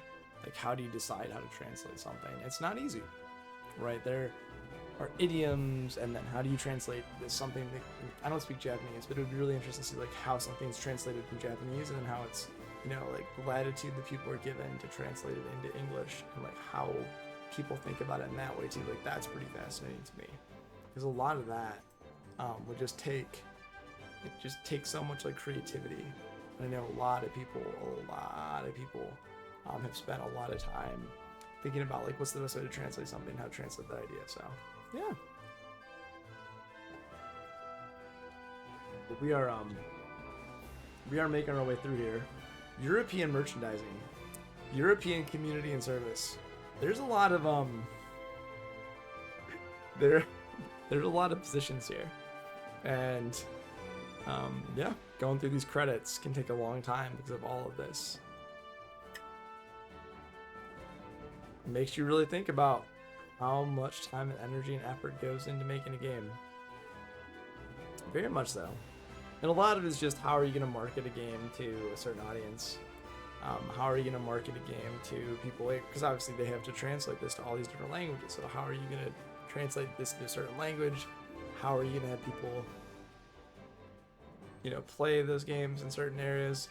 A: Like, how do you decide how to translate something? It's not easy, right? There are idioms, and then how do you translate this something that, I don't speak Japanese, but it would be really interesting to see like how something's translated from Japanese, and then how it's like the latitude that people are given to translate it into English, and like how people think about it in that way too. Like, that's pretty fascinating to me, because a lot of that would just take so much like creativity. And I know a lot of people have spent a lot of time thinking about like what's the best way to translate something, how to translate that idea. So yeah, but we are making our way through here. European merchandising, European community and service. There's a lot of there's a lot of positions here, and yeah, going through these credits can take a long time because of all of this. It makes you really think about how much time and energy and effort goes into making a game. Very much so. And a lot of it is just how are you going to market a game to a certain audience? How are you going to market a game to people? Because obviously they have to translate this to all these different languages. So how are you going to translate this to a certain language? How are you going to have people, play those games in certain areas?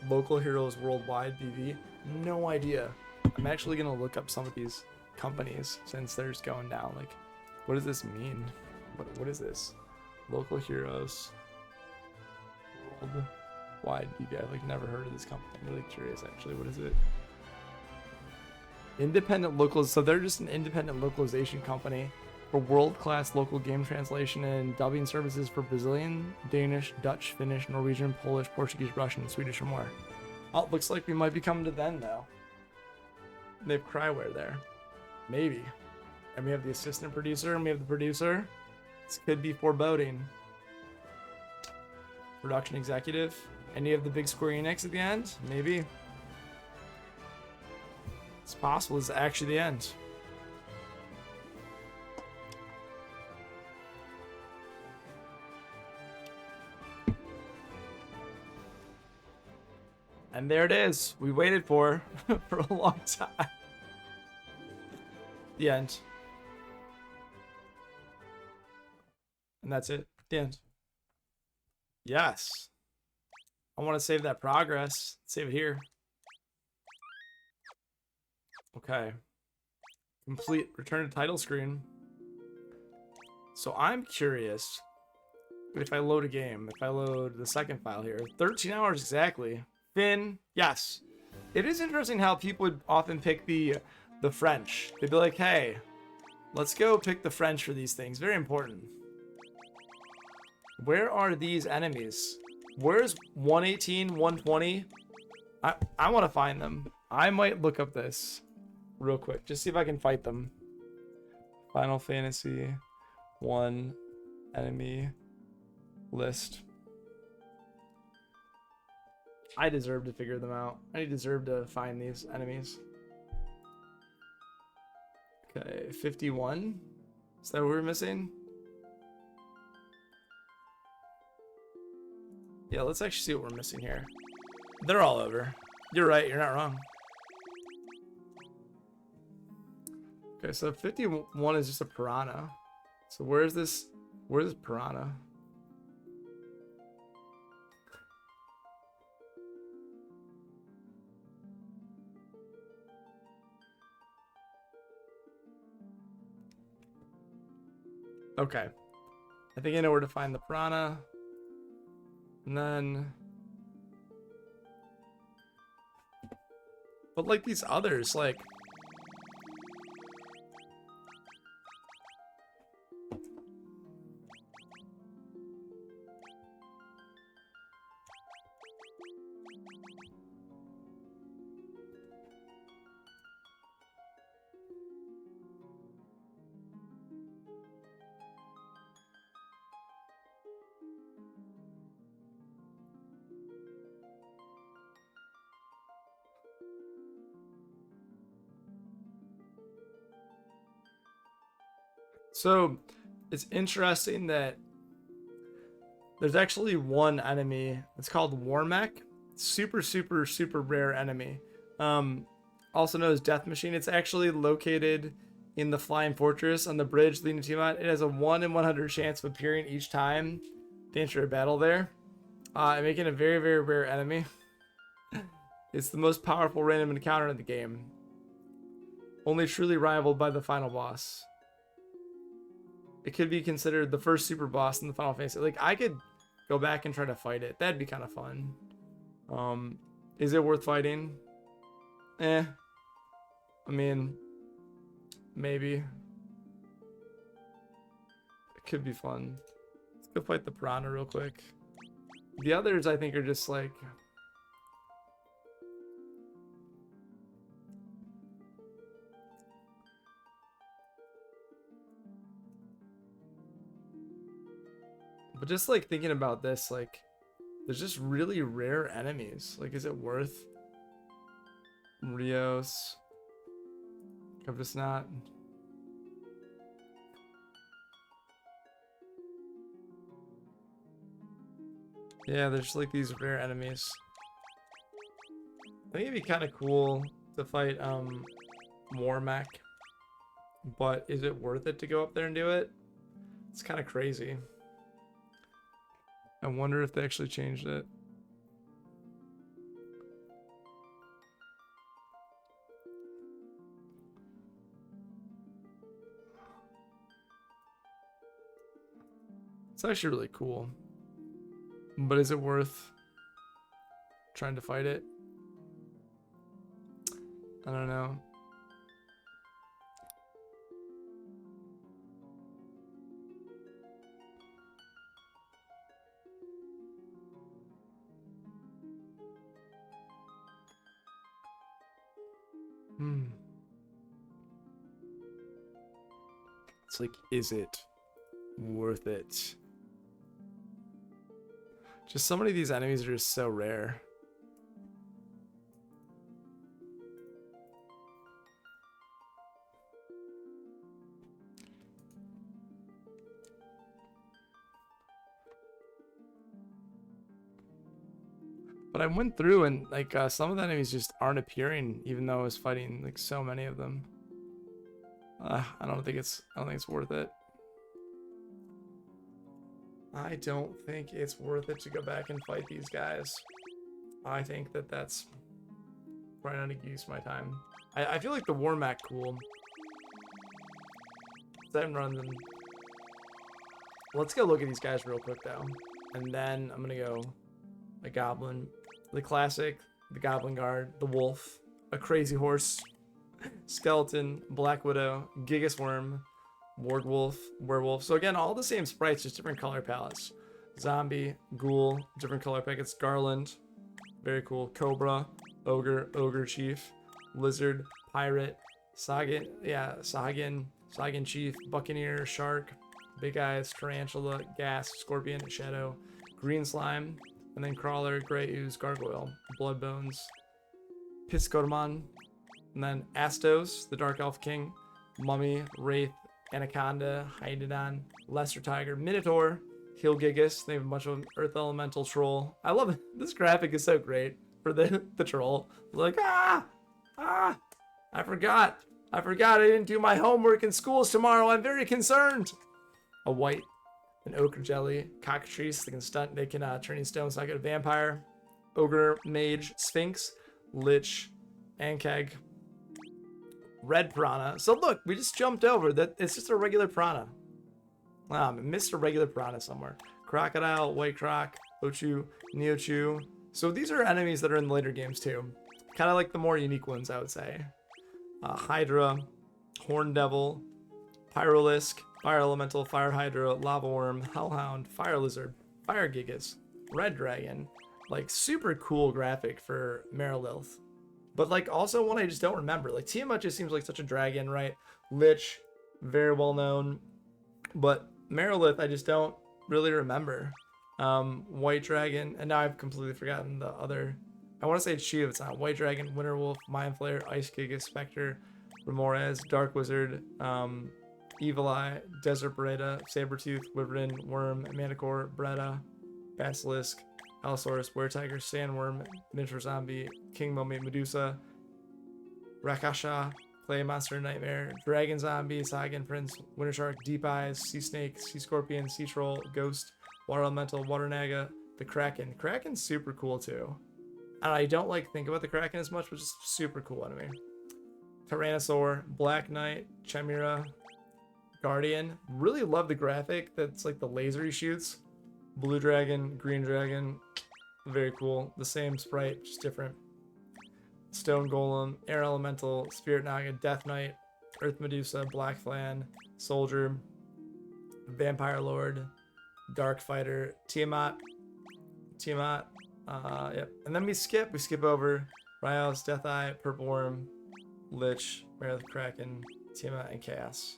A: Local heroes worldwide, BV? No idea. I'm actually going to look up some of these companies since they're just going down. Like, what does this mean? What is this? Local heroes worldwide BV. I've never heard of this company. I'm really curious actually. What is it? Independent locals. So they're just an independent localization company for world-class local game translation and dubbing services for Brazilian, Danish, Dutch, Finnish, Norwegian, Polish, Portuguese, Russian, and Swedish, or more. Oh, it looks like we might be coming to them now. They have Cryware there. Maybe. And we have the assistant producer, and we have the producer. This could be foreboding. Production executive. And you have the big Square Enix at the end? Maybe. It's possible it's actually the end. And there it is. We waited for a long time. The end. And that's it. The end. Yes. I want to save that progress. Save it here. Okay. Complete. Return to title screen. So I'm curious if I load a game, if I load the second file here, 13 hours exactly. Finn, yes. It is interesting how people would often pick the French. They'd be like, hey, let's go pick the French for these things. Very important. Where are these enemies? Where's 118, 120? I want to find them. I might look up this real quick. Just see if I can fight them. Final Fantasy 1 enemy list. I deserve to figure them out. I deserve to find these enemies. Okay, 51. Is that what we're missing? Yeah, let's actually see what we're missing here. They're all over. You're right, you're not wrong. Okay, so 51 is just a piranha. So where's this piranha? Okay. I think I know where to find the piranha. And then... But like these others, like... So, it's interesting that there's actually one enemy. It's called Warmech. Super, super, super rare enemy. Also known as Death Machine. It's actually located in the Flying Fortress on the bridge leading to Tiamat. It has a 1 in 100 chance of appearing each time to enter a battle there. Making a very, very rare enemy. It's the most powerful random encounter in the game. Only truly rivaled by the final boss. It could be considered the first super boss in the Final Fantasy. Like, I could go back and try to fight it. That'd be kind of fun. Is it worth fighting? I mean, maybe. It could be fun. Let's go fight the piranha real quick. The others, I think, are just like... But just like thinking about this, like, there's just really rare enemies. Like, is it worth Rios? I'm just not. Yeah, there's like these rare enemies. I think it'd be kind of cool to fight Warmech, but is it worth it to go up there and do it? It's kind of crazy. I wonder if they actually changed it. It's actually really cool. But is it worth trying to fight it? I don't know. It's like, is it worth it? Just so many of these enemies are just so rare. But I went through and like some of the enemies just aren't appearing, even though I was fighting like so many of them. I don't think it's worth it. I don't think it's worth it to go back and fight these guys. I think that's probably not a use of my time. I feel like the Warmech cool. I haven't run them. Let's go look at these guys real quick though, and then I'm gonna go the Goblin, the classic, the Goblin Guard, the Wolf, a Crazy Horse, Skeleton, Black Widow, Gigas Worm, Wardwolf, Werewolf. So again, all the same sprites, just different color palettes. Zombie, Ghoul, different color palettes. Garland, very cool. Cobra, Ogre, Ogre Chief, Lizard, Pirate, Sagan, yeah, Sagan Chief, Buccaneer, Shark, Big Eyes, Tarantula, Gas, Scorpion, Shadow, Green Slime, and then Crawler, Grey Ooze, Gargoyle, Bloodbones, Piscormon, and then Astos, the Dark Elf King, Mummy, Wraith, Anaconda, Hydodon, Lesser Tiger, Minotaur, Hilgigas. They have a bunch of Earth Elemental Troll. I love it. This graphic is so great for the troll. Like, I forgot I didn't do my homework in schools tomorrow. I'm very concerned. A white, an ochre jelly, cockatrice. They can stunt. They can turn stones like a vampire. Ogre, mage, sphinx, lich, ankeg, red piranha. So look, we just jumped over that. It's just a regular piranha. I missed a regular piranha somewhere. Crocodile, white croc, Ochu, Neochu. So these are enemies that are in the later games too. Kind of like the more unique ones, I would say. Hydra, Horn Devil, Pyrolisk, Fire Elemental, Fire Hydra, Lava Worm, Hellhound, Fire Lizard, Fire Gigas, Red Dragon. Like super cool graphic for Marilith. But like also one I just don't remember. Like Tiamat just seems like such a dragon, right? Lich, very well known. But Marilith I just don't really remember. White Dragon, and now I've completely forgotten the other. I want to say it's Shiva, it's not. White Dragon, Winterwolf, Mind Flayer, Ice Giga, Spectre, Remorez, Dark Wizard, Evil Eye, Desert Beretta, Sabretooth, Wyvern, Worm, Manticore, Bretta, Basilisk, Allosaurus, Were-Tiger, Sandworm, Miniature Zombie, King Mummy, Medusa, Rakasha, Clay Monster Nightmare, Dragon Zombie, Sagan Prince, Winter Shark, Deep Eyes, Sea Snake, Sea Scorpion, Sea Troll, Ghost, Water Elemental, Water Naga, the Kraken. Kraken's super cool too. And I don't like think about the Kraken as much, but just super cool enemy. Tyrannosaur, Black Knight, Chimera, Guardian. Really love the graphic. That's like the laser he shoots. Blue Dragon, Green Dragon. Very cool. The same sprite, just different. Stone Golem, Air Elemental, Spirit Naga, Death Knight, Earth Medusa, Black Flan, Soldier, Vampire Lord, Dark Fighter, Tiamat. Yep. And then we skip over Rios, Death Eye, Purple Worm, Lich, Meredith Kraken, Tiamat, and Chaos.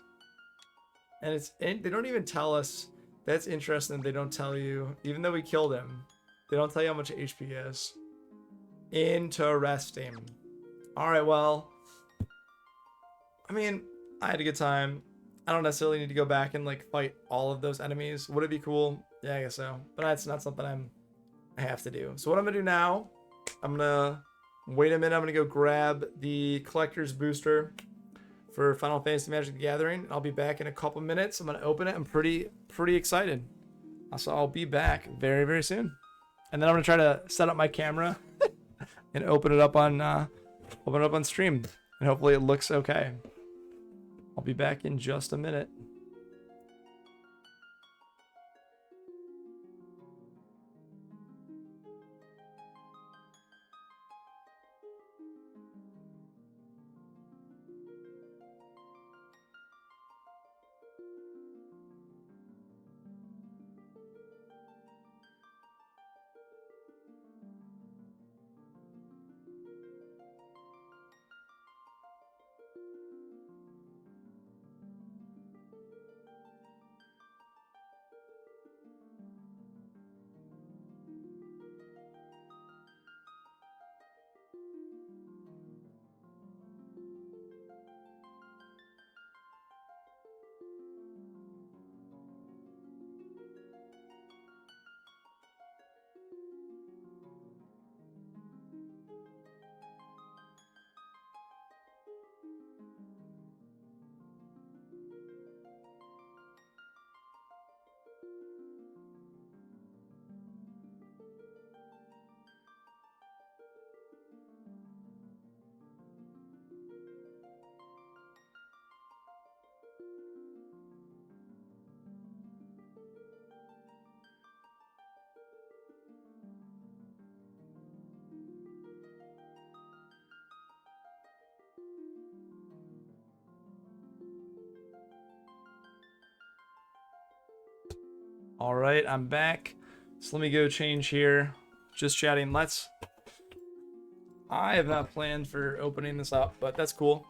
A: And they don't even tell us. That's interesting. They don't tell you, even though we killed him, they don't tell you how much HP he has. Interesting. Alright, well, I mean, I had a good time. I don't necessarily need to go back and like fight all of those enemies. Would it be cool? Yeah, I guess so. But that's not something I'm I have to do. So what I'm gonna do now, I'm gonna wait a minute. I'm gonna go grab the collector's booster for Final Fantasy Magic: The Gathering. I'll be back in a couple minutes. I'm gonna open it. I'm pretty excited. So I'll be back very, very soon. And then I'm gonna try to set up my camera and open it up on stream, and hopefully it looks okay. I'll be back in just a minute. All right, I'm back. So let me go change here. Just chatting. I have not planned for opening this up, but that's cool.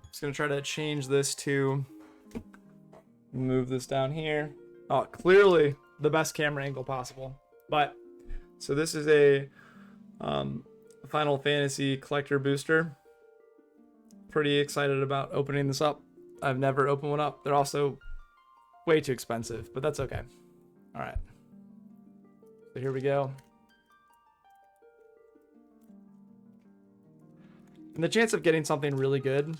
A: Just gonna try to change this to move this down here. Oh, clearly the best camera angle possible. But so this is a Final Fantasy collector booster. Pretty excited about opening this up. I've never opened one up. They're also way too expensive, but that's okay. All right. So here we go. And the chance of getting something really good,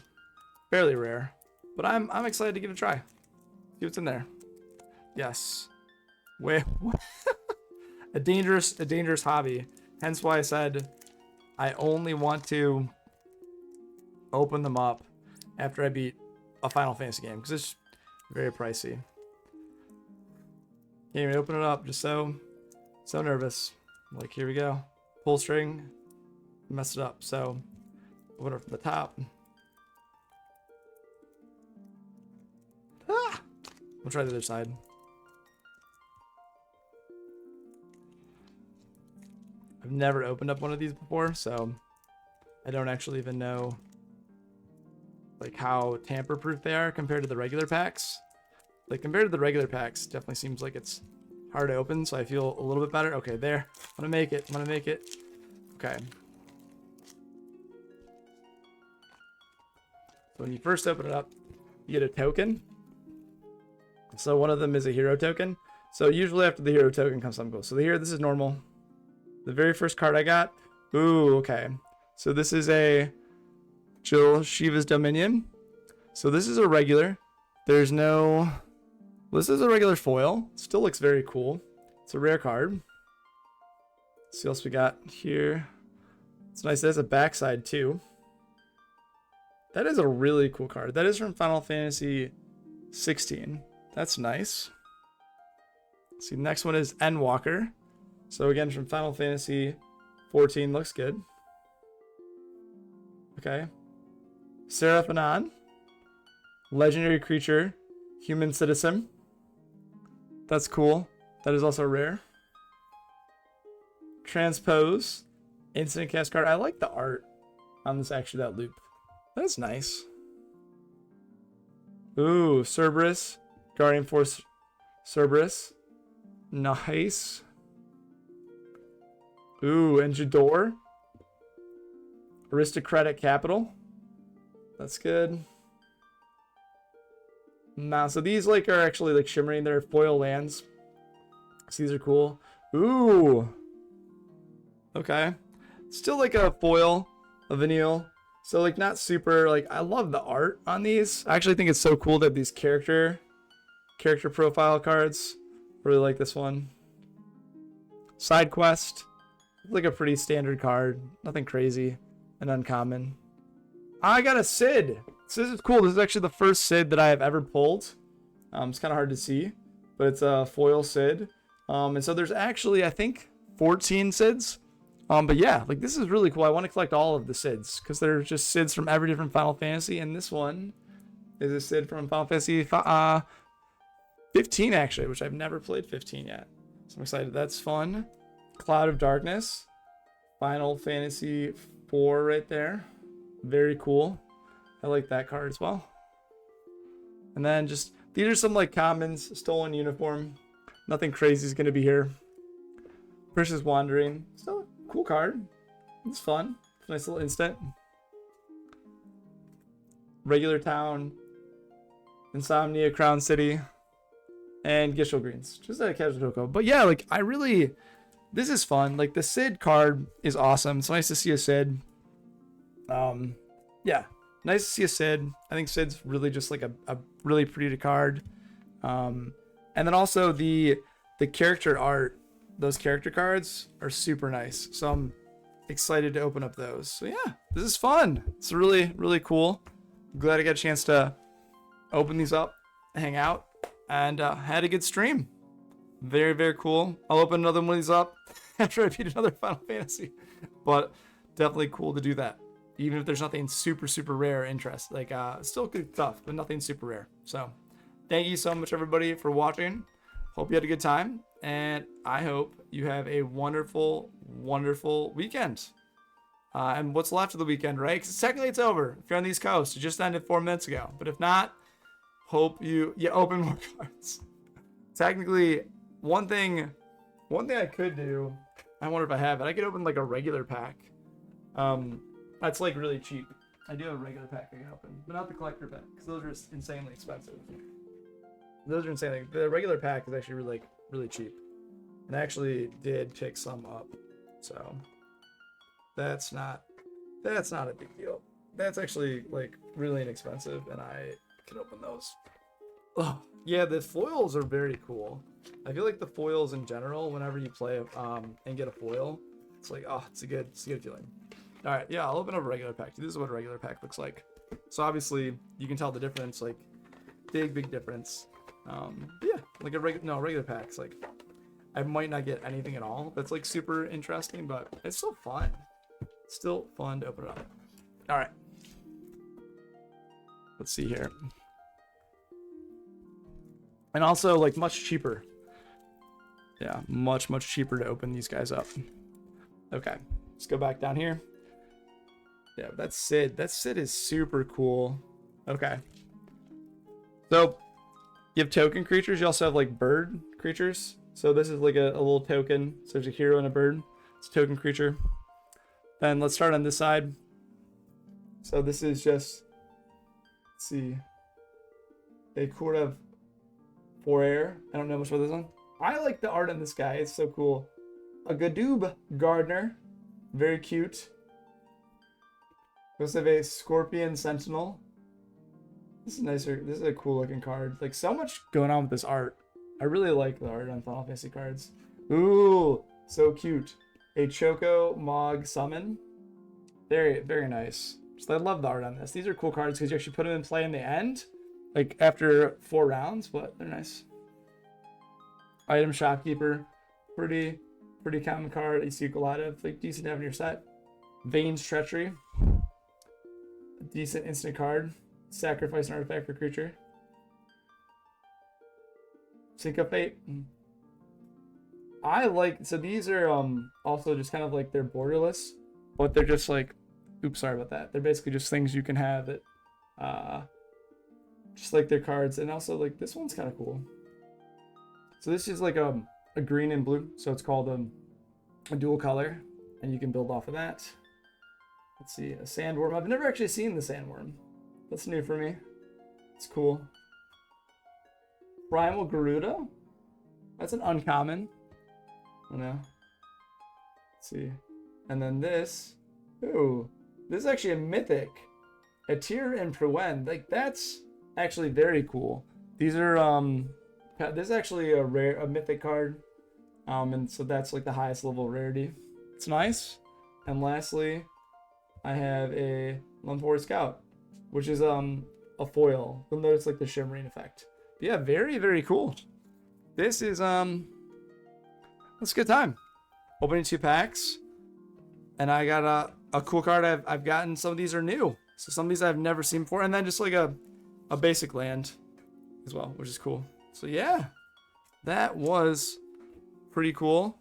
A: fairly rare, but I'm excited to give it a try. See what's in there. Yes. Wait. a dangerous hobby. Hence why I said I only want to open them up after I beat a Final Fantasy game, because it's very pricey. Can't even open it up, just so nervous. Like, here we go. Pull string, messed it up. So open it from the top. We'll try the other side. I've never opened up one of these before, so I don't actually even know like how tamper-proof they are compared to the regular packs. Like, compared to the regular packs, definitely seems like it's hard to open, so I feel a little bit better. Okay, there. I'm gonna make it. Okay. So when you first open it up, you get a token. So one of them is a hero token. So usually after the hero token comes something cool. So this is normal. The very first card I got. Ooh, okay. So this is a Jill Shiva's Dominion. So this is a regular. This is a regular foil. Still looks very cool. It's a rare card. Let's see what else we got here. It's nice. It has a backside too. That is a really cool card. That is from Final Fantasy 16. That's nice. Let's see, next one is Endwalker. So again, from Final Fantasy 14. Looks good. Okay. Seraphanon. Legendary creature. Human citizen. That's cool. That is also rare. Transpose. Instant cast card. I like the art on this, actually, that loop. That's nice. Ooh, Cerberus. Guardian Force Cerberus. Nice. Ooh, and Jador. Aristocratic Capital. That's good. Now, so these are actually shimmering. They're foil lands. So these are cool. Ooh. Okay. Still like a foil, a vinyl. So like not super like I love the art on these. I actually think it's so cool that these character profile cards. Really like this one. Side quest. Like a pretty standard card. Nothing crazy and uncommon. I got a Sid. So this is cool. This is actually the first Sid that I have ever pulled. It's kind of hard to see, but it's a foil Sid. And so there's actually, I think, 14 Sids. But yeah, like this is really cool. I want to collect all of the Sids because they're just Sids from every different Final Fantasy. And this one is a Sid from Final Fantasy 15 actually, which I've never played 15 yet. So I'm excited. That's fun. Cloud of Darkness, Final Fantasy 4 right there. Very cool. I like that card as well. And then just these are some like commons. Stolen Uniform. Nothing crazy is going to be here. Precious Wandering. Still a cool card. It's fun. Nice little instant. Regular Town. Insomnia, Crown City. And Gishel Greens. Just a casual Coco. But yeah, like I really... This is fun. Like the Sid card is awesome. It's nice to see a Sid. Yeah. Nice to see a Sid. I think Sid's really just like a really pretty card. And then also the character art, those character cards are super nice. So I'm excited to open up those. So yeah, this is fun. It's really, really cool. I'm glad I got a chance to open these up, hang out, and had a good stream. Very, very cool. I'll open another one of these up after I beat another Final Fantasy. But definitely cool to do that. Even if there's nothing super, super rare interest. Like, still good stuff, but nothing super rare. So, thank you so much, everybody, for watching. Hope you had a good time. And I hope you have a wonderful, wonderful weekend. And what's left of the weekend, right? Because technically it's over. If you're on the East Coast, it just ended 4 minutes ago. But if not, hope you open more cards. Technically, one thing I could do, I wonder if I have it. I could open like a regular pack. That's like really cheap. I do have a regular pack I can open, but not the collector pack because those are insanely expensive. Those are insanely. The regular pack is actually really cheap, and I actually did pick some up, so that's not a big deal. That's actually like really inexpensive, and I can open those. Oh yeah, the foils are very cool. I feel like the foils in general, whenever you play and get a foil, it's like it's a good feeling. All right, yeah, I'll open up a regular pack. This is what a regular pack looks like. So obviously you can tell the difference, like big difference. Yeah, like a regular pack's like I might not get anything at all. That's like super interesting, but it's still fun. It's still fun to open it up. All right, let's see here. And also like much cheaper. Yeah, much cheaper to open these guys up. Okay, let's go back down here. Yeah, that's Sid. That Sid is super cool. Okay. So, you have token creatures. You also have, like, bird creatures. So, this is, like, a little token. So, there's a hero and a bird. It's a token creature. Then, let's start on this side. So, this is just... Let's see. A Court of Forair. I don't know much about this one. I like the art on this guy. It's so cool. A Gadoob Gardener. Very cute. We also have a Scorpion Sentinel. This is nicer. This is a cool looking card. Like so much going on with this art. I really like the art on Final Fantasy cards. Ooh, so cute. A Choco Mog Summon. Very, very nice. So I love the art on this. These are cool cards because you actually put them in play in the end. Like after 4 rounds, but they're nice. Item Shopkeeper. Pretty common card. You see a lot of like decent to have in your set. Vane's Treachery. Decent instant card. Sacrifice an artifact for creature. Syncopate. I like, so these are also just kind of like they're borderless, but they're just like, oops, sorry about that. They're basically just things you can have that just like their cards. And also like this one's kind of cool. So this is like a green and blue, so it's called a dual color, and you can build off of that. Let's see, a Sandworm. I've never actually seen the Sandworm. That's new for me. It's cool. Primal Garuda. That's an uncommon. I don't know. Let's see. And then this, ooh, this is actually a mythic. A tier and Proen. Like, that's actually very cool. These are, this is actually a mythic card. And so that's like the highest level rarity. It's nice. And lastly, I have a Lumphor Scout, which is a foil. You'll notice like the shimmering effect. But yeah, very, very cool. This is that's a good time. Opening 2 packs. And I got a cool card I've gotten. Some of these are new. So some of these I've never seen before. And then just like a basic land as well, which is cool. So yeah, that was pretty cool.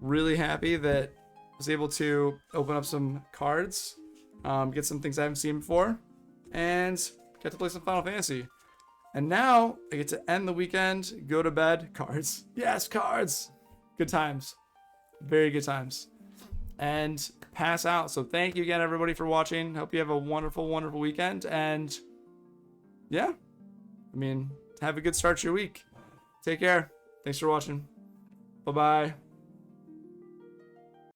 A: Really happy that I was able to open up some cards, get some things I haven't seen before, and get to play some Final Fantasy. And now I get to end the weekend, go to bed, cards. Yes, cards. Good times. Very good times. And pass out. So thank you again, everybody, for watching. Hope you have a wonderful, wonderful weekend. And yeah, I mean, have a good start to your week. Take care. Thanks for watching. Bye-bye.